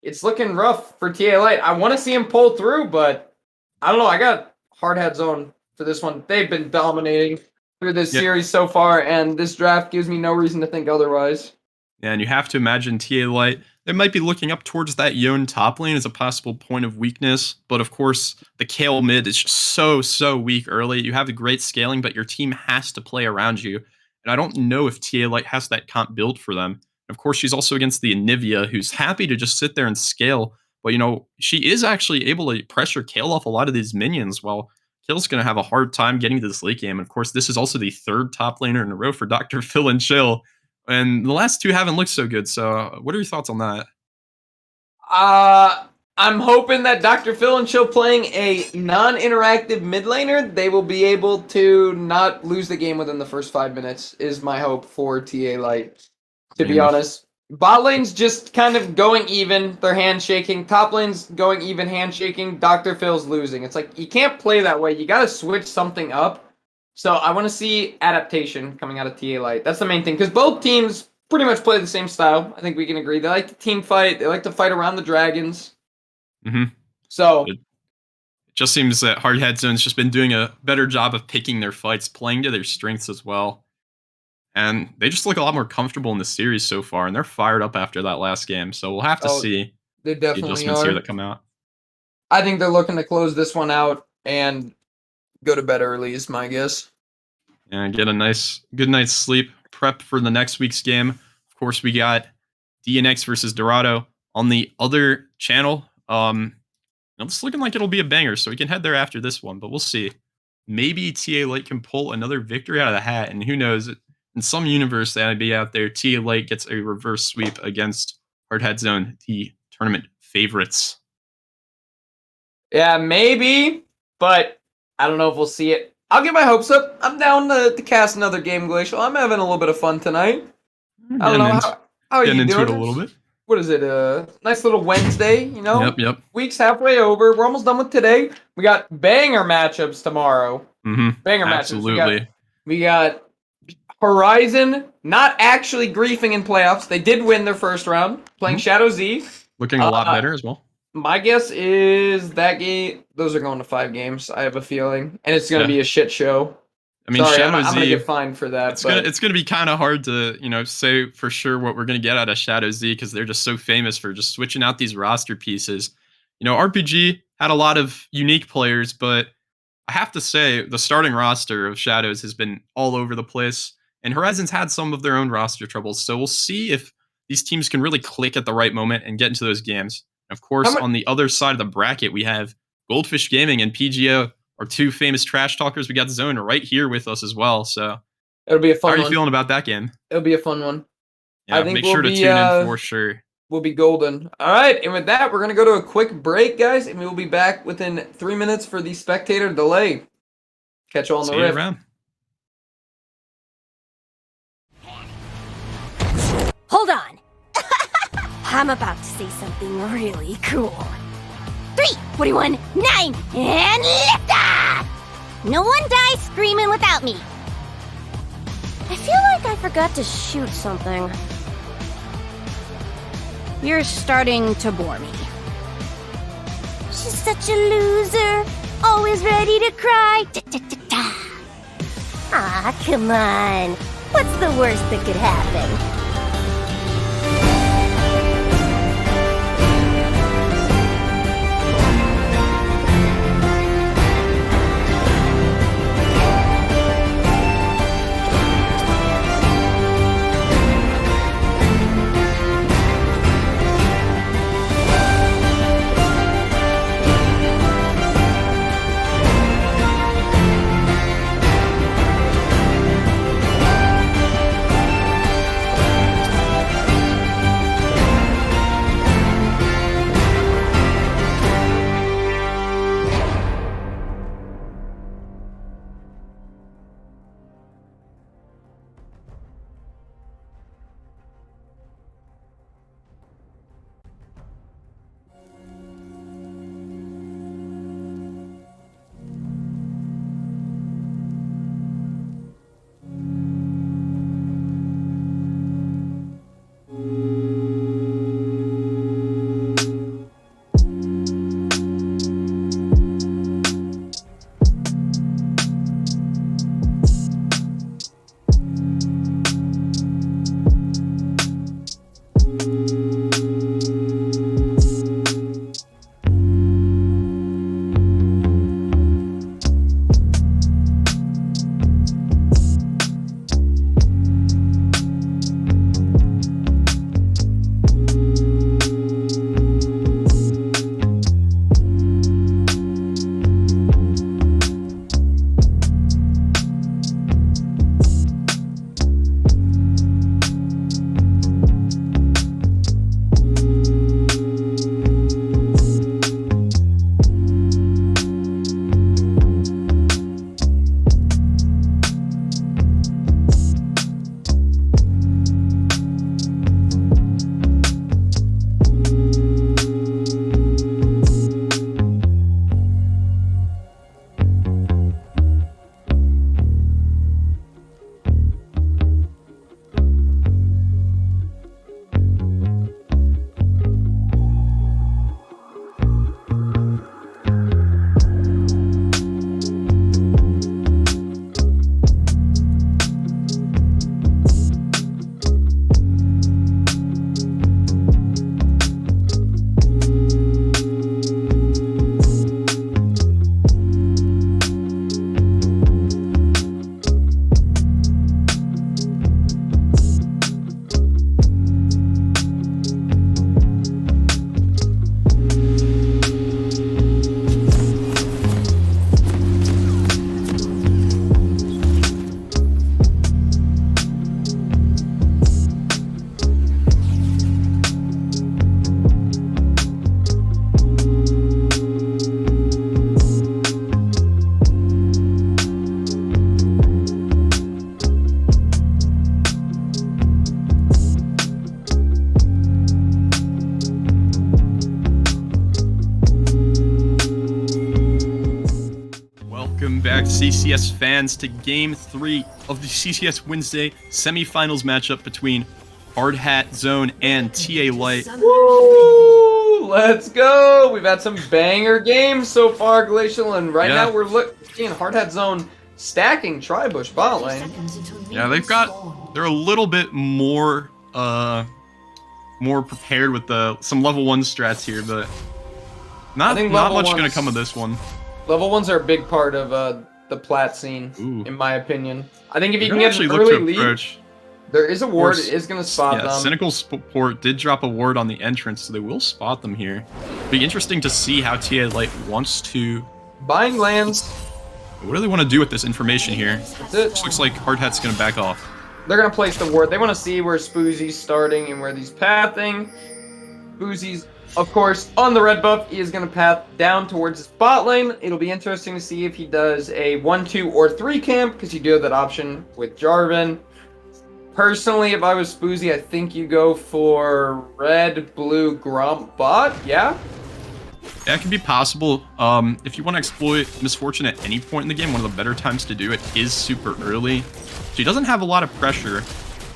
it's looking rough for TA Light. I want to see him pull through, but I don't know. I got Hardhat Zone for this one. They've been dominating through this series so far, and this draft gives me no reason to think otherwise. Yeah, and you have to imagine TA Light, they might be looking up towards that Yone top lane as a possible point of weakness, but of course, the Kale mid is just so weak early. You have the great scaling, but your team has to play around you, and I don't know if TA Light has that comp built for them. Of course, she's also against the Anivia, who's happy to just sit there and scale, but she is actually able to pressure Kale off a lot of these minions, while Kale's going to have a hard time getting to this late game. And of course, this is also the third top laner in a row for Dr. Phil and Chill. And the last two haven't looked so good. So what are your thoughts on that? I'm hoping that Dr. Phil and Chill playing a non-interactive mid laner, they will be able to not lose the game within the first 5 minutes, is my hope for TA Light, to be honest. Bot lane's just kind of going even. They're handshaking. Top lane's going even, handshaking. Dr. Phil's losing. It's like, you can't play that way. You got to switch something up. So I want to see adaptation coming out of TA Light. That's the main thing, because both teams pretty much play the same style. I think we can agree. They like to team fight. They like to fight around the dragons. So it just seems that Hardhat Zone's just been doing a better job of picking their fights, playing to their strengths as well. And they just look a lot more comfortable in the series so far, and they're fired up after that last game. So we'll have to see they definitely the adjustments here that come out. I think they're looking to close this one out and go to bed early is my guess. And get a good night's sleep. Prep for the next week's game. Of course, we got DNX versus Dorado on the other channel. It's looking like it'll be a banger, so we can head there after this one, but we'll see. Maybe TA Light can pull another victory out of the hat, and who knows, in some universe that'd be out there, TA Light gets a reverse sweep against Hardhead Zone, the tournament favorites. Yeah, maybe, but I don't know if we'll see it. I'll get my hopes up. I'm down to cast another game, Glacial. I'm having a little bit of fun tonight. I don't know. How are Getting you into doing? it a little bit. What is it? Nice little Wednesday, you know? Yep. Week's halfway over. We're almost done with today. We got banger matchups tomorrow. Banger Absolutely. matchups. We got Horizon not actually griefing in playoffs. They did win their first round, playing Shadow Z. Looking a lot better as well. My guess is that game, those are going to 5 games, I have a feeling. And it's going to be a shit show. I mean, sorry, Shadow I'm going to Z, get fined for that. it's gonna be kind of hard to, say for sure what we're gonna get out of Shadow Z because they're just so famous for just switching out these roster pieces. RPG had a lot of unique players, but I have to say the starting roster of Shadows has been all over the place, and Horizon's had some of their own roster troubles. So we'll see if these teams can really click at the right moment and get into those games. And of course, on the other side of the bracket, we have Goldfish Gaming and PGO, our 2 famous trash talkers. We got Zone right here with us as well. So it'll be a fun one. How are you feeling about that game? It'll be a fun one. Yeah, I think make sure to tune in for sure. We'll be golden. All right, and with that, we're going to go to a quick break, guys, and we will be back within 3 minutes for the spectator delay. Catch you all on the riff. Around. Hold on. I'm about to say something really cool. 3, 41, 9, and lift off! No one dies screaming without me. I feel like I forgot to shoot something. You're starting to bore me. She's such a loser. Always ready to cry. Ah, come on. What's the worst that could happen? CCS fans, to Game 3 of the CCS Wednesday semifinals matchup between Hard Hat Zone and TA Light. Woo! Let's go! We've had some banger games so far, Glacial, and right now we're looking Hard Hat Zone stacking Tribush bot lane. Yeah, they're a little bit more prepared with some level 1 strats here, but not much going to come of this one. Level 1s are a big part of the plat scene, in my opinion. I think if you can get an look early to lead, approach. there is a ward. It is going to spot them. Cynical Support did drop a ward on the entrance, so they will spot them here. Be interesting to see how TA Light wants to... Buying lands. What do they want to do with this information here? That's it. This looks like Hard Hat's going to back off. They're going to place the ward. They want to see where Spoozy's starting and where he's pathing. Spoozy's, of course, on the red buff. He is going to path down towards his bot lane. It'll be interesting to see if he does a 1, 2, or 3 camp, because you do have that option with Jarvan. Personally, if I was Spoozy, I think you go for red, blue, Gromp bot. Yeah? Yeah, it can be possible. If you want to exploit Misfortune at any point in the game, one of the better times to do it is super early. So he doesn't have a lot of pressure.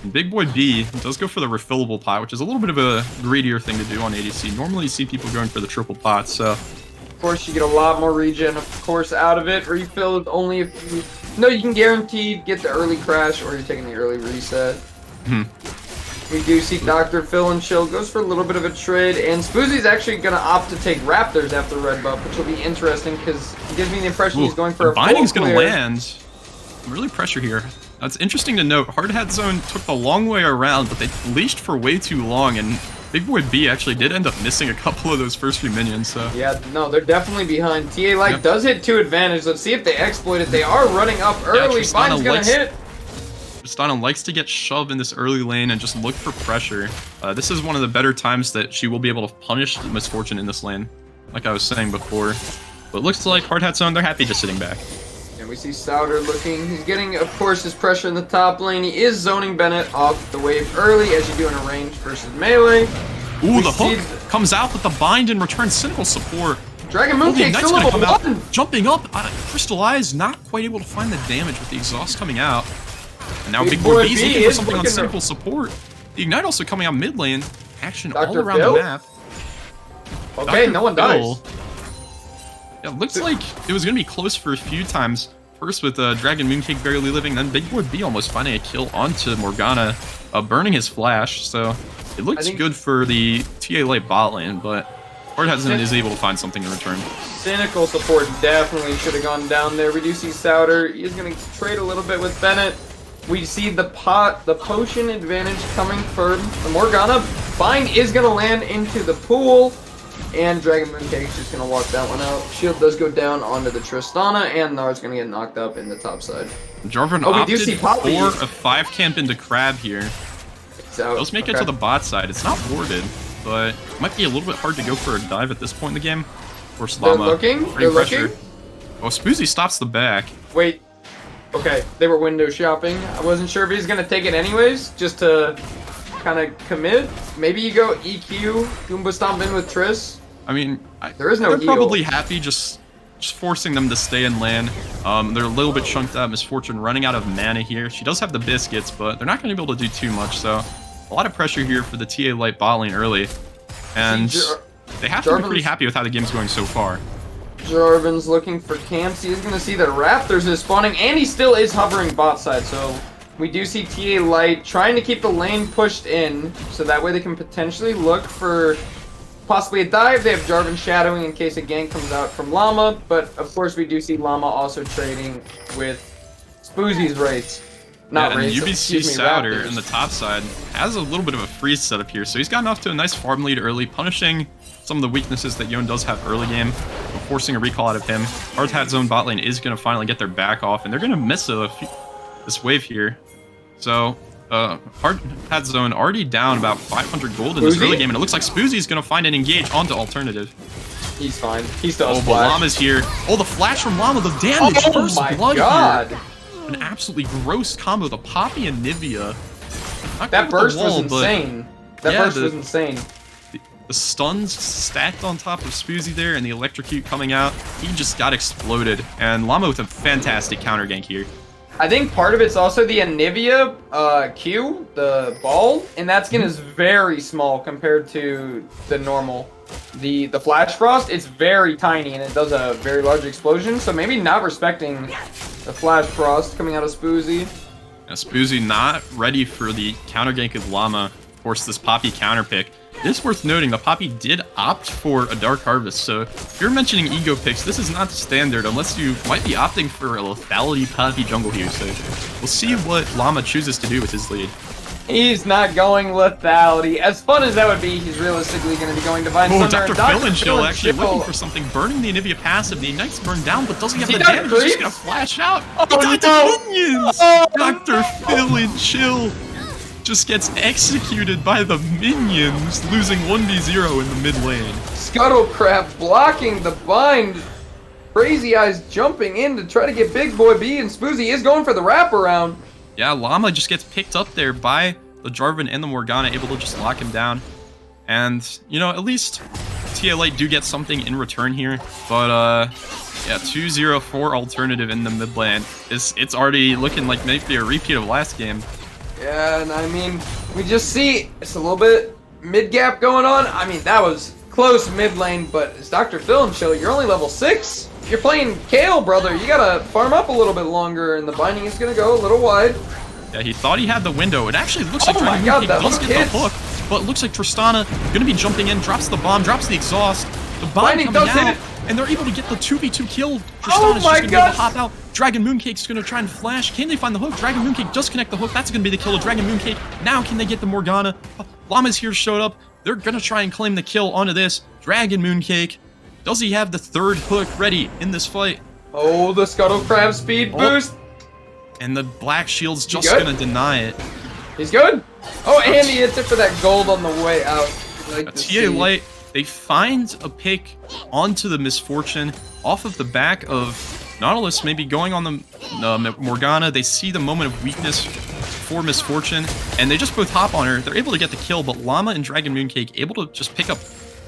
And Big Boy B does go for the refillable pot, which is a little bit of a greedier thing to do on ADC. Normally you see people going for the triple pot, so... Of course, you get a lot more regen, of course, out of it. Refilled only if you... No, you can guaranteed get the early crash, or you're taking the early reset. We do see Dr. Phil and Chill goes for a little bit of a trade, and Spoozy's actually going to opt to take Raptors after red buff, which will be interesting, because it gives me the impression he's going for a binding's full going to clear. land. Really pressure here. It's interesting to note, Hard Hat Zone took the long way around, but they leashed for way too long, and Big Boy B actually did end up missing a couple of those first few minions, so... Yeah, no, they're definitely behind. TA Light does hit 2 advantage. Let's see if they exploit it. They are running up early. Bind's going to hit. Tristana likes to get shoved in this early lane and just look for pressure. This is one of the better times that she will be able to punish the Misfortune in this lane, like I was saying before. But it looks like Hard Hat Zone, they're happy just sitting back. And we see Souter looking. He's getting, of course, his pressure in the top lane. He is zoning Bennett off the wave early, as you do in a range versus melee. Ooh, the hook comes out with the bind and returns Cynical Support. Dragon Mooncake still level 1! Jumping up, Crystal Eyes not quite able to find the damage with the exhaust coming out. And now Big Boy B is looking for something on Cynical Support. The Ignite also coming out mid lane. Action all around the map. Okay, no one dies. Yeah, looks like it was going to be close for a few times. First with Dragon Mooncake barely living, then Big Boy B almost finding a kill onto Morgana, burning his flash. So it looks good for the TA Light bot lane, but Hard Hat Zone is able to find something in return. Cynical Support definitely should have gone down there. We do see Souter. He's going to trade a little bit with Bennett. We see the potion advantage coming for the Morgana. Bind is going to land into the pool. And Dragon Mooncake is just going to walk that one out. Shield does go down onto the Tristana, and Nard's going to get knocked up in the top side. Jarvan opted for a 5 camp into Crab here. Does make it to the bot side. It's not warded, but it might be a little bit hard to go for a dive at this point in the game. Of course, Llama. They're looking. Oh, Spoozy stops the back. Wait. Okay, they were window shopping. I wasn't sure if he's going to take it anyways, just to kind of commit. Maybe you go EQ, Goomba Stomp in with Triss. I mean, there is no they're probably happy just forcing them to stay in lane. They're a little bit chunked out. Misfortune running out of mana here. She does have the biscuits, but they're not going to be able to do too much. So a lot of pressure here for the TA Light bot lane early. And they have to be pretty happy with how the game's going so far. Jarvan's looking for camps. He's going to see that Raptors is spawning, and he still is hovering bot side. So we do see TA Light trying to keep the lane pushed in, so that way they can potentially look for possibly a dive. They have Jarvan shadowing in case a gank comes out from Llama, but of course we do see Llama also trading with Spoozy's Wraiths. Not and Wraiths, UBC Souter in the top side has a little bit of a freeze setup here, so he's gotten off to a nice farm lead early, punishing some of the weaknesses that Yon does have early game, forcing a recall out of him. Hard Hat Zone bot lane is going to finally get their back off, and they're going to miss this wave here. So Hard Hat Zone already down about 500 gold in this early game, and it looks like Spoozy's going to find an engage onto Alternative. He's fine. He still has but flash. Llama's here. Oh, the flash from Llama, the damage. Oh First my blood god. Here. An absolutely gross combo. The Poppy and Nivea. That burst was insane. That burst was insane. The stuns stacked on top of Spoozy there, and the electrocute coming out. He just got exploded, and Llama with a fantastic counter gank here. I think part of it's also the Anivia Q, the ball, and that skin is very small compared to the normal. The Flash Frost, it's very tiny and it does a very large explosion, so maybe not respecting the Flash Frost coming out of Spoozy. Now, Spoozy not ready for the counter gank of Llama. Of course, this Poppy counter pick. It is worth noting the Poppy did opt for a Dark Harvest, so if you're mentioning ego picks, this is not standard unless you might be opting for a lethality Poppy jungle here, so we'll see what Llama chooses to do with his lead. He's not going lethality. As fun as that would be, he's realistically going to be going Divine Oh, Thunder. Dr. Phil Chill actually looking for something, burning the Anivia passive. The Ignite's burned down, but doesn't have the damage. He's just going to flash out. Oh, He got no. the minions! Oh, Dr. Phil Chill just gets executed by the minions, losing 1v0 in the mid lane. Scuttlecraft blocking the bind. Crazy Eyes jumping in to try to get Big Boy B, and Spoozy is going for the wraparound. Yeah, Llama just gets picked up there by the Jarvan and the Morgana, able to just lock him down. And, you know, at least TA Light do get something in return here. But, yeah, 2-0-4 alternative in the mid lane. It's already looking like maybe a repeat of last game. Yeah, and I mean, we just see it's a little bit mid-gap going on. I mean, that was close mid lane, but it's Dr. Phil and Chill. You're only level 6. If you're playing Kale, brother, you gotta farm up a little bit longer, and the binding is gonna go a little wide. Yeah, he thought he had the window. It actually looks like Oh my Dragon God, Moon that does hook get hits. the hook, but it looks like Tristana gonna be jumping in, drops the bomb, drops the exhaust. The bomb Binding coming does out, hit. and they're able to get the 2v2 kill. Oh Tristana's my just gonna be able to gosh. hop out. Dragon Mooncake's gonna try and flash. Can they find the hook? Dragon Mooncake does connect the hook. That's gonna be the kill of Dragon Mooncake. Now can they get the Morgana? Llama's here showed up. They're gonna try and claim the kill onto this. Dragon Mooncake. Does he have the third hook ready in this fight? Oh, the Scuttlecraft speed boost. And the Black Shield's just good? gonna deny it. He's good. Oh, and he hits it for that gold on the way out. Like to TA see. Light, they find a pick onto the Misfortune off of the back of Nautilus, maybe going on the Morgana. They see the moment of weakness for Misfortune, and they just both hop on her. They're able to get the kill, but Llama and Dragon Mooncake able to just pick up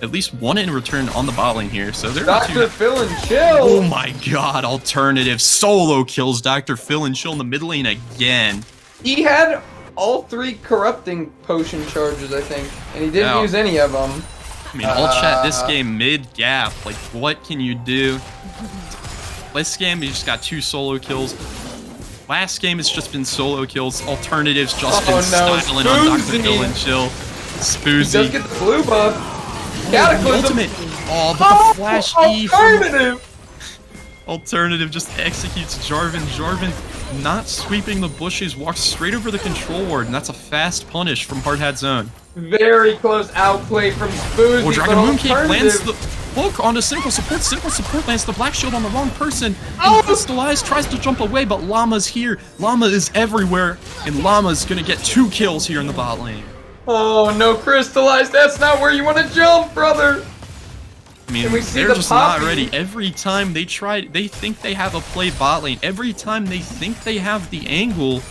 at least one in return on the bot lane here. So they're not Dr. too... Phil and Chill. Oh my god, alternative solo kills Dr. Phil and Chill in the mid lane again. He had all 3 corrupting potion charges, I think, and he didn't Yeah. use any of them. I mean, all chat, this game mid-gap, like, what can you do? This game, you just got 2 solo kills. Last game, it's just been solo kills. Alternatives just been styling on Dr. Spoozy. Phil and Chill. He does Spoozy. get the blue buff. The Cataclysm. ultimate. Oh, but the flash E from Alternative. Alternative just executes Jarvan. Jarvan not sweeping the bushes, walks straight over the control ward, and that's a fast punish from Hard Hat Zone. Very close outplay from Spoozy. Oh, Dragon but Mooncake lands Alternative- the hook onto Simple Support. Simple Support lands the Black Shield on the wrong person. Oh! And Crystallized tries to jump away, but Llama's here. Llama is everywhere, and Llama's gonna get 2 kills here in the bot lane. Oh, no Crystallized. That's not where you want to jump, brother. I mean, And we see they're the just not Poppy. ready. Every time they try, they think they have a play bot lane. Every time they think they have the angle,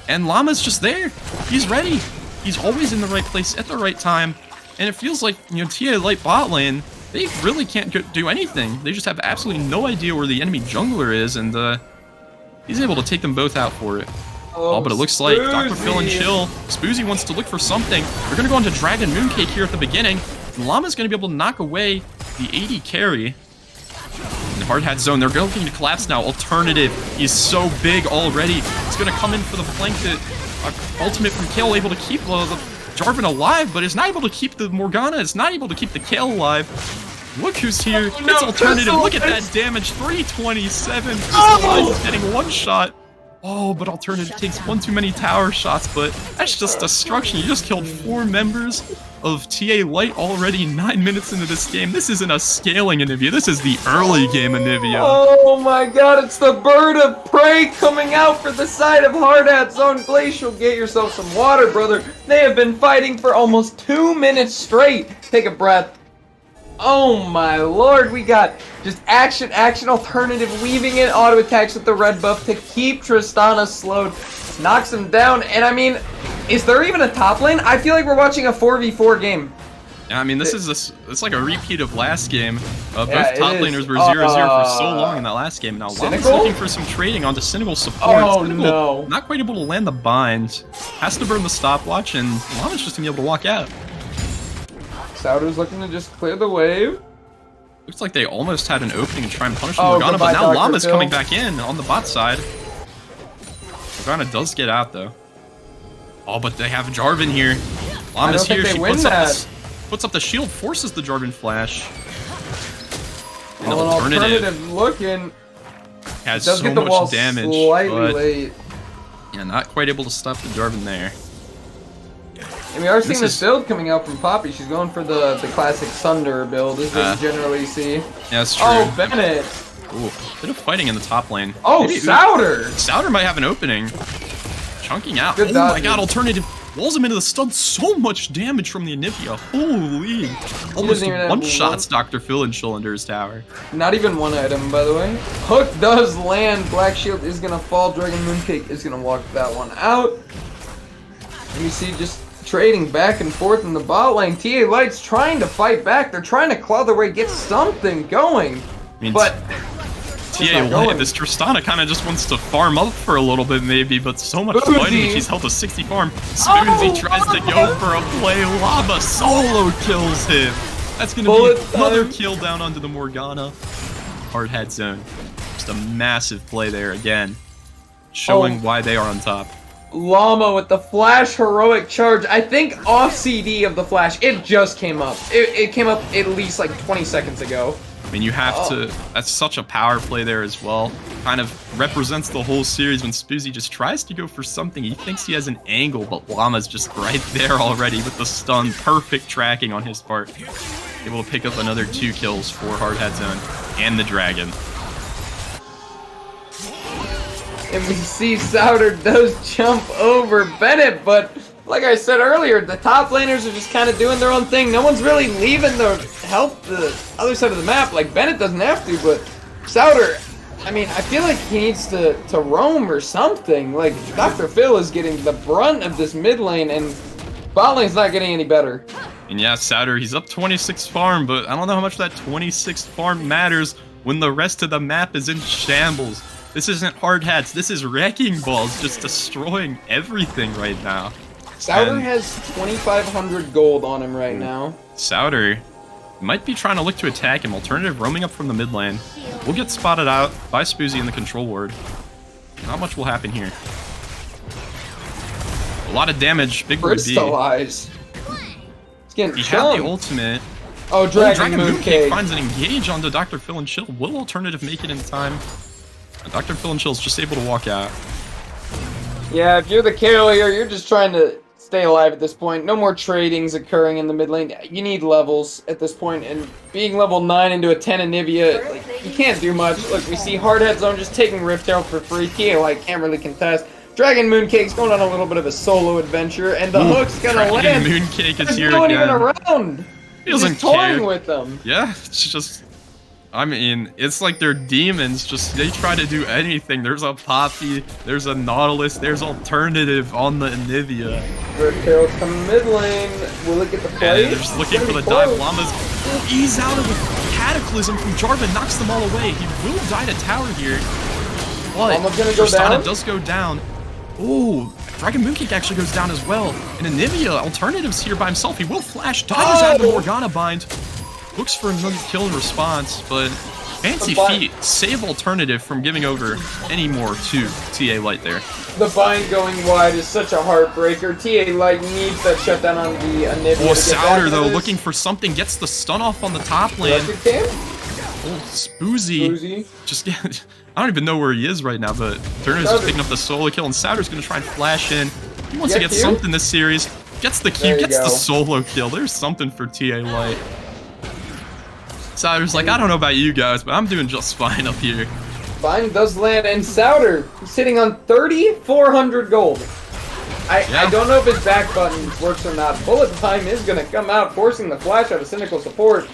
and Llama's just there. He's ready. He's always in the right place at the right time. And it feels like, you know, TA Light bot lane, they really can't do anything. They just have absolutely no idea where the enemy jungler is, and he's able to take them both out for it. Oh, but it looks like Dr. Phil and Spoozy. Chill. Spoozy wants to look for something. They're going to go into Dragon Mooncake here at the beginning. And Llama's going to be able to knock away the 80 carry. In the Hard Hat Zone, they're looking to collapse now. Alternative is so big already. It's going to come in for the flank that ultimate from Kale, able to keep the Jarvan alive, but is not able to keep the Morgana. It's not able to keep the Kale alive. Look who's here. Oh, no, It's Alternative. Look at that Crystal- damage. 327. Oh! Crystallized getting 1 shot. Oh, but Alternative takes 1 too many tower shots, but that's just destruction. You just killed 4 members of TA Light already 9 minutes into this game. This isn't a scaling Anivia. This is the early game Anivia. Oh my god, it's the bird of prey coming out for the side of Hard Hat Zone. Glacial, get yourself some water, brother. They have been fighting for almost 2 minutes straight. Take a breath. Oh my lord, we got just action, Alternative weaving in auto attacks with the red buff to keep Tristana slowed. Knocks him down, and I mean, is there even a top lane? I feel like we're watching a 4v4 game. Yeah, I mean, it's like a repeat of last game. Both Yeah, top it is. laners were 0-0 for so long in that last game. Now Llama's Cynical? looking for some trading onto Cynical support. Oh, Cynical no. not quite able to land the bind. Has to burn the stopwatch, and Llama's just gonna be able to walk out. Sauter's looking to just clear the wave. Looks like they almost had an opening to try and punish Oh, Morgana, but goodbye, now Dr. Llama's Phil. coming back in on the bot side. Morgana does get out, though. Oh, but they have Jarvan here. Llama's think here. they She win puts up the shield, forces the Jarvan flash. And An alternative looking. has Does so get the wall much damage, slightly but late. yeah, not quite able to stop the Jarvan there. And we are seeing This this build coming out from Poppy. She's going for the classic Sunder build, as we generally see. Yeah, that's true. Oh, Bennett! Ooh, bit of fighting in the top lane. Oh, Maybe- Sauter! Sauter might have an opening. Chunking out. Good Oh my dodges. god, alternative. Walls him into the stun. So much damage from the Anivia. Holy. Almost even have one-shots Dr. Phil and Chill under his tower. Not even one item, by the way. Hook does land. Black Shield is gonna fall. Dragon Mooncake is gonna walk that one out. And you see just trading back and forth in the bot lane. TA Light's trying to fight back. They're trying to claw their way, get something going. I mean, But TA not going. Light, this Tristana kind of just wants to farm up for a little bit maybe, but so much Boozy. fighting. She's held a 60 farm. Spoonsy Oh, tries to go for a play. Lava solo kills him. That's going to Bullet be another time. kill down onto the Morgana. Hard head zone. Just a massive play there again. Showing Oh. why they are on top. Llama with the flash heroic charge. I think off CD of the flash, it just came up. It came up at least like 20 seconds ago. I mean, you have to. That's such a power play there as well. Kind of represents the whole series when Spoozy just tries to go for something. He thinks he has an angle, but Llama's just right there already with the stun. Perfect tracking on his part. Able to pick up another 2 kills for Hard Head Zone and the Dragon. And we see Sauter does jump over Bennett, but like I said earlier, the top laners are just kind of doing their own thing. No one's really leaving to help the other side of the map. Like, Bennett doesn't have to, but Sauter, I mean, I feel like he needs to roam or something. Like, Dr. Phil is getting the brunt of this mid lane, and bot lane's not getting any better. And yeah, Sauter, he's up 26 farm, but I don't know how much that 26 farm matters when the rest of the map is in shambles. This isn't hard hats, this is wrecking balls just destroying everything right now. Sauter And- has 2,500 gold on him right now. Sauter might be trying to look to attack him. Alternative roaming up from the mid lane. We'll get spotted out by Spoozy in the control ward. Not much will happen here. A lot of damage, Big Bird B. Crystallize. It's getting He had the chunked. ultimate. Oh, Dragon Mooncake Mooncake. finds an engage onto Dr. Phil and Chill. Will Alternative make it in time? Dr. Phil and Chill's just able to walk out. Yeah, if you're the carrier, you're just trying to stay alive at this point. No more tradings occurring in the mid lane. You need levels at this point, and being level 9 into a 10 Anivia, like, you can't do much. Look, we see Hardhead Zone just taking Rift Herald for free. TA like can't really contest. Dragon Mooncake's going on a little bit of a solo adventure, and the hook's gonna Dragon land. Mooncake is There's here no one again. even around. He doesn't He's toying care. with them. Yeah, it's just... I mean, it's like they're demons, just they try to do anything. There's a Poppy, there's a Nautilus, there's Alternative on the Anivia. Rift Herald's coming mid lane. Will it get the play? And they're just looking for the dive. Llama's ease out of the Cataclysm from Jarvan, knocks them all away. He will die to tower here. But Llama's gonna go Tristana down? does go down. Oh, Dragon Mooncake actually goes down as well. And Anivia, Alternative's here by himself. He will flash, dodges out of the Morgana bind. Looks for another kill in response, but fancy feet save Alternative from giving over any more to TA Light there. The bind going wide is such a heartbreaker. TA Light needs that shutdown on the Anivia. Oh, to get Sauter back to though, this. looking for something, gets the stun off on the top lane. Electric Cam? Oh, Spoozy. Spoozy. Just get, I don't even know where he is right now, but Turner's just picking up the solo kill, and Sauter's gonna try and flash in. He wants to Get get you? something this series. Gets the There Q, you gets the go. solo kill. There's something for TA Light. Sauter's like, I don't know about you guys, but I'm doing just fine up here. Bind does land, and Sauter is sitting on 3,400 gold. I Yeah. don't know if his back button works or not. Bullet time is going to come out, forcing the flash out of Cynical support.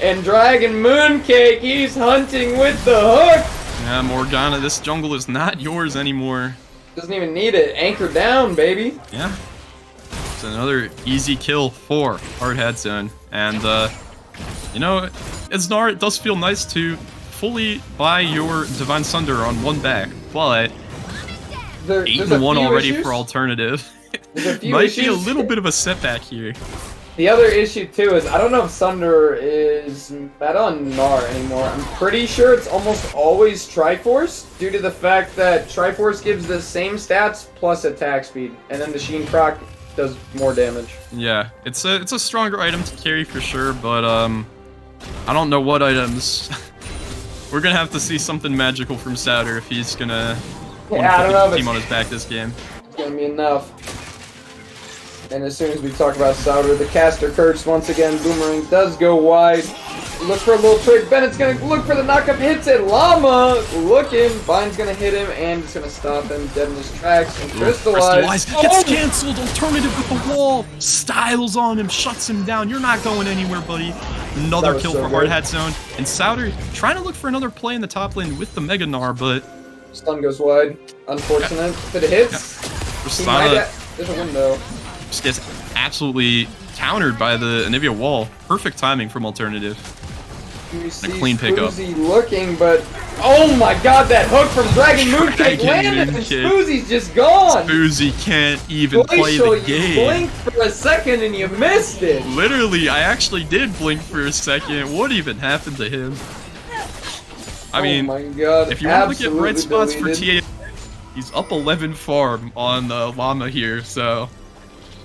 And Dragon Mooncake, he's hunting with the hook. Yeah, Morgana, this jungle is not yours anymore. Doesn't even need it. Anchor down, baby. Yeah. It's another easy kill for Hard Hat Zone. And, you know, as Gnar, it does feel nice to fully buy your Divine Sunder on one back, but 8-1 already for Alternative. Might be a little bit of a setback here. The other issue too is I don't know if Sunder is meta on Gnar anymore. I'm pretty sure it's almost always Triforce due to the fact that Triforce gives the same stats plus attack speed, and then the Sheen proc does more damage. Yeah, it's a stronger item to carry for sure, but I don't know what items. We're gonna have to see something magical from Souter if he's gonna want to put the team on his back this game. It's gonna be enough. And as soon as we talk about Souter, the caster curse once again. Boomerang does go wide. Look for a little trick. Bennett's gonna look for the knockup. Hits it. Llama looking. Vine's gonna hit him and it's gonna stop him dead in his tracks. And Crystallize. Gets canceled. Alternative with the wall. Styles on him. Shuts him down. You're not going anywhere, buddy. Another kill for Hard Hat Zone. And Souter trying to look for another play in the top lane with the Mega Gnar, but stun goes wide. Unfortunate. If it hits, there's a window. Just gets absolutely countered by the Anivia wall. Perfect timing from Alternative. A clean pickup. Spoozy looking, but oh my god, that hook from Dragon Mooncake landed, and Spoozy's just gone. Spoozy can't even play the game. You blinked for a second and you missed it. Literally, I actually did blink for a second. What even happened to him? I mean, my god, if you want to look at bright spots for TA, he's up 11 farm on Llama here, so.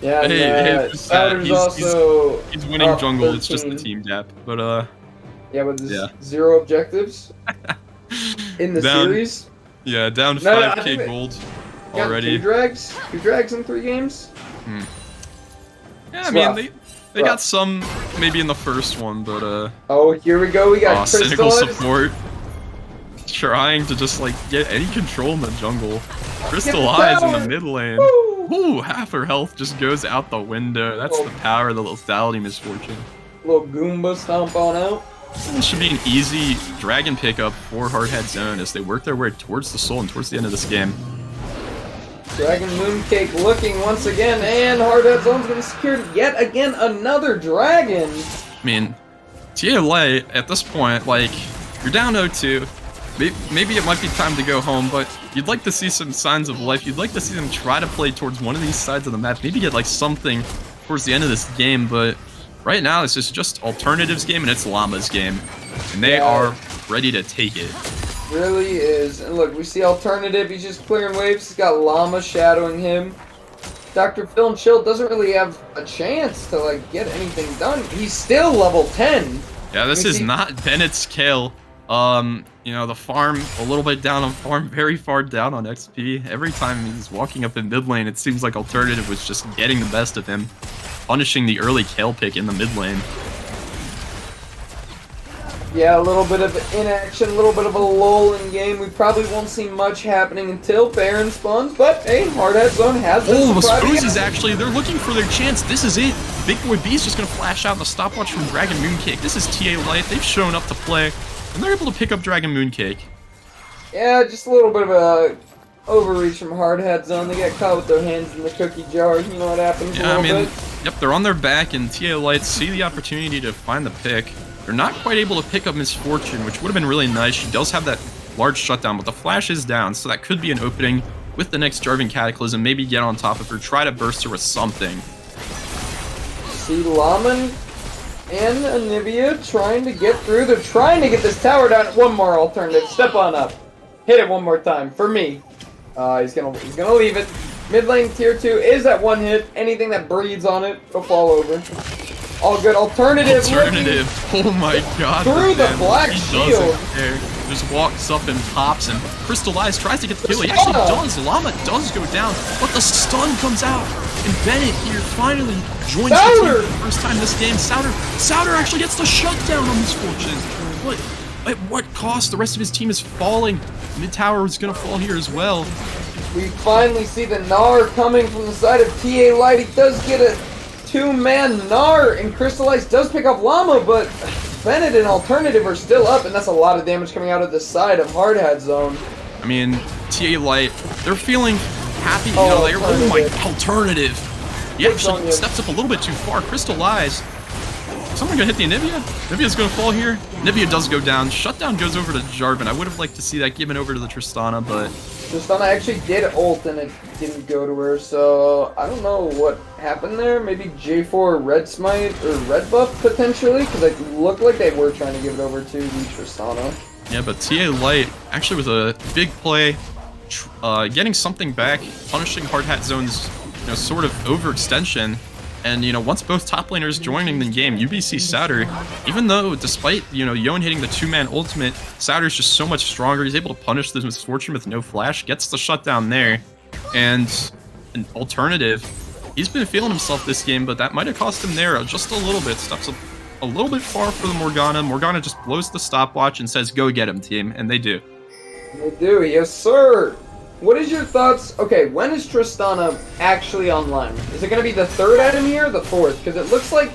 Yeah, hey, he's winning jungle. 13. It's just the team gap, but yeah, with zero objectives in the series. Yeah, down 5k gold already. Two drags in 3 games. Yeah, I mean they got some maybe in the first one, but oh, here we go. We got cynical support trying to just like get any control in the jungle. Crystallize in the mid lane. Ooh, half her health just goes out the window. That's the power of the lethality misfortune. Little Goomba stomp on out. This should be an easy dragon pickup for Hard Hat Zone as they work their way towards the soul and towards the end of this game. Dragon Mooncake looking once again, and Hard Hat Zone's gonna secure yet again another dragon. I mean, TA Light at this point, like, you're down 0-2. Maybe it might be time to go home, but you'd like to see some signs of life. You'd like to see them try to play towards one of these sides of the map. Maybe get like something towards the end of this game, but right now this is just Alternative's game and it's Llama's game. And they are ready to take it. Really is. And look, we see Alternative, he's just clearing waves. He's got Llama shadowing him. Dr. Phil and Chill doesn't really have a chance to like get anything done. He's still level 10. Yeah, this is not Bennett's kill. You know, the farm a little bit down on farm, very far down on XP. Every time he's walking up in mid lane, it seems like Alternative was just getting the best of him, punishing the early kill pick in the mid lane. Yeah, a little bit of inaction, a little bit of a lull in game. We probably won't see much happening until Baron spawns, but hey, Hard Hat Zone has this. Oh, the Spoozies actually, they're looking for their chance. This is it. Big Boy B is just going to flash out the stopwatch from Dragon Mooncake. This is TA Light. They've shown up to play. And they're able to pick up Dragon Mooncake. Yeah, just a little bit of a overreach from Hard Hat Zone. They get caught with their hands in the cookie jar. You know what happens a little bit. Yep, they're on their back, and TA Lights see the opportunity to find the pick. They're not quite able to pick up Misfortune, which would have been really nice. She does have that large shutdown, but the flash is down, so that could be an opening with the next Jarvan Cataclysm. Maybe get on top of her, try to burst her with something. See Laman and Anivia trying to get through. They're trying to get this tower down. One more Alternative. Step on up. Hit it one more time for me. He's gonna leave it. Mid lane tier 2 is at 1 hit. Anything that breathes on it will fall over. All good. Alternative. Oh my god. Through the black shield. Just walks up and pops, and Crystallize tries to get the kill. He actually does. Llama does go down, but the stun comes out. And Bennett here finally joins the team for the first time this game. Souter actually gets the shutdown on Misfortune. But at what cost? The rest of his team is falling. Mid tower is going to fall here as well. We finally see the Gnar coming from the side of TA Light. He does get a 2-man Gnar, and Crystallize does pick up Llama, but Bennett and Alternative are still up, and that's a lot of damage coming out of the side of Hard Hat Zone. I mean, TA Light, they're feeling happy. You know, they're, oh my, Alternative. He actually steps up a little bit too far. Crystal Eyes. Someone gonna hit the Anivia? Anivia's gonna fall here. Anivia does go down. Shutdown goes over to Jarvan. I would have liked to see that given over to the Tristana, but... Tristana actually did ult and it didn't go to her, so I don't know what happened there. Maybe J4 Red Smite or Red Buff potentially, because it looked like they were trying to give it over to the Tristana. Yeah, but TA Light actually was a big play, getting something back, punishing Hard Hat Zone's, sort of overextension. And, once both top laners joining the game, UBC Souter, even though, despite, Yon hitting the two-man ultimate, Souter's just so much stronger. He's able to punish this Misfortune with no flash, gets the shutdown there. And an alternative, he's been feeling himself this game, but that might have cost him there just a little bit. Steps up a little bit far for the Morgana. Morgana just blows the stopwatch and says, go get him, team. And they do. They do, yes, sir. What is your thoughts? Okay, when is Tristana actually online? Is it going to be the third item here or the fourth? Because it looks like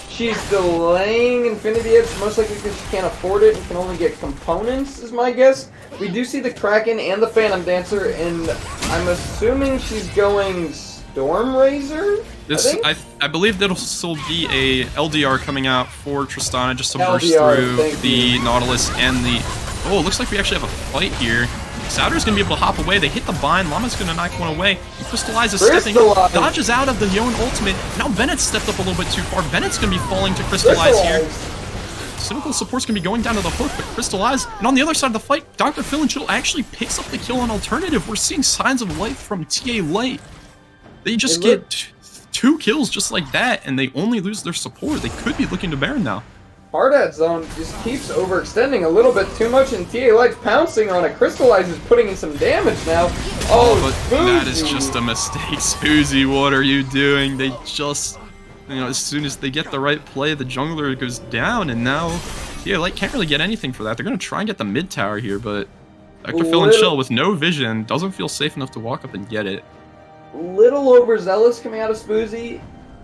she's delaying Infinity Edge, most likely because she can't afford it and can only get components, is my guess. We do see the Kraken and the Phantom Dancer, and I'm assuming she's going Storm Razor? I believe that'll still be a LDR coming out for Tristana just to burst LDR, through the Nautilus and the... Oh, it looks like we actually have a fight here. Souter's going to be able to hop away. They hit the bind. Llama's going to knock one away. And Crystallize is stepping up. Dodges out of the Yon ultimate. Now Bennett's stepped up a little bit too far. Bennett's going to be falling to Crystallize here. Cynical support's going to be going down to the hook, but Crystallize. And on the other side of the fight, Dr. Phil and Chill actually picks up the kill on Alternative. We're seeing signs of life from TA Light. They just get 2 kills just like that, and they only lose their support. They could be looking to Baron now. Hard Hat Zone just keeps overextending a little bit too much, and TA Light's pouncing on it. Crystallize is putting in some damage now. Oh, but that is just a mistake. Spoozy, what are you doing? They just, as soon as they get the right play, the jungler goes down, and now TA Light can't really get anything for that. They're going to try and get the mid tower here, but Dr. Phil and Chill with no vision doesn't feel safe enough to walk up and get it. Little overzealous coming out of Spoozy.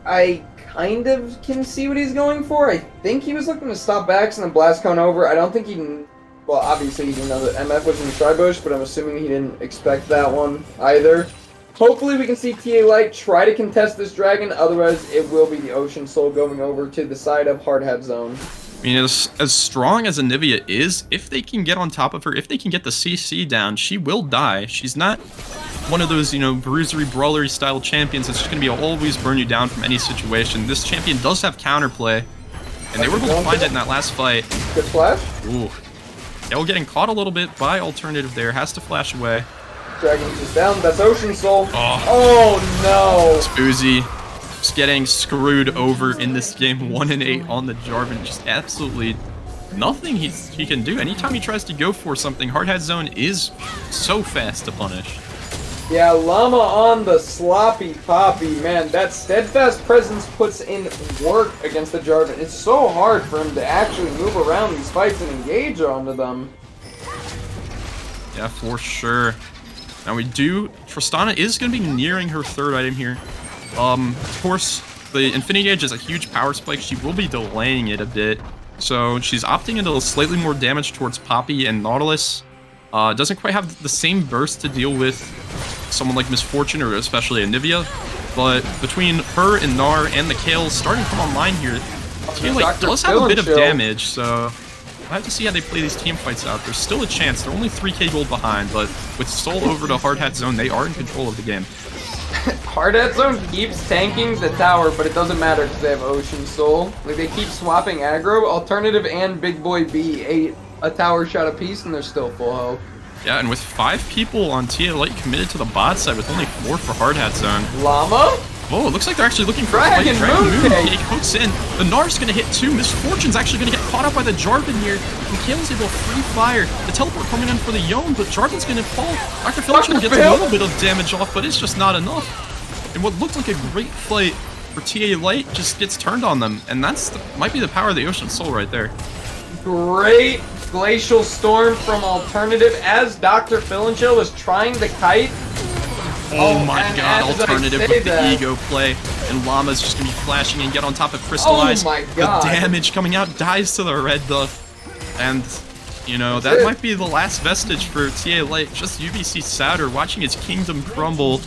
I kind of can see what he's going for. I think he was looking to stop backs and then blast cone over. I don't think he well, obviously he didn't know that MF was in the Tribush, but I'm assuming he didn't expect that one either. Hopefully we can see TA Light try to contest this dragon, otherwise it will be the Ocean Soul going over to the side of Hard Hat Zone. I mean, as strong as Anivia is, if they can get on top of her, if they can get the CC down, she will die. She's not one of those, bruisery, brawlery style champions that's just going to be always burn you down from any situation. This champion does have counterplay, and they were able to find it in that last fight. Good flash. Ooh. Yell getting caught a little bit by Alternative there, has to flash away. Dragon's just down, that's Ocean Soul. Oh no! Spoozy just getting screwed over in this game, 1-8 on the Jarvan. Just absolutely nothing he can do. Anytime he tries to go for something, Hard Hat Zone is so fast to punish. Yeah, Llama on the sloppy poppy. Man, that steadfast presence puts in work against the Jarvan. It's so hard for him to actually move around these fights and engage onto them. Yeah, for sure. Now Tristana is going to be nearing her third item here. Of course, the Infinity Edge is a huge power spike. She will be delaying it a bit. So she's opting into slightly more damage towards Poppy and Nautilus. Doesn't quite have the same burst to deal with someone like Misfortune or especially Anivia. But between her and Gnar and the Kale starting to come online here, TA Light does have a bit of damage, so we'll have to see how they play these team fights out. There's still a chance. They're only 3k gold behind, but with Soul over to Hard Hat Zone, they are in control of the game. Hard Hat Zone keeps tanking the tower, but it doesn't matter because they have Ocean Soul. Like, they keep swapping aggro. Alternative and Big Boy B ate a tower shot apiece, and they're still full health. Yeah, and with 5 people on TA Light committed to the bot side, with only 4 for Hard Hat Zone. Llama? Oh, it looks like they're actually looking for Dragon Mooncake. Hooks in. The Gnar's going to hit 2. Misfortune's actually going to get caught up by the Jarvan here. And Kale's able to free fire. The teleport coming in for the Yon, but Jarvan's going to fall. Dr. Phil's going to get a little bit of damage off, but it's just not enough. And what looked like a great fight for TA Light just gets turned on them. And that's might be the power of the Ocean Soul right there. Great Glacial Storm from Alternative as Dr. Phil was trying to kite. Oh my god, Alternative with the ego play. And Llama's just going to be flashing and get on top of Crystallize. Oh my god. The damage coming out dies to the red buff. And, that might be the last vestige for TA Light. Just UBC Souter watching its kingdom crumble.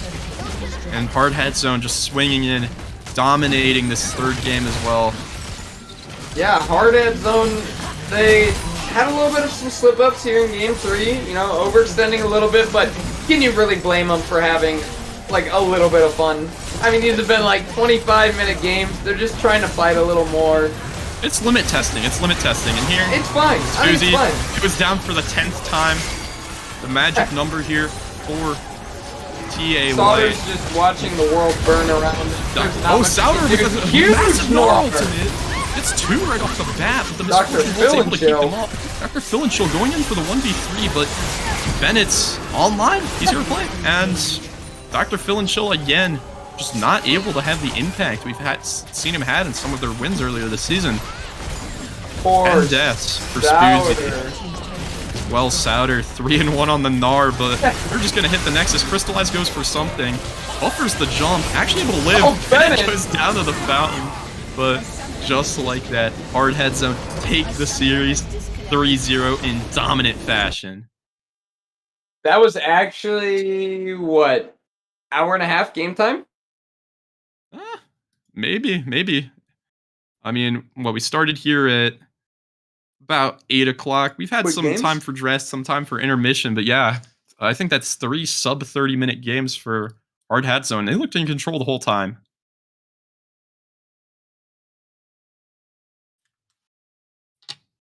And Hard Head Zone just swinging in, dominating this third game as well. Yeah, Hard Head Zone, they had a little bit of some slip-ups here in Game 3, you know, overextending a little bit, but can you really blame them for having, like, a little bit of fun? I mean, these have been, like, 25-minute games. They're just trying to fight a little more. It's limit testing. It's limit testing. And here, It's fine. I mean, it's fine. it was down for the 10th time. The magic number here for TA Sauter's Light. just watching the world burn around. Oh, Sauter with a huge massive Nor Nor ultimate. It's 2 right off the bat, but the Dr. Misfortune was able to keep Phil them up. Dr. Phil and Chill going in for the 1v3, but Bennett's online. He's here to play. And Dr. Phil and Chill, again, just not able to have the impact we've seen him had in some of their wins earlier this season. And deaths for Spoozy. Well, Sauter, 3-1 on the Gnar, but they're just going to hit the Nexus. Crystallize goes for something. Buffers the jump. Actually able to live. Oh, Bennett goes down to the fountain. But just like that, Hard Head Zone take the series 3-0 in dominant fashion. That was actually, what, hour and a half game time? Maybe. I mean, well, we started here at about 8 o'clock. We've had some time for rest, some time for intermission, but yeah, I think that's 3 sub 30-minute games for Hard Hat Zone. They looked in control the whole time.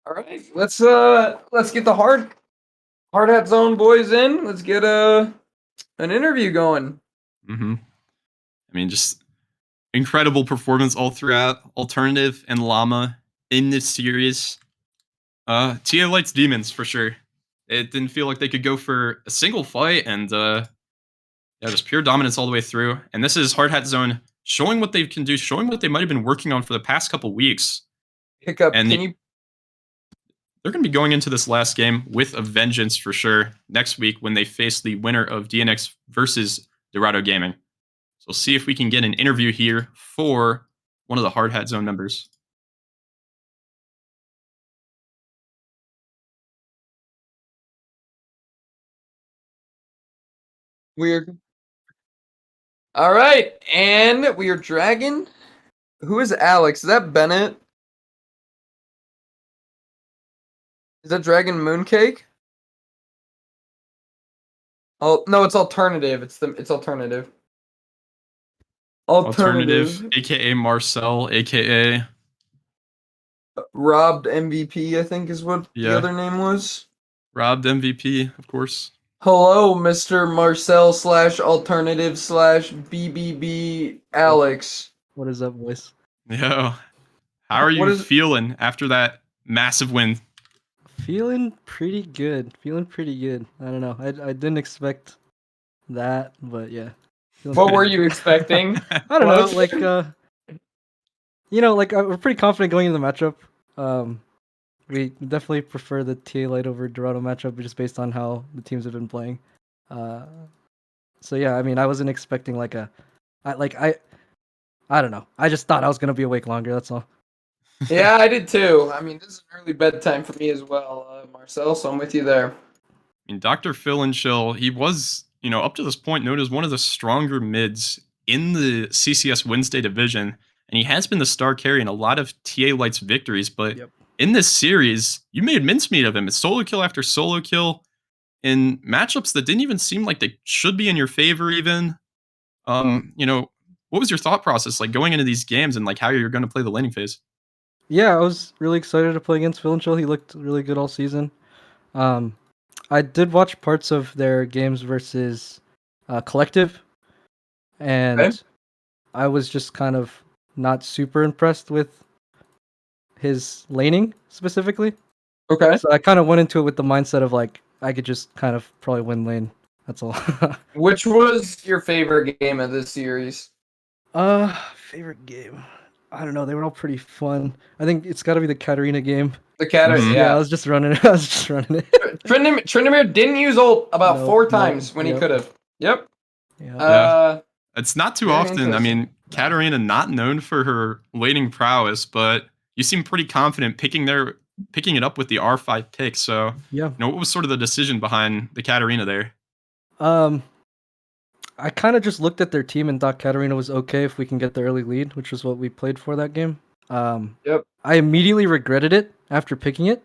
All right, let's get the Hard Hat Zone boys in. Let's get an interview going. I mean, just incredible performance all throughout. Alternative and Llama in this series. TA Light's Demons for sure. It didn't feel like they could go for a single fight, and yeah, just pure dominance all the way through. And this is Hard Hat Zone showing what they can do, showing what they might have been working on for the past couple weeks. Hiccup, and they're going to be going into this last game with a vengeance for sure next week when they face the winner of DNX versus Dorado Gaming. So we'll see if we can get an interview here for one of the Hard Hat Zone members. Weird. All right, and we are dragging. Who is Alex? Is that Bennett? Is that Dragon Mooncake? Oh no, it's alternative. It's alternative. Alternative, aka Marcel, aka Robbed MVP, I think is what the other name was. Robbed MVP, of course. Hello, Mr. Marcel / alternative / BBB Alex. What is up, boys? Yo, how are you feeling after that massive win? Feeling pretty good. I don't know. I didn't expect that, but yeah. What were you expecting? I don't know. Like, we're pretty confident going into the matchup. We definitely prefer the TA Light over Dorado matchup just based on how the teams have been playing. So yeah, I mean, I wasn't expecting I don't know. I just thought I was gonna be awake longer. That's all. Yeah, I did too. I mean, this is an early bedtime for me as well, Marcel. So I'm with you there. I mean, Dr. Phil and Chill, he was, up to this point, known as one of the stronger mids in the CCS Wednesday division, and he has been the star carry in a lot of TA Light's victories. But in this series, you made mincemeat of him. It's solo kill after solo kill in matchups that didn't even seem like they should be in your favor. Even, what was your thought process like going into these games and like how you're going to play the laning phase? Yeah, I was really excited to play against Phil and Chill. He looked really good all season. I did watch parts of their games versus Collective, and I was just kind of not super impressed with his laning specifically. Okay. So I kind of went into it with the mindset of like I could just kind of probably win lane. That's all. Which was your favorite game of this series? Favorite game. I don't know. They were all pretty fun. I think it's got to be the Katarina game. The Katarina, yeah. I was just running it. Tryndamere didn't use ult about 4 times when he could have. Yep. Yeah. It's not too often. I mean, Katarina not known for her laning prowess, but you seem pretty confident picking it up with the R5 pick. So, yeah. What was sort of the decision behind the Katarina there? I kind of just looked at their team and thought Katarina was okay if we can get the early lead, which is what we played for that game. Yep. I immediately regretted it after picking it.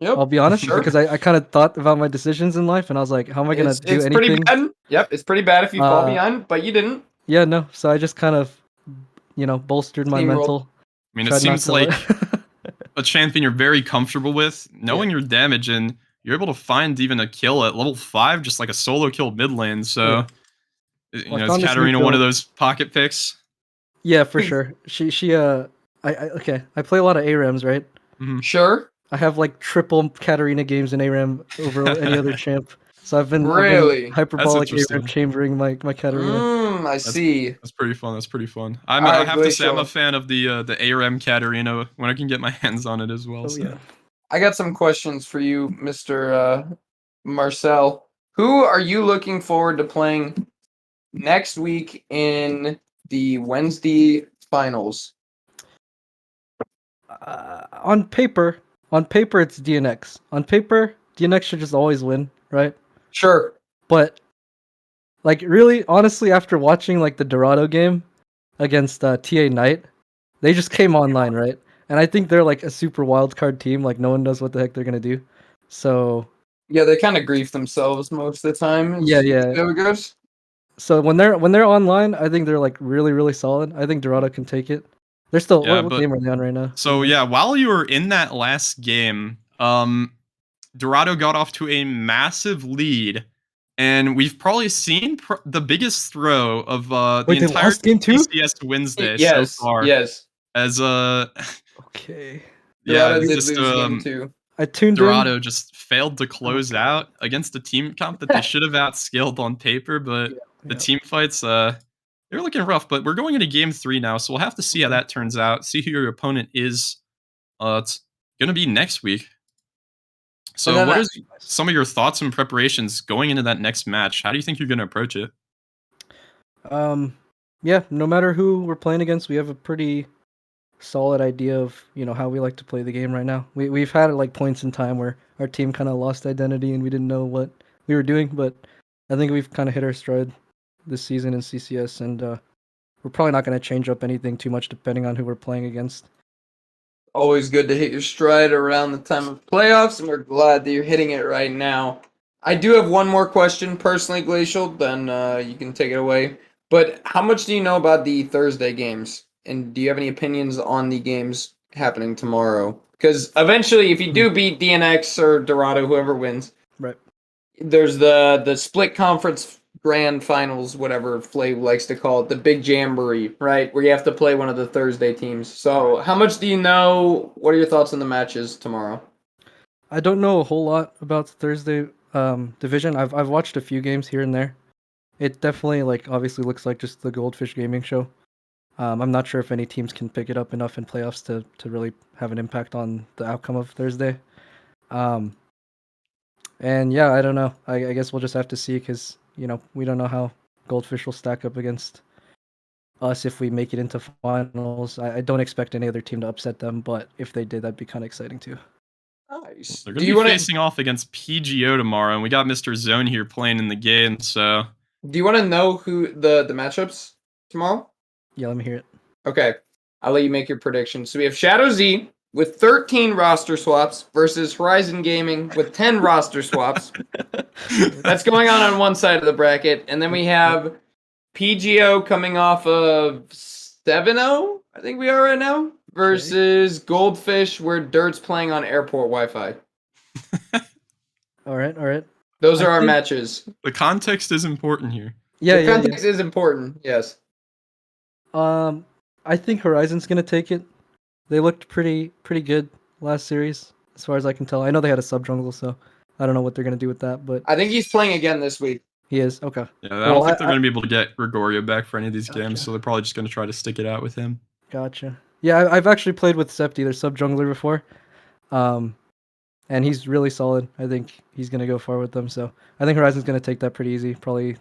Yep. I'll be honest, Sure. because I kind of thought about my decisions in life, and I was like, how am I gonna do It's pretty anything? bad. Yep, it's pretty bad if you fall Uh, behind, but you didn't. Yeah, no. So I just kind of, bolstered my Steamrolled. mental. I mean, it Tried not seems to like let- a champion you're very comfortable with, knowing your damage, and you're able to find even a kill at level 5, just like a solo kill mid lane. So, Well, I is found this new Katarina one of build. those pocket picks? Yeah, for sure. Okay. I play a lot of ARAMs, right? Mhm. Sure. I have like triple Katarina games in ARAM over any other champ. So I've been Really? hyperbolic ARAM interesting. chambering my Katarina. I That's see. that's pretty fun. That's pretty fun. All I right, have to say I'm a Glacial. fan of the ARM Katarina when I can get my hands on it as well. Oh So. yeah. I got some questions for you, Mr. Marcel. Who are you looking forward to playing next week in the Wednesday finals? On paper it's DNX. On paper, DNX should just always win, right? Sure. But like really, honestly, after watching like the Dorado game against TA Knight, they just came online, right? And I think they're like a super wild card team. Like no one knows what the heck they're gonna do. So Yeah, they kind of grief themselves most of the time. yeah, Is yeah. how it goes. So when they're online, I think they're like really really solid. I think Dorado can take it. They're still Yeah, what but game are they on right now? so yeah, while you were in that last game, Dorado got off to a massive lead, and we've probably seen the biggest throw of the Wait, they entire lost game two? CCS Wednesday so Yes, far. yes. As Okay. yeah, Dorado it's did just lose game 2. I tuned in. Dorado just failed to close out against a team comp that they should have outscaled on paper, but the Yeah. team fights they're looking rough. But we're going into game 3 now, so we'll have to see how that turns out. See who your opponent is. It's gonna be next week. So, then what I- is some of your thoughts and preparations going into that next match? How do you think you're gonna approach it? Yeah, no matter who we're playing against, we have a pretty solid idea of, how we like to play the game right now. We've had like points in time where our team kind of lost identity and we didn't know what we were doing, but I think we've kind of hit our stride this season in CCS, and we're probably not going to change up anything too much depending on who we're playing against. Always good to hit your stride around the time of playoffs, and we're glad that you're hitting it right now. I do have one more question, personally, Glacial, then you can take it away. But how much do you know about the Thursday games? And do you have any opinions on the games happening tomorrow? Because eventually, if you do beat DNX or Dorado, whoever wins, Right. there's the split conference grand finals, whatever Flav likes to call it, the big jamboree, right? Where you have to play one of the Thursday teams. So how much do you know? What are your thoughts on the matches tomorrow? I don't know a whole lot about the Thursday division. I've watched a few games here and there. It definitely like obviously looks like just the Goldfish Gaming show. I'm not sure if any teams can pick it up enough in playoffs to really have an impact on the outcome of Thursday. And yeah, I don't know. I guess we'll just have to see because we don't know how Goldfish will stack up against us if we make it into finals. I don't expect any other team to upset them, but if they did, that'd be kind of exciting too. Nice. They're Do gonna you be want to facing off against PGO tomorrow, and we got Mr. Zone here playing in the game. So know who the matchups tomorrow? Yeah, let me hear it. Okay, I'll let you make your predictions. So we have Shadow Z with 13 roster swaps versus Horizon Gaming with 10 roster swaps. That's going on one side of the bracket. And then we have PGO coming off of 7-0, I think we are right now, versus Goldfish, where Dirt's playing on airport Wi-Fi. All right. Those are I our think- matches. the context is important here. Yeah, The yeah. context is important, yes. I think Horizon's gonna take it. They looked pretty good last series, as far as I can tell. I know they had a sub jungle, so I don't know what they're gonna do with that, but I think he's playing again this week. he is okay. Yeah, I Well, don't think they're going to be able to get Gregorio back for any of these games, Gotcha. so they're probably just going to try to stick it out with him. Gotcha. Yeah, I've actually played with Septi, their sub jungler before, and he's really solid. I think he's gonna go far with them. So I think Horizon's gonna take that pretty easy, probably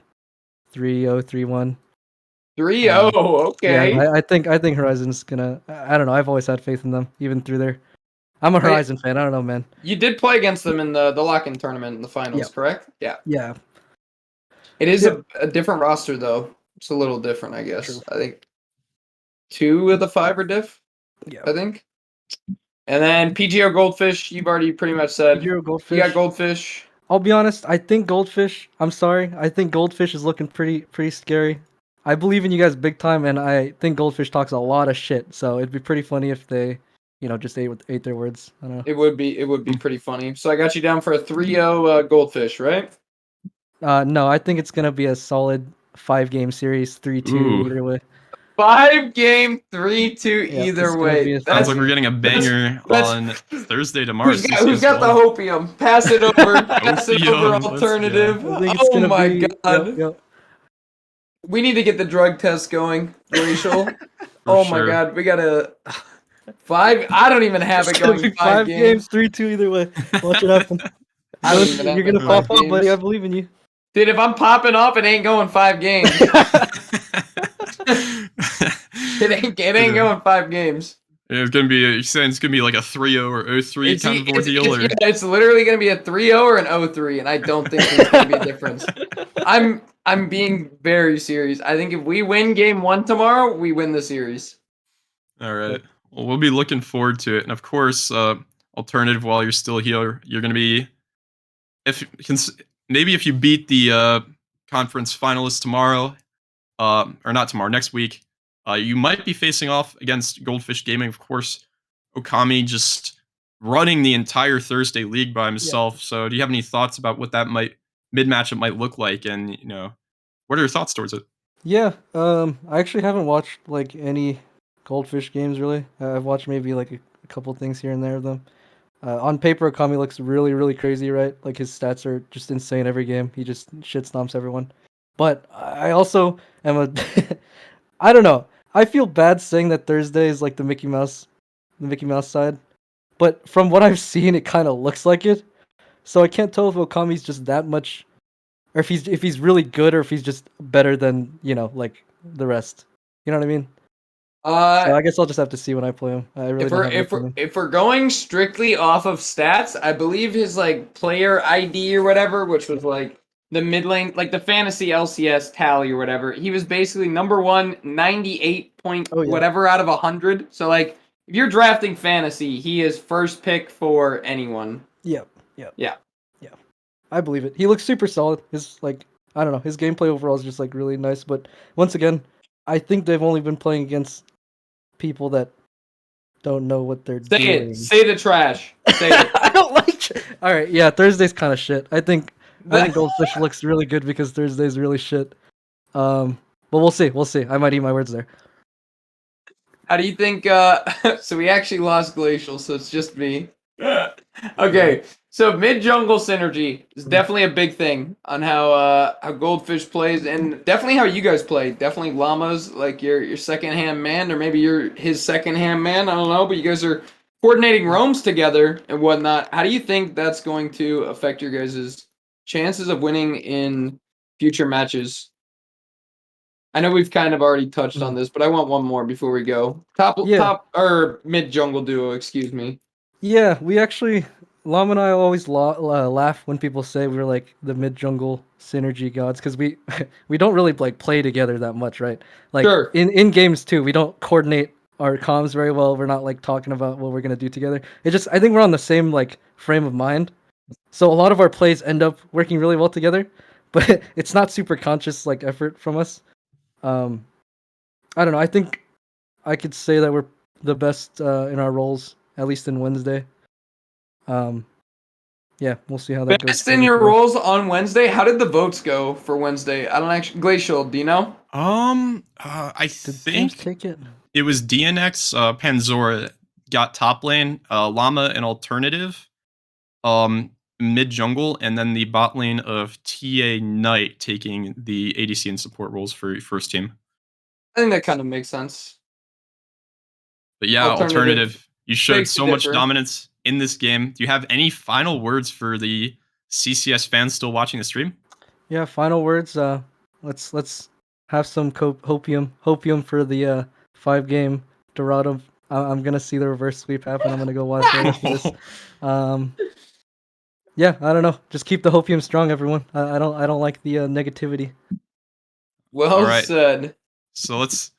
3-0, 3-1. 3-0, okay. Yeah, I think Horizon's gonna. I don't know. I've always had faith in them, even through their. I'm a Horizon fan. I don't know, man. You did play against them in the lock-in tournament in the finals, Yeah. correct? Yeah. Yeah. It is Yeah. a different roster though. It's a little different, I guess. True. I think 2 of the 5 are diff. Yeah. I think. And then PGO Goldfish, you've already pretty much said. Zero You Goldfish. got Goldfish. I'll be honest. I think Goldfish. I'm sorry. I think Goldfish is looking pretty scary. I believe in you guys big time, and I think Goldfish talks a lot of shit. So it'd be pretty funny if they, just ate their words. I don't know. It would be pretty funny. So I got you down for a 3-0 Goldfish, right? No, I think it's gonna be a solid 5-game series, 3-2 Ooh. either way. 5-game, 3-2 Yeah, it's either gonna way. be a Sounds That's like we're getting a banger on that's Thursday tomorrow. who's got the CCS1. hopium? Pass it over. Pass it over. Opium, let's go. Alternative. I think it's Oh gonna my be. god. Yep. We need to get the drug test going, Glacial. For Oh my sure. god, we gotta 5. I don't even have It's it gonna going be 5 5 games. games, 3-2 either way. Watch it happen. I don't even have You're it gonna 5 pop off, buddy. I games. believe in you. Dude, if I'm popping off, it ain't going 5 games. It ain't going 5 games. It's gonna be. You're saying it's gonna be like a 3-0 or 0-3 kind of ordeal, or It's literally gonna be a 3-0 or an 0-3, and I don't think there's gonna be a difference. I'm being very serious. I think if we win game 1 tomorrow, we win the series. all right. Well, we'll be looking forward to it, and of course, alternative. While you're still here, you're gonna be maybe if you beat the conference finalists tomorrow, or not tomorrow, next week, you might be facing off against Goldfish Gaming. Of course, Okami just running the entire Thursday league by himself. So, do you have any thoughts about what that mid matchup might look like, and what are your thoughts towards it? Yeah. I actually haven't watched like any Goldfish games really. I've watched maybe like a couple things here and there of them. On paper, Okami looks really crazy, right? Like his stats are just insane every game. He just shit stomps everyone. But I also am a I don't know. I feel bad saying that Thursday is like the Mickey Mouse side. But from what I've seen, it kind of looks like it. So I can't tell if Okami's just that much, or if he's really good, or if he's just better than like the rest. You know what I mean? So I guess I'll just have to see when I play him. I really don't have an opinion. If we're going strictly off of stats, I believe his like player ID or whatever, which was like the mid lane, like the fantasy LCS tally or whatever, he was basically number 1, 98 point Oh, yeah. whatever out of 100. So like if you're drafting fantasy, he is first pick for anyone. Yep. Yeah. I believe it. He looks super solid. His I don't know, his gameplay overall is just like really nice. But once again, I think they've only been playing against people that don't know what they're Say doing. it. Say the trash. Say it. I don't like it. All right, yeah, Thursday's kind of shit. I think Goldfish looks really good because Thursday's really shit. But we'll see. I might eat my words there. How do you think so we actually lost Glacial, so it's just me. Okay. So mid jungle synergy is definitely a big thing on how Goldfish plays, and definitely how you guys play. Definitely Llama's like your second hand man, or maybe you're his second hand man. I don't know, but you guys are coordinating roams together and whatnot. How do you think that's going to affect your guys' chances of winning in future matches? I know we've kind of already touched on this, but I want one more before we go. Top or mid jungle duo, excuse me. Yeah, we actually, Lam and I always laugh when people say we're like the mid jungle synergy gods because we we don't really like play together that much, right? Like Sure. in games too, we don't coordinate our comms very well. We're not like talking about what we're gonna do together. I think we're on the same like frame of mind, so a lot of our plays end up working really well together, but it's not super conscious like effort from us. I don't know. I think I could say that we're the best in our roles, at least in Wednesday. Yeah, we'll see how that goes. Best in your roles on Wednesday. How did the votes go for Wednesday? I don't actually. Glacial, do you know? I think take it. It was DNX, Panzora got top lane, Llama and alternative, mid jungle, and then the bot lane of TA Knight taking the ADC and support roles for first team. I think that kind of makes sense. But yeah, alternative. You showed Begs to so much differ. dominance in this game. Do you have any final words for the CCS fans still watching the stream? Yeah, final words. Let's have some hopium for the 5-game Dorado. I'm gonna see the reverse sweep happen. I'm gonna go watch it after this. Yeah, I don't know. Just keep the hopium strong, everyone. I don't like the negativity. Well All right. said. So let's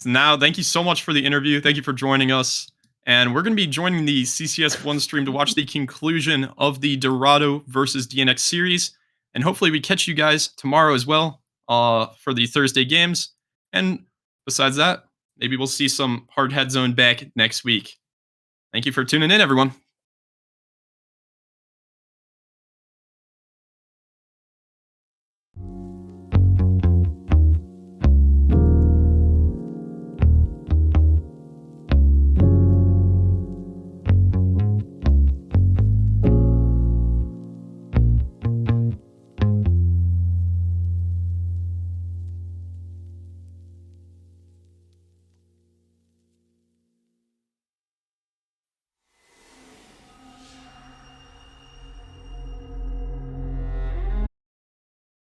now. Thank you so much for the interview. Thank you for joining us. And we're going to be joining the CCS One stream to watch the conclusion of the Dorado versus DNX series. And hopefully we catch you guys tomorrow as well for the Thursday games. And besides that, maybe we'll see some Hard Head Zone back next week. Thank you for tuning in, everyone.